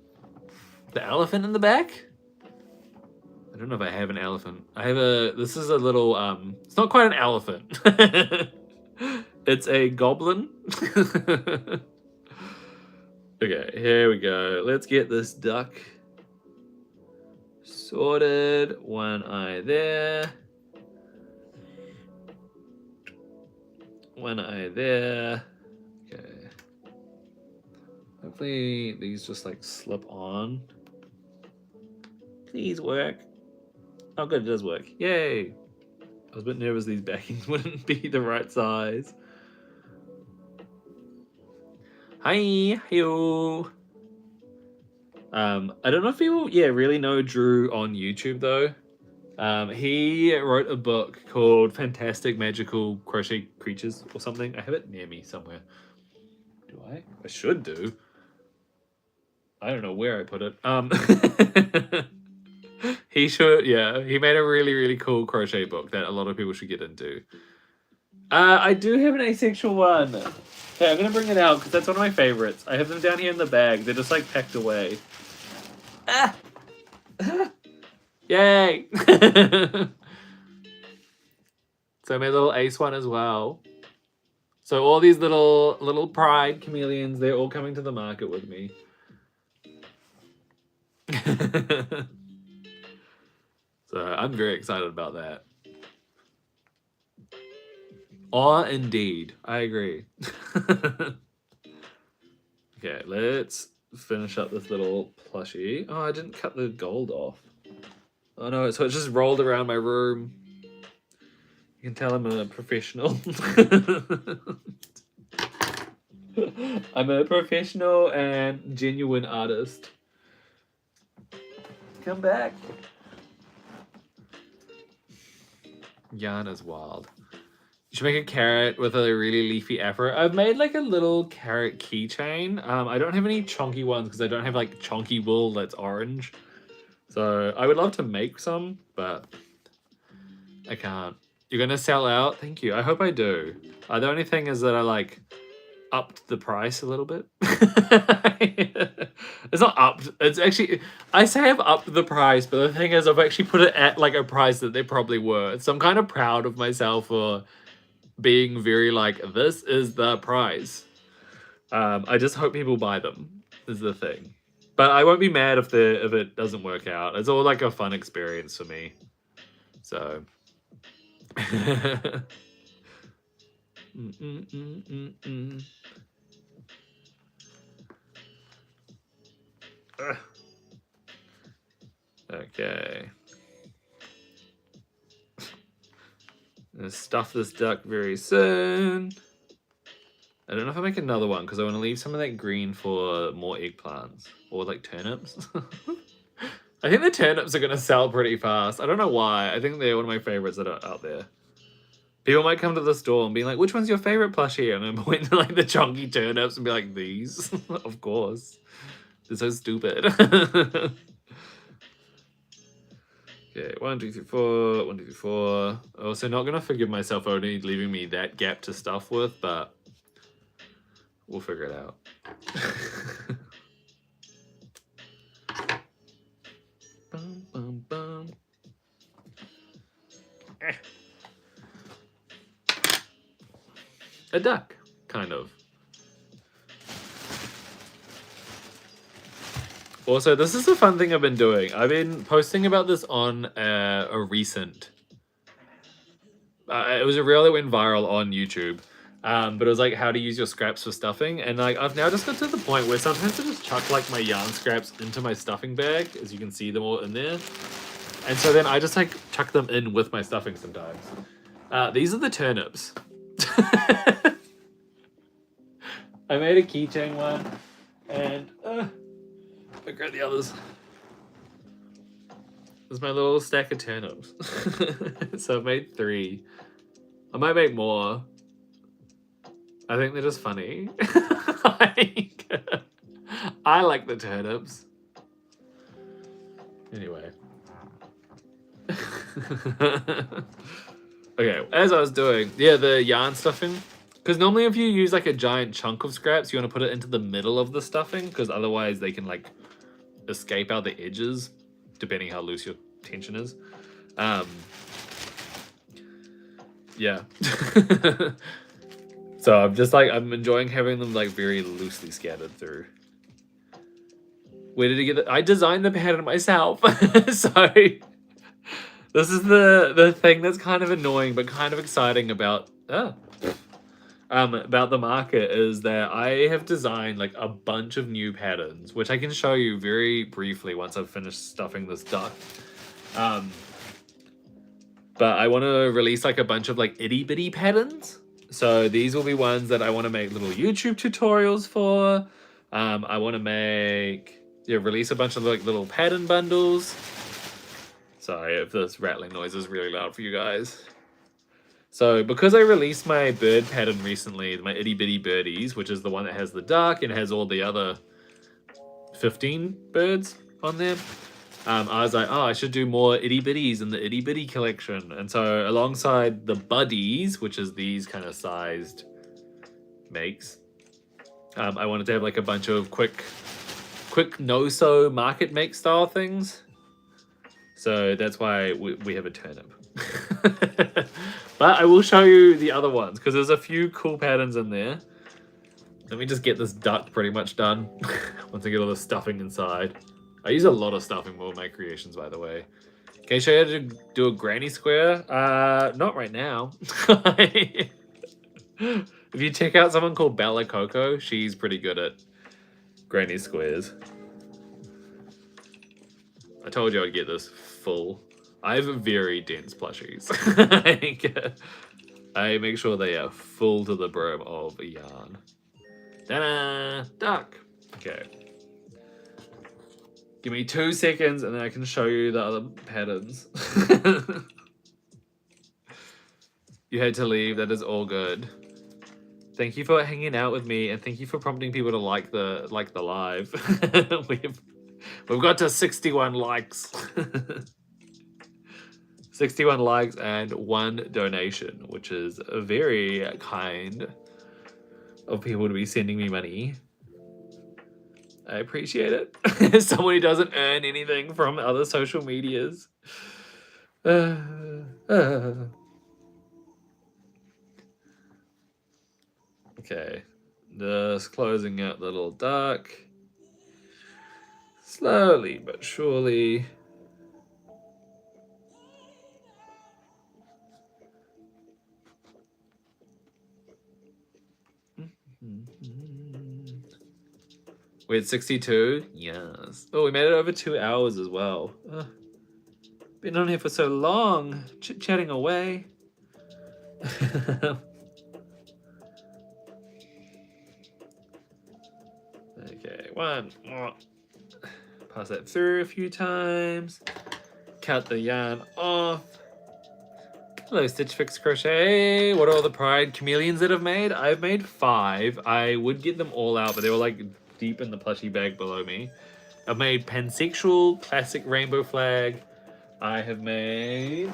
Speaker 1: The elephant in the back? I don't know if I have an elephant. This is a little, it's not quite an elephant. It's a goblin. Okay, here we go. Let's get this duck sorted. One eye there. One eye there. Okay. Hopefully these just like slip on. Please work. Oh good, it does work. Yay! I was a bit nervous these backings wouldn't be the right size. Hi! Hello! I don't know if people, really know Drew on YouTube though. He wrote a book called Fantastic Magical Crochet Creatures or something. I have it near me somewhere. Do I? I should do. I don't know where I put it. He should, he made a really, really cool crochet book that a lot of people should get into. I do have an asexual one. Okay, I'm gonna bring it out because that's one of my favorites. I have them down here in the bag. They're just like packed away. Ah! Yay! So my little ace one as well. So all these little pride chameleons, they're all coming to the market with me. So I'm very excited about that. Oh, indeed. I agree. Okay, let's finish up this little plushie. Oh, I didn't cut the gold off. Oh no, so it just rolled around my room. You can tell I'm a professional. I'm a professional and genuine artist. Come back. Yarn is wild. You should make a carrot with a really leafy afro. I've made like a little carrot keychain. I don't have any chunky ones because I don't have like chunky wool that's orange. So I would love to make some, but I can't. You're gonna sell out? Thank you. I hope I do. The only thing is that I like upped the price a little bit. It's not upped. It's actually, I say I've upped the price, but the thing is I've actually put it at like a price that they probably were. So I'm kind of proud of myself for being very like, this is the price. I just hope people buy them is the thing. But I won't be mad if it doesn't work out. It's all like a fun experience for me. So Okay. Gonna stuff this duck very soon. I don't know if I'll make another one because I want to leave some of that green for more eggplants or like turnips. I think the turnips are gonna sell pretty fast. I don't know why. I think they're one of my favorites that are out there. People might come to the store and be like, which one's your favorite plushie? And I'm point to like the chunky turnips and be like, these? Of course. They're so stupid. Okay, 1, 2, 3, 4, 1, 2, 3, 4. Also not gonna forgive myself only leaving me that gap to stuff with, but we'll figure it out. Bum, bum, bum. A duck, kind of. Also, this is a fun thing I've been doing. I've been posting about this on a recent... it was a reel that went viral on YouTube. But it was like how to use your scraps for stuffing. And like I've now just got to the point where sometimes I just chuck like my yarn scraps into my stuffing bag. As you can see them all in there. And so then I just like chuck them in with my stuffing sometimes. These are the turnips. I made a keychain one. And... I grabbed the others. There's my little stack of turnips. So I've made 3. I might make more. I think they're just funny. I like the turnips. Anyway. Okay, as I was doing, the yarn stuffing. Because normally if you use like a giant chunk of scraps, you want to put it into the middle of the stuffing, because otherwise they can like escape out the edges, depending how loose your tension is. Yeah. So I'm enjoying having them like very loosely scattered through. Where did he get it? I designed the pattern myself. So this is the thing that's kind of annoying but kind of exciting about the market is that I have designed like a bunch of new patterns, which I can show you very briefly once I've finished stuffing this duck. But I want to release like a bunch of like itty bitty patterns. So these will be ones that I want to make little YouTube tutorials for. I want to make yeah, release a bunch of like little pattern bundles. Sorry if this rattling noise is really loud for you guys. So because I released my bird pattern recently, my itty bitty birdies, which is the one that has the duck and has all the other 15 birds on there, I was like, oh, I should do more itty bitties in the itty bitty collection. And so alongside the buddies, which is these kind of sized makes, I wanted to have like a bunch of quick no-sew market make style things. So that's why we have a turnip. But I will show you the other ones because there's a few cool patterns in there. Let me just get this duck pretty much done once I get all the stuffing inside. I use a lot of stuffing for my creations, by the way. Can I show you how to do a granny square? Not right now. If you check out someone called Bella Coco, she's pretty good at granny squares. I told you I'd get this full. I have very dense plushies. I make sure they are full to the brim of yarn. Ta-da! Duck! Okay. Give me 2 seconds and then I can show you the other patterns. You had to leave, that is all good. Thank you for hanging out with me and thank you for prompting people to like the live. We've got to 61 likes. 61 likes and 1 donation, which is very kind of people to be sending me money. I appreciate it. As someone who doesn't earn anything from other social medias. Okay, just closing out the little duck. Slowly but surely. We're at 62? Yes. Oh, we made it over 2 hours as well. Been on here for so long, chit-chatting away. Okay, 1. Pass that through a few times. Cut the yarn off. Hello, Stitch Fix Crochet. What are all the Pride chameleons that I've made? I've made 5. I would get them all out, but they were like deep in the plushie bag below me. I've made pansexual, classic rainbow flag. I have made...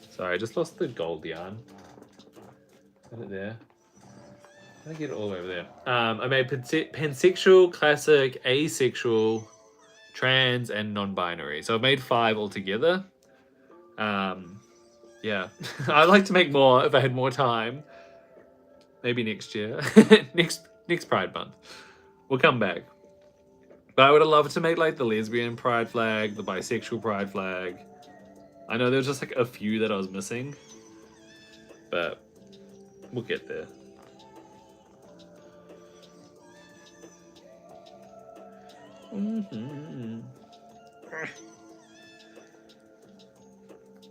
Speaker 1: Sorry, I just lost the gold yarn. Is it there? I get it all over there. I made pansexual, classic, asexual, trans, and non-binary. So I've made 5 altogether. Yeah. I'd like to make more if I had more time. Maybe next year. next Pride month. We'll come back. But I would have loved to make like the lesbian pride flag, the bisexual pride flag. I know there's just like a few that I was missing. But we'll get there.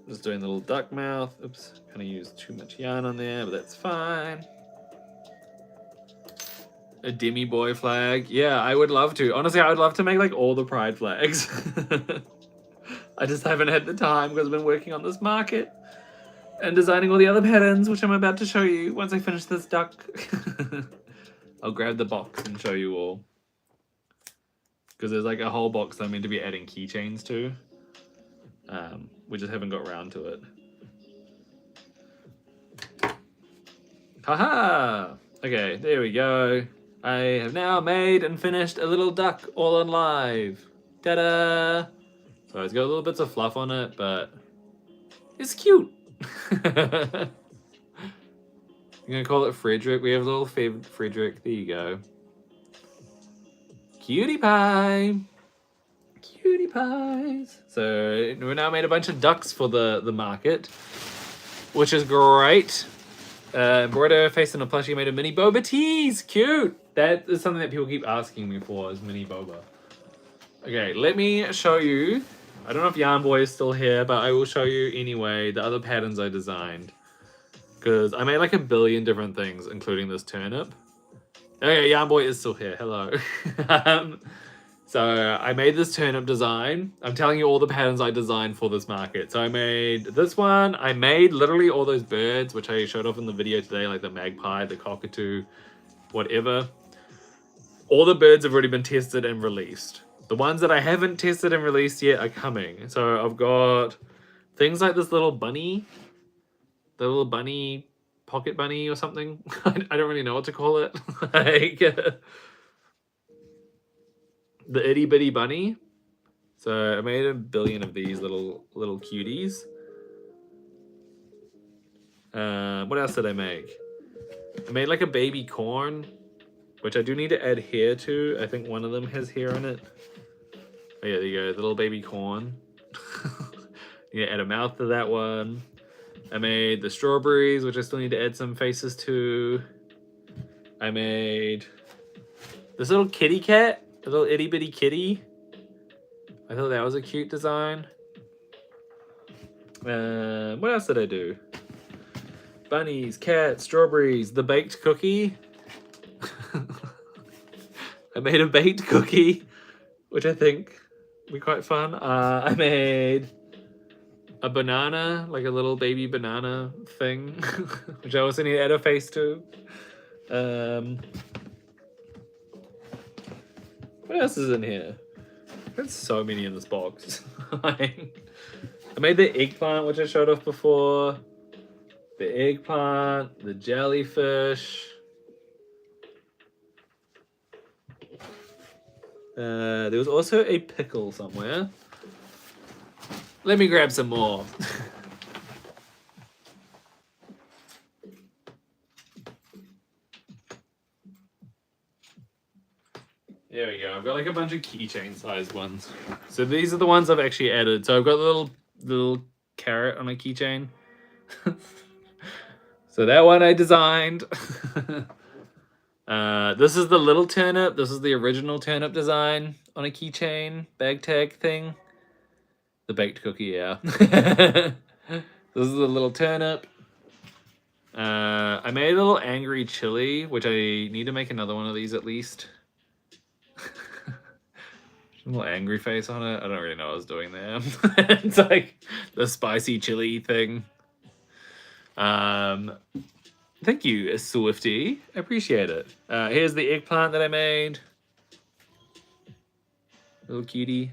Speaker 1: Just doing the little duck mouth. Oops, kind of used too much yarn on there, but that's fine. A demi boy flag. Yeah, I would love to. Honestly, I would love to make like all the pride flags. I just haven't had the time because I've been working on this market and designing all the other patterns, which I'm about to show you once I finish this duck. I'll grab the box and show you all. Because there's like a whole box I'm meant to be adding keychains to. We just haven't got around to it. Haha! Okay, there we go. I have now made and finished a little duck all on live. Ta-da! So it's got little bits of fluff on it, but it's cute. I'm gonna call it Frederick. We have a little Frederick. There you go. Cutie pie. Cutie pies. So we now made a bunch of ducks for the market, which is great. Embroider face and a plushie made a mini boba tees. Cute. That is something that people keep asking me for, is mini boba. Okay, let me show you. I don't know if Yarn Boy is still here, but I will show you anyway the other patterns I designed. Because I made like a billion different things, including this turnip. Okay, Yarn Boy is still here. Hello. So I made this turnip design. I'm telling you all the patterns I designed for this market. So I made this one. I made literally all those birds, which I showed off in the video today, like the magpie, the cockatoo, whatever. All the birds have already been tested and released. The ones that I haven't tested and released yet are coming. So I've got things like this little bunny, the little bunny, pocket bunny or something. I don't really know what to call it. Like the itty bitty bunny. So I made a billion of these little cuties. What else did I make? I made like a baby corn, which I do need to add hair to. I think one of them has hair in it. Oh yeah, there you go, the little baby corn. Yeah, add a mouth to that one. I made the strawberries, which I still need to add some faces to. I made this little kitty cat, a little itty bitty kitty. I thought that was a cute design. What else did I do? Bunnies, cats, strawberries, the baked cookie. I made a baked cookie, which I think will be quite fun. I made a banana, like a little baby banana thing, which I also need to add a face to. What else is in here? There's so many in this box. I made the eggplant, which I showed off before. The eggplant, the jellyfish. There was also a pickle somewhere. Let me grab some more. There we go. I've got like a bunch of keychain sized ones. So these are the ones I've actually added. So I've got the little carrot on a keychain. So that one I designed. This is the little turnip. This is the original turnip design on a keychain bag tag thing. The baked cookie, yeah. This is the little turnip. I made a little angry chili, which I need to make another one of these at least. A little angry face on it. I don't really know what I was doing there. It's like the spicy chili thing. Thank you, Swifty. I appreciate it. Here's the eggplant that I made. Little cutie.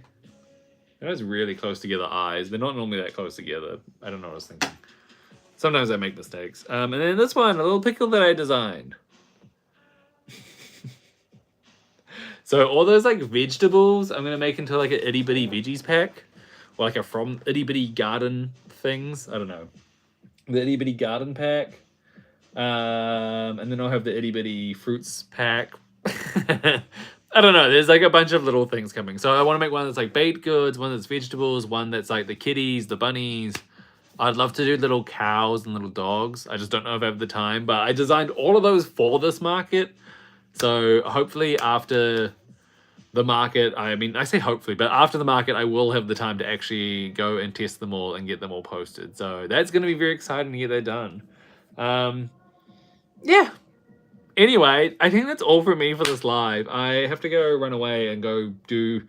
Speaker 1: It has really close together eyes. They're not normally that close together. I don't know what I was thinking. Sometimes I make mistakes. And then this one, a little pickle that I designed. So all those like vegetables, I'm gonna make into like an itty bitty veggies pack, or like a from itty bitty garden things. I don't know, the itty bitty garden pack, and then I'll have the itty bitty fruits pack. I don't know. There's like a bunch of little things coming. So I want to make one that's like baked goods, one that's vegetables, one that's like the kitties, the bunnies. I'd love to do little cows and little dogs. I just don't know if I have the time, but I designed all of those for this market. So hopefully after the market, I mean, I say hopefully, but after the market, I will have the time to actually go and test them all and get them all posted. So that's going to be very exciting to get that done. Yeah. Anyway, I think that's all for me for this live. I have to go run away and go do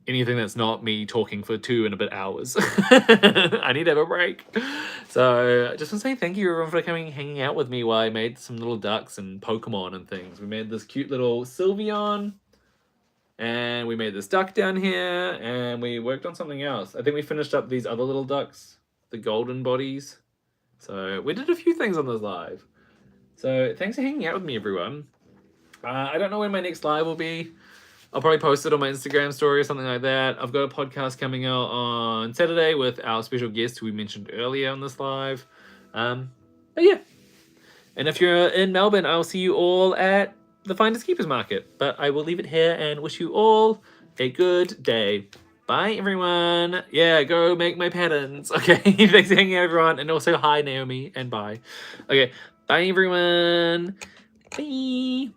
Speaker 1: anything that's not me talking for 2 and a bit hours. I need to have a break. So I just want to say thank you everyone for coming and hanging out with me while I made some little ducks and Pokemon and things. We made this cute little Sylveon, and we made this duck down here, and we worked on something else. I think we finished up these other little ducks, the golden bodies. So we did a few things on this live. So thanks for hanging out with me, everyone. I don't know when my next live will be. I'll probably post it on my Instagram story or something like that. I've got a podcast coming out on Saturday with our special guest who we mentioned earlier on this live. But yeah. And if you're in Melbourne, I'll see you all at the Finders Keepers Market. But I will leave it here and wish you all a good day. Bye, everyone. Yeah, go make my patterns. Okay, thanks for hanging out, everyone. And also, hi, Naomi, and bye. Okay, bye, everyone. Bye.